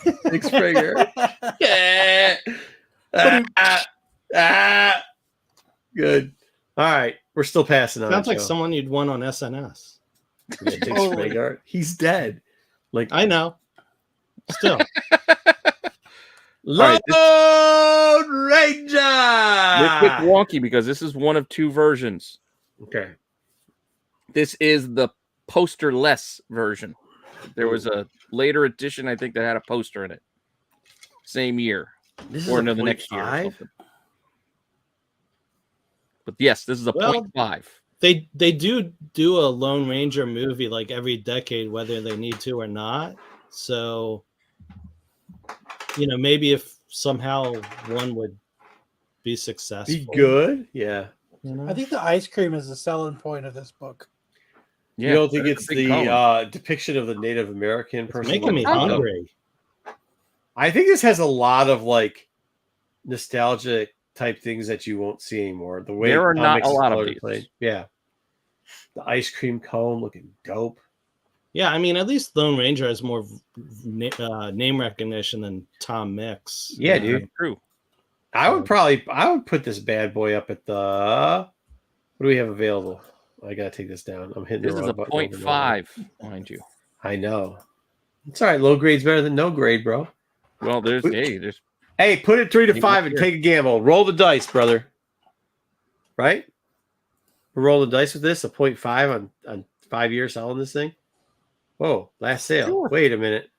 Dick Sprangart. Yeah. Good. All right, we're still passing on. Sounds like Joe. someone you'd want on SNS. Yeah, Dick Sprayguard. He's dead. Like I know. Still. Lone Ranger. This gets wonky because this is one of two versions. Okay. This is the poster-less version. There was a later edition, I think, that had a poster in it. Same year. This or is no, the next year. Or 0.5? something. But yes, this is a 0.5. They do a Lone Ranger movie like every decade, whether they need to or not. So, maybe if somehow one would be successful. Be good? Yeah. I think the ice cream is the selling point of this book. Yeah, you don't think it's big the color. depiction of the Native American person? Making me hungry. I think this has a lot of like nostalgic type things that you won't see anymore. The way There are not comics a lot of are these. played. Yeah. The ice cream cone looking dope. Yeah, I mean, at least Lone Ranger has more name recognition than Tom Mix. Yeah, dude. True. I would put this bad boy up at the. What do we have available? I gotta take this down. I'm hitting This the is wrong a button over and 0.5, mind you. I know. It's all right. Low grade's better than no grade, bro. Well, there's Hey, put it 3 to Maybe 5 and here. take a gamble. Roll the dice, brother. Right? We're rolling the dice with this. A 0.5 on 5 years selling this thing. Whoa! Last sale. Sure. Wait a minute.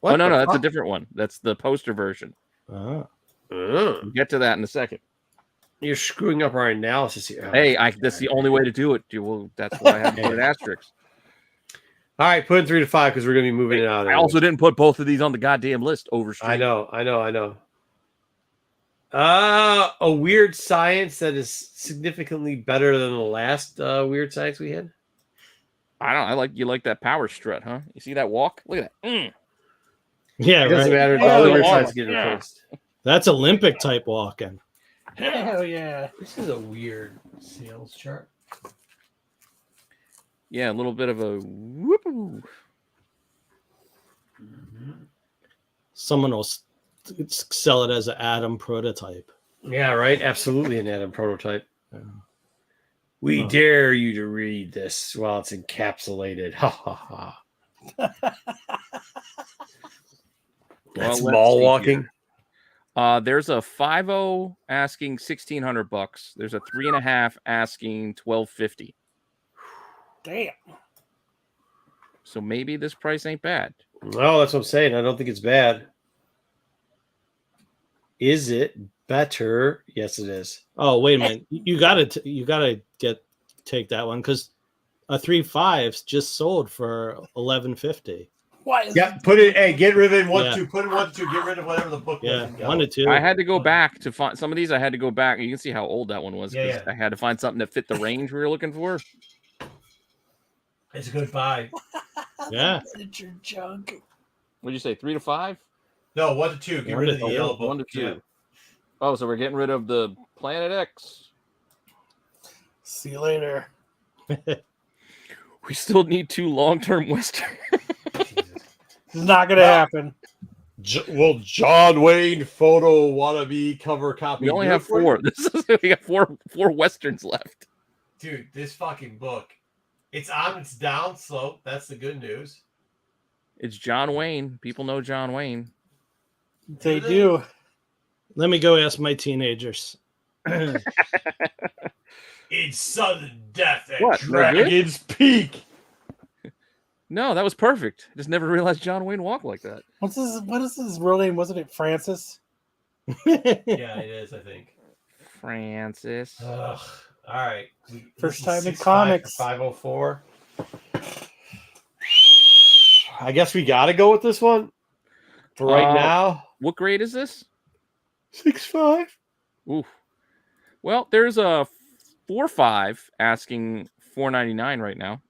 no, that's a fuck? different one. That's the poster version. Ah. We'll get to that in a second. You're screwing up our analysis here. Hey, that's the only way to do it. That's why I have to put an asterisk. All right, put in 3 to 5 because we're gonna be moving it out. I also didn't put both of these on the goddamn list. Overstreet. I know. A weird science that is significantly better than the last weird science we had. You like that power strut, huh? You see that walk? Look at that. Yeah, It doesn't right. matter. The Hell other weird yeah. science getting replaced. That's Olympic type walking. Hell yeah. This is a weird sales chart. Yeah, a little bit of a whoop. Someone will sell it as an Atom prototype. Yeah, right. Absolutely an Atom prototype. We dare you to read this while it's encapsulated. Ha ha ha. That's Well, let's mall see walking. here. There's a 5.0 asking $1,600. There's a 3.5 asking $1,250. Damn. So maybe this price ain't bad. No, that's what I'm saying. I don't think it's bad. Is it better? Yes, it is. Oh, wait a minute. You gotta take that one because a 3.5 just sold for $11.50. Why is Yeah, put it. Hey, get rid of it. 1 Yeah. 2. Put it 1 2. Get rid of whatever the book Yeah, was. and go. 1 to 2. I had to go back to find some of these. I had to go back. You can see how old that one was. 'Cause Yeah. I had to find something that fit the range we were looking for. It's a good buy. Yeah. miniature junk? What'd you say? 3 to 5? No, 1 to 2. Get rid of the yellow book. 1 to 2. Yeah. Oh, so we're getting rid of the Planet X. See you later. We still need 2 long-term Western. It's not gonna happen. Will John Wayne photo wannabe cover copy? We only do it have for 4. you? We got four Westerns left. Dude, this fucking book. It's on its down slope. That's the good news. It's John Wayne. People know John Wayne. They do. Let me go ask my teenagers. It's sudden death at What, no good? Dragon's Peak. No, that was perfect. I just never realized John Wayne walked like that. What is his real name? Wasn't it Francis? Yeah, it is, I think. Francis. Ugh. All right. First time in comics. 504. I guess we got to go with this one for right now. What grade is this? 6.5. Oof. Well, there's a 4.5 asking $4.99 right now.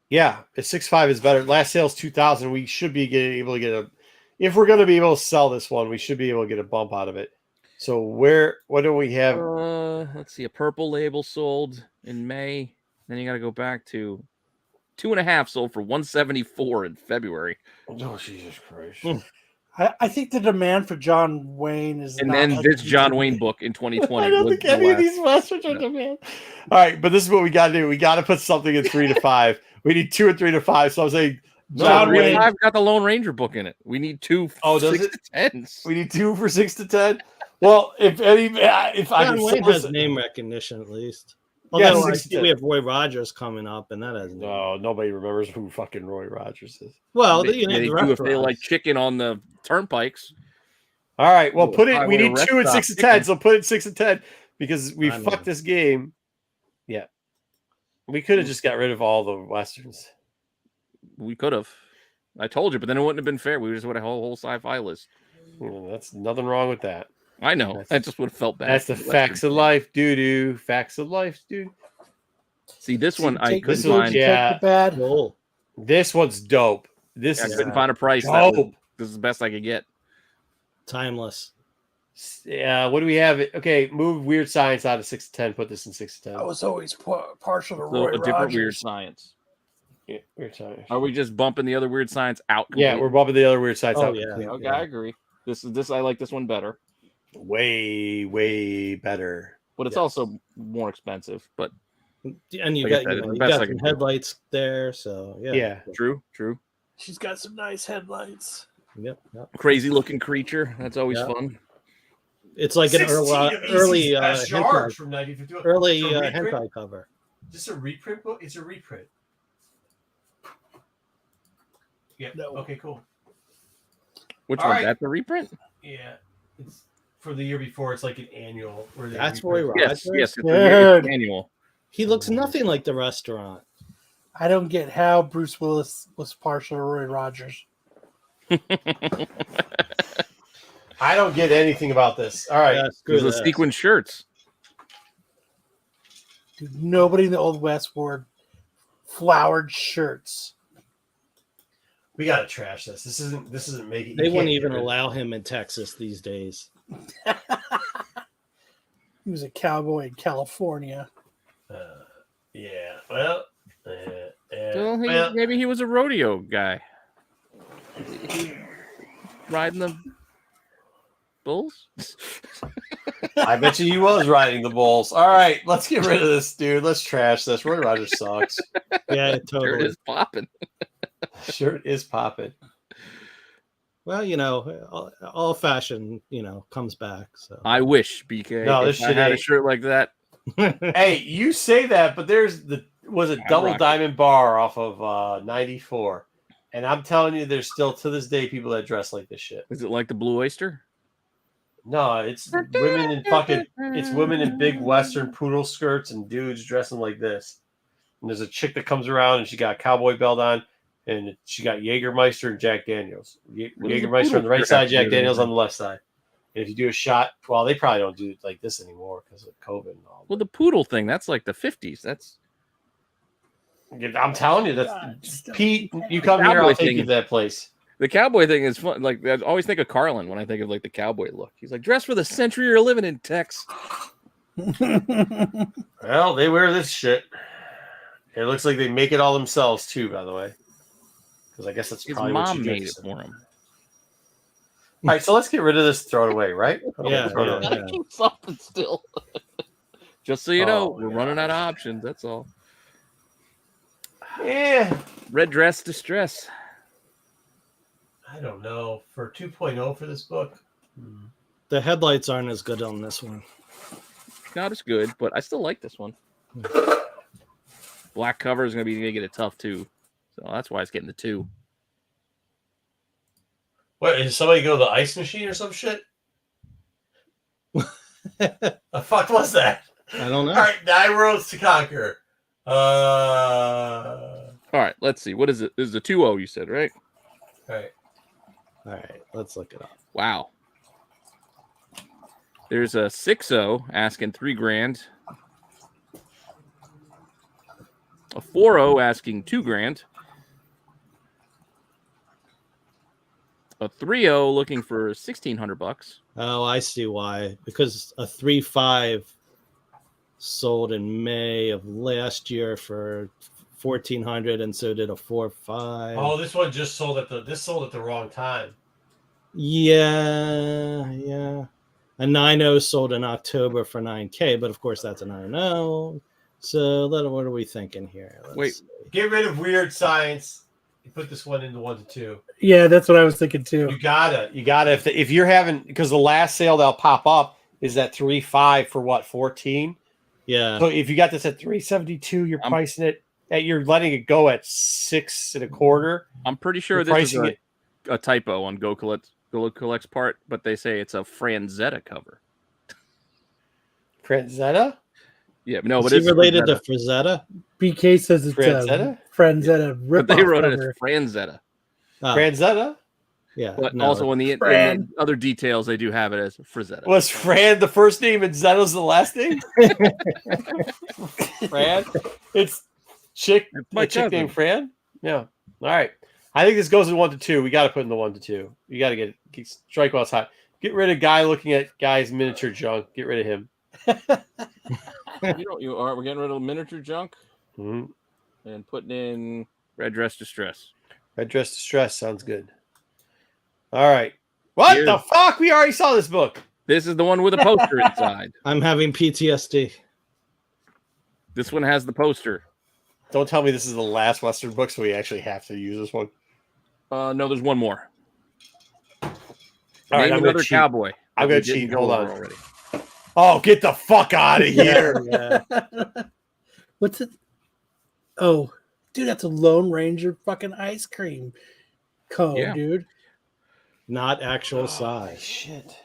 Yeah, a 6.5 is better. Last sale's 2,000. We should be able to get a. If we're going to be able to sell this one, we should be able to get a bump out of it. So what do we have? Let's see. A purple label sold in May. Then you got to go back to 2.5 sold for $174 in February. Oh, Jesus Christ. I think the demand for John Wayne is And not then like this it John used to Wayne be. book in 2020. I don't was think the any of last- these westerns are demand. All right, but this is what we got to do. We got to put something in 3 to 5. We need 2 or 3 to 5. So I'm saying No, John 3 Wayne. to 5 got the Lone Ranger book in it. We need 2 Oh, does 6 it? to 10s. We need 2 for 6 to 10. Well, if I John can Wayne has name recognition at least. Yeah, Although I 6 to see 10. we have Roy Rogers coming up, and that has name. No, nobody remembers who fucking Roy Rogers is. Well, They, you know, they the do if they like restaurants. chicken on the turnpikes. All right, well, put it. We Highway need rest 2 and stop 6 to chicken. 10. So put it 6 and 10 because we I mean- fucked this game. Yeah, we could have just got rid of all the westerns. We could have. I told you, but then it wouldn't have been fair. We just would have a whole sci-fi list. That's nothing wrong with that. I know. That's- I just would have felt bad. That's the facts of life, doo. Facts of life, dude. See, this one I Take the couldn't good, find. take yeah. the bad. Cool. This one's dope. This I is couldn't find a price. That was, dope. this is the best I could get. Timeless. Yeah, what do we have? Okay, move weird science out of 6 to 10. Put this in 6 to 10. I was always partial to So Roy a different weird Rogers. science. Yeah, weird science. Are we just bumping the other weird science out? Yeah, completely? we're bumping the other weird science Oh, out. yeah. completely. Okay, I agree. This I like this one better, Way better. but it's Yes. also more expensive. But And you Like I got, said, you it's know, the you best got I some can do. headlights there, so yeah. Yeah. true. She's got some nice headlights. Yep. Crazy looking creature. That's always Yeah. fun. It's like an early hentai, from 1951. early It's a reprint. hentai cover. Just a reprint book? It's a reprint. Yeah. No. Okay, cool. Which All one? right. That's a reprint. Yeah. It's for the year before. It's like an annual. Where they That's reprint Roy it. Yes, Rogers? yes. It's Dude. an annual. He looks nothing like the restaurant. I don't get how Bruce Willis was partial to Roy Rogers. I don't get anything about this. All right. Yeah, screw There's the that. sequin shirts. Dude, nobody in the Old West wore flowered shirts. We gotta trash this. This isn't making. They you wouldn't can't even get rid of- allow him in Texas these days. He was a cowboy in California. Yeah. Well. Well, maybe he was a rodeo guy. Riding the bulls. I bet you he was riding the bulls. All right, let's get rid of this dude. Let's trash this. Roy Rogers sucks. Yeah, Sure totally. is popping. Sure is popping. Well, you know, all fashion, you know, comes back. So I wish, BK. No, if this I shit had a ain't. shirt like that. Hey, you say that, but there's a double rock it. diamond bar off of 94. And I'm telling you, there's still to this day people that dress like this shit. Is it like the Blue Oyster? No, it's women in big Western poodle skirts and dudes dressing like this. And there's a chick that comes around and she got a cowboy belt on and she got Jägermeister and Jack Daniels. What does the Jägermeister poodle on the right shirt side, have to Jack do with Daniels on anything? the left side. And if you do a shot, well, they probably don't do it like this anymore because of COVID and all. Well, the poodle thing, that's like the 50s. That's I'm telling you, that's Pete. You come here, Cowboy I'll take thing. you to that place. the cowboy thing is fun. Like I always think of Carlin when I think of like the cowboy look. He's like, dress for the century you're living in, Tex. Well, they wear this shit. It looks like they make it all themselves too, by the way. Because I guess that's His probably what mom you made do. it for him. All right, so let's get rid of this. Throw it away, right? Okay, Yeah, throw it yeah. away. Gotta keep something still. Just so you know, Oh, we're my running out of options. That's all. Yeah, Red dress distress. I don't know. For 2.0 for this book, the headlights aren't as good on this one. Not as good, but I still like this one. Black cover is gonna get it tough too, so that's why it's getting the 2. what did somebody go to the ice machine or some shit? The fuck was that? I don't know. All right, 9 Worlds to Conquer. All right, let's see. What is it? This is a 2-0, you said, right? All right. All right, let's look it up. Wow. There's a 6-0 asking $3,000. A 4-0 asking $2,000. A 3-0 looking for $1,600. Oh, I see why. Because a 3.5 sold in May of last year for 1,400, and so did a 4.5. Oh, this one just sold at the wrong time. Yeah. A 9.0 sold in October for $9K, but of course that's a 9.0. So what are we thinking here? Wait, get rid of Weird Science. You put this one into 1 to 2. Yeah, that's what I was thinking too. You gotta. If you're having, because the last sale that'll pop up is at 3.5 for what, 14? Yeah. So if you got this at 3.72, you're pricing it you're letting it go at 6.25. I'm pretty sure this is a typo on Go Collect's part, but they say it's a Franzetta cover. Franzetta? Yeah, no, but it's related Franzetta. to Frazetta. BK says it's Franzetta. Franzetta rip. But they wrote it as Franzetta. Franzetta? Yeah. But also in the other details, they do have it as Frazetta. Was Fran the first name and Zetta's the last name? Fran? It's chick named Fran? Yeah. All right. I think this goes in 1 to 2. We got to put in the 1 to 2. You got to strike while it's hot. Get rid of guy looking at guy's miniature junk. Get rid of him. We're getting rid of miniature junk and putting in Red Dress Distress. Red Dress Distress sounds good. All right. What the fuck? We already saw this book. This is the one with a poster inside. I'm having PTSD. This one has the poster. Don't tell me this is the last Western book, so we actually have to use this one. No, there's one more. All right, Name another cowboy. I'm going to cheat. Hold on. Already. Oh, get the fuck out of here. What's it? Oh, dude, that's a Lone Ranger fucking ice cream cone, dude. Not actual size. Shit.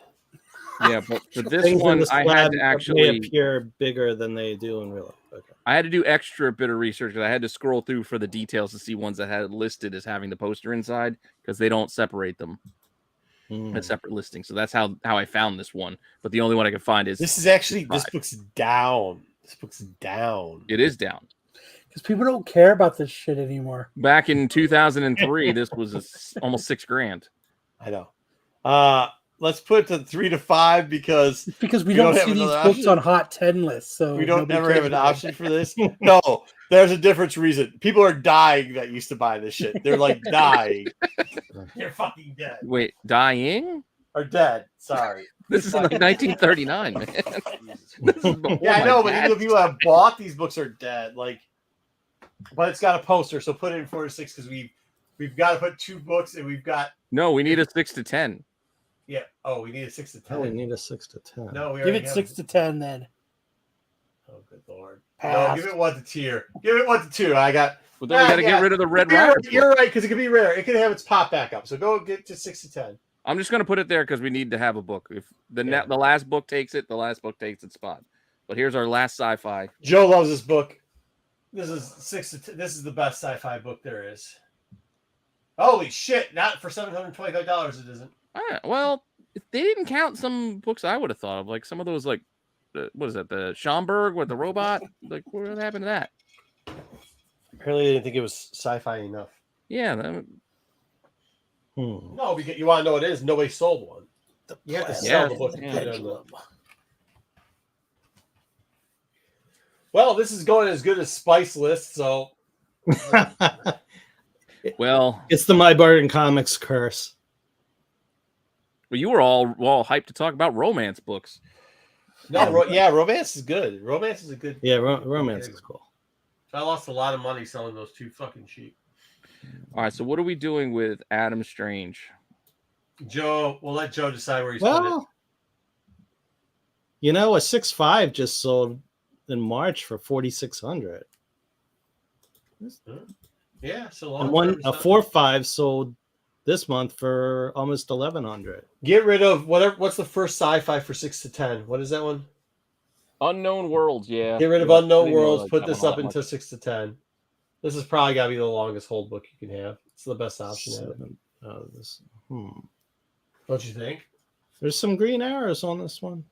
Yeah, but for this one, I had to actually appear bigger than they do in real life. Okay. I had to do extra bit of research because I had to scroll through for the details to see ones that had it listed as having the poster inside because they don't separate them in separate listings. So that's how I found this one. But the only one I could find is this book's down. This book's down. It is down because people don't care about this shit anymore. Back in 2003, this was almost $6,000. I know. Let's put it to 3 to 5 because we don't see these books on Hot 10 lists. So we don't ever have an option for this. No, there's a different reason. People are dying that used to buy this shit. They're like dying. They're fucking dead. Wait, dying? Or dead. Sorry. This is like 1939, man. Yeah, I know, but even the people that have bought these books are dead. Like, but it's got a poster, so put it in 4 to 6 because we've got to put 2 books and we've got. No, we need a 6 to 10. Yeah. Oh, we need a 6 to 10. Oh, we need a 6 to 10. No, we give it 6 to 10 then. Oh, good lord. No, give it 1 to tier. Give it 1 to 2. I got. Well, then we got to get rid of the Red Rider. You're right, because it could be rare. It could have its pop back up. So go get to 6 to 10. I'm just going to put it there because we need to have a book. If the last book takes it, the last book takes its spot. But here's our last sci-fi. Joe loves this book. This is 6 to 10. This is the best sci-fi book there is. Holy shit! Not for $725. It isn't. Well, they didn't count some books I would have thought of, like some of those, like what is that? The Schomburg with the robot. Like, what happened to that? Apparently, they didn't think it was sci-fi enough. Yeah. No, because you want to know what it is. Nobody sold one. You have to sell the book. Well, this is going as good as Spice List, so. Well, it's the My Bargain Comics curse. Well, you were all hyped to talk about romance books. No, romance is good. Romance is a good. Yeah, romance is cool. I lost a lot of money selling those 2 fucking cheap. All right, so what are we doing with Adam Strange? Joe, we'll let Joe decide where he's put it. You know, a 6.5 just sold in March for $4,600. Yeah, so and a 4.5 sold this month for almost $1,100. Get rid of whatever. What's the first sci-fi for 6 to 10? What is that one? Unknown Worlds. Yeah. Get rid of Unknown Worlds. Put this up into 6 to 10. This is probably got to be the longest hold book you can have. It's the best option. Don't you think? There's some green arrows on this one.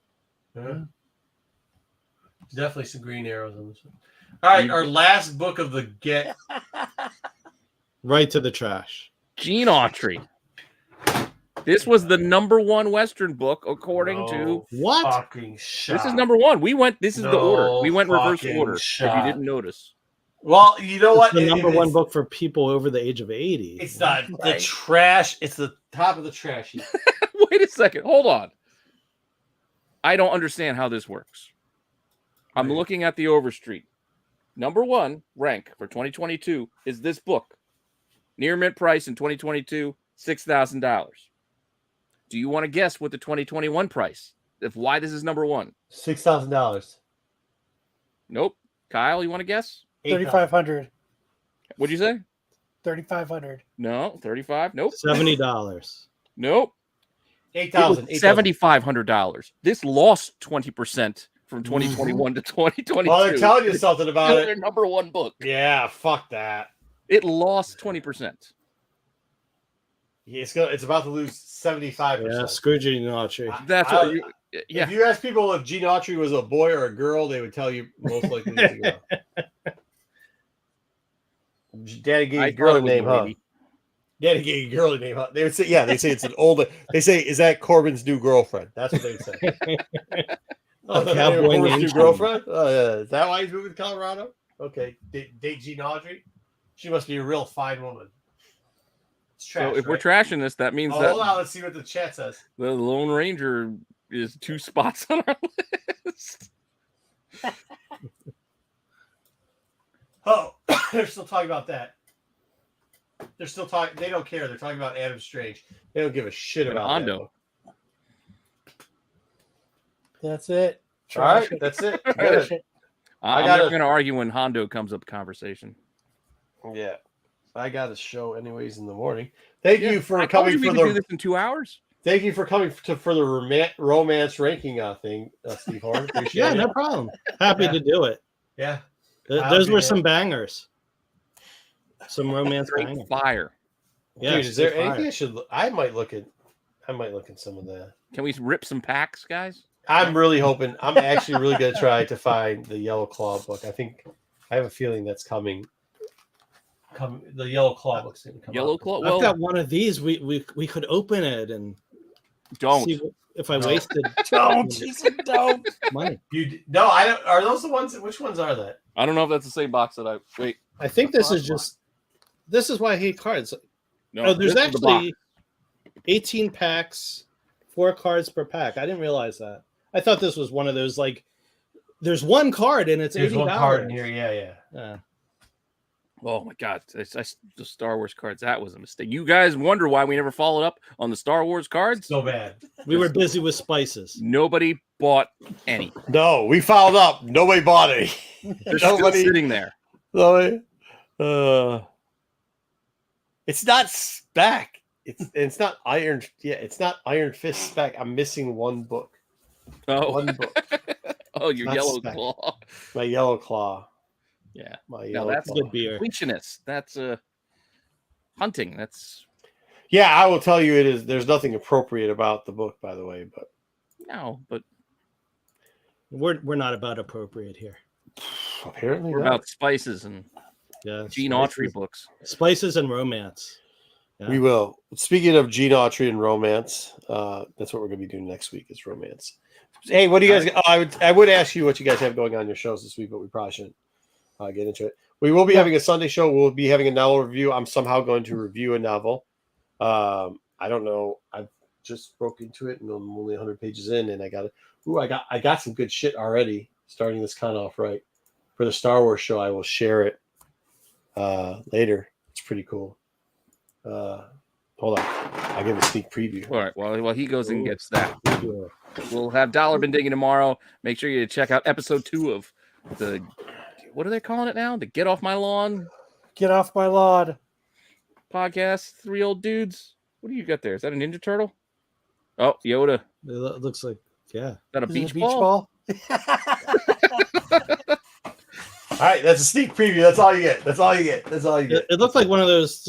Yeah. Definitely some green arrows on this one. All right, our last book of the get. Right to the trash. Gene Autry. This was the #1 Western book according to what? Fucking shot. This is #1. This is the order. We went reverse order. If you didn't notice. Well, you know what? It's the number one book for people over the age of 80. It's not the trash. It's the top of the trash heap. Wait a second. Hold on. I don't understand how this works. I'm looking at the Overstreet. Number one rank for 2022 is this book. Near mint price in 2022, $6,000. Do you want to guess what the 2021 price? Why this is number one? $6,000. Nope. Kyle, you want to guess? $3,500. What'd you say? $3,500. No. 35. Nope. $70. Nope. $8,000. $7,500. This lost 20% from 2021 to 2022. Well, they're telling you something about Still it. their number one book. Yeah, fuck that. It lost 20%. Yeah, it's about to lose 75%. Yeah, screw Gene Autry. That's what. Yeah. If you ask people if Gene Autry was a boy or a girl, they would tell you most likely it's a girl. Daddy gave you a girl name, huh? Daddy gave you a girl name, huh? They would say, yeah, they say it's an old. They say, is that Corbin's new girlfriend? That's what they would say. Oh, Cowboy Corbin's new named girlfriend? Oh, yeah. Is that why he's moving to Colorado? Okay. Date Gene Autry? She must be a real fine woman. It's trash, So if we're trashing this, that means that hold on, let's see what the chat says. the Lone Ranger is 2 spots on our list. Oh, they're still talking about that. They're still talking. They don't care. They're talking about Adam Strange. They don't give a shit about Hondo. That's it. All right, that's it. Good. I'm not going to argue when Hondo comes up conversation. Yeah, I got a show anyways in the morning. Thank you for I coming told you for we could do this in 2 hours. Thank you for coming for the romance ranking thing, Steve Horn. Appreciate Yeah, it. no problem. Happy to do it. Yeah, Those were some bangers. Some romance bangers. Fire. Yeah, dude, is there anything I should? I might look at some of that. Can we rip some packs, guys? I'm really hoping. I'm actually really going to try to find the Yellow Claw book. I have a feeling that's coming. The Yellow Claw book's going to come. Yellow Claw. Well, I've got one of these. We could open it and don't. see if I wasted. Don't money. No, I don't. Are those the ones? Which ones are that? I don't know if that's the same box that I wait. I think this is just. This is why I hate cards. No, there's this is the box. actually 18 packs, 4 cards per pack. I didn't realize that. I thought this was one of those like. There's one card and it's $80. There's one card in here. Yeah. Oh my God! The Star Wars cards. That was a mistake. You guys wonder why we never followed up on the Star Wars cards? So bad. We were busy with spices. Nobody bought any. No, we followed up. Nobody bought any. They're still sitting there. Nobody. It's not spec. It's not Iron. Yeah, it's not Iron Fist spec. I'm missing one book. Oh, one book. Oh, your Yellow spec. Claw. My Yellow Claw. Yeah. My No, Yellow that's Claw. Good beer. Completionist. That's hunting. That's Yeah, I will tell you it is. There's nothing appropriate about the book, by the way, but no, but We're not about appropriate here. apparently we're not. about spices and Yeah, Gene Autry books. spices and romance. Yeah. We will. Speaking of Gene Autry and romance, that's what we're going to be doing next week is romance. Hey, what do you guys? I would ask you what you guys have going on your shows this week, but we probably shouldn't get into it. We will be having a Sunday show. We'll be having a novel review. I'm somehow going to review a novel. I don't know. I've just broke into it, and I'm only 100 pages in, and I got some good shit already. Starting this kind of off right for the Star Wars show. I will share it later. It's pretty cool. Hold on. I'll give a sneak preview. All right. Well, while he goes and gets that, we'll have Dollar Been Digging tomorrow. Make sure you check out episode 2 of the. What are they calling it now? The Get Off My Lawn. Get off my lawn Podcast. 3 old dudes. What do you got there? Is that a Ninja Turtle? Oh, Yoda. It looks like, yeah. Is that a Is it beach ball? All right, that's a sneak preview. That's all you get. That's all you get. It looked like one of those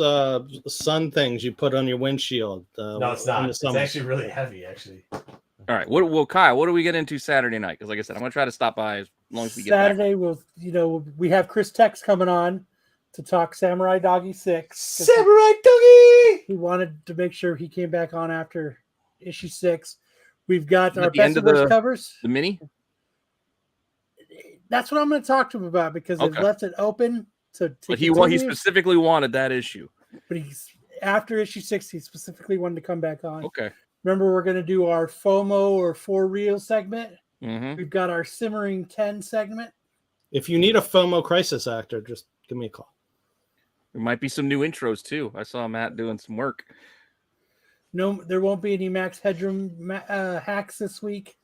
sun things you put on your windshield. No, it's not. It's actually really heavy, actually. All right. Kyle, what do we get into Saturday night? Because like I said, I'm going to try to stop by as long as we get back. Saturday, we have Chris Tex coming on to talk Samurai Doggy 6. Samurai Doggy! He wanted to make sure he came back on after issue 6. We've got our the end best of of the covers. The mini? That's what I'm going to talk to him about because they've left it open But he specifically wanted that issue. But he's after issue 6, he specifically wanted to come back on. Okay. Remember, we're going to do our FOMO or For Real segment. Mm-hmm. We've got our Simmering 10 segment. If you need a FOMO crisis actor, just give me a call. There might be some new intros too. I saw Matt doing some work. No, there won't be any Max Headroom hacks this week.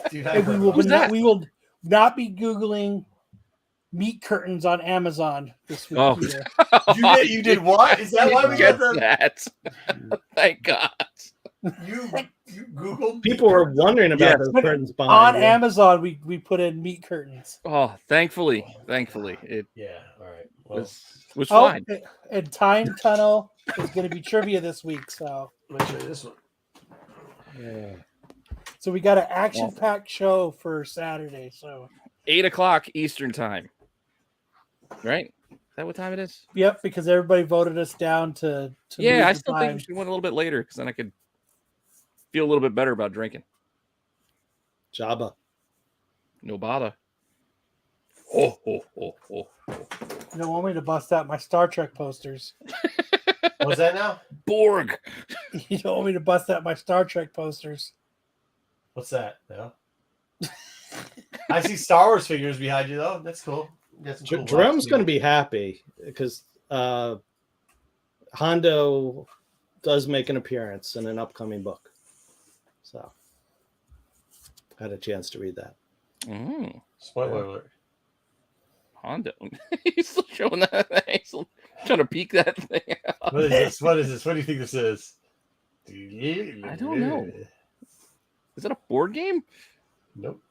Dude, We will not be Googling meat curtains on Amazon this week. Oh. Either. You did what? Is that why we got that? Thank God. You Googled? People were wondering about those curtains behind on you. Amazon. We put in meat curtains. Oh, thankfully, it All right. Well, was fine. And Time Tunnel is going to be trivia this week. So let me show you this one. Yeah. So we got an action-packed show for Saturday. So 8:00 Eastern time. Right? Is that what time it is? Yep, because everybody voted us down to yeah, move I the still time. think we should went a little bit later because then I could feel a little bit better about drinking. Jabba. No bother. Oh. You don't want me to bust out my Star Trek posters. What's that now? Borg. You don't want me to bust out my Star Trek posters. What's that? No. I see Star Wars figures behind you though. That's cool. Cool Jerome's going to be happy because Hondo does make an appearance in an upcoming book. So I had a chance to read that. Spoiler alert. Hondo. He's still showing that. He's still trying to peek that thing out. What is this? What is this? What do you think this is? I don't know. Is that a board game? Nope.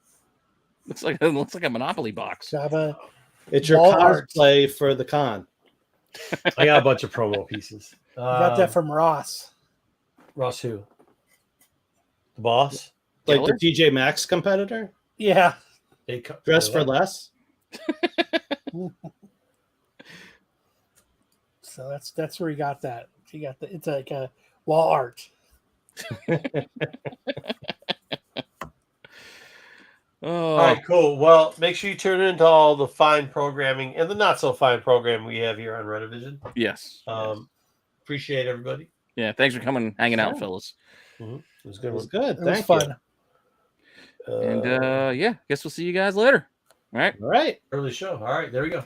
Looks like a Monopoly box. Java. It's your cosplay for the con. I got a bunch of promo pieces. Got that from Ross. Ross who? The boss? Like the TJ Maxx competitor? Yeah. Dress for less? So that's where he got that. He got it's like a wall art. All right, cool. Well, make sure you tune into all the fine programming and the not so fine programming we have here on Rennavision. Yes. Appreciate everybody. Yeah, thanks for coming, hanging out, fellas. Mm-hmm. It was good. It was good. It was fun. And guess we'll see you guys later. All right. All right. Early show. All right, there we go.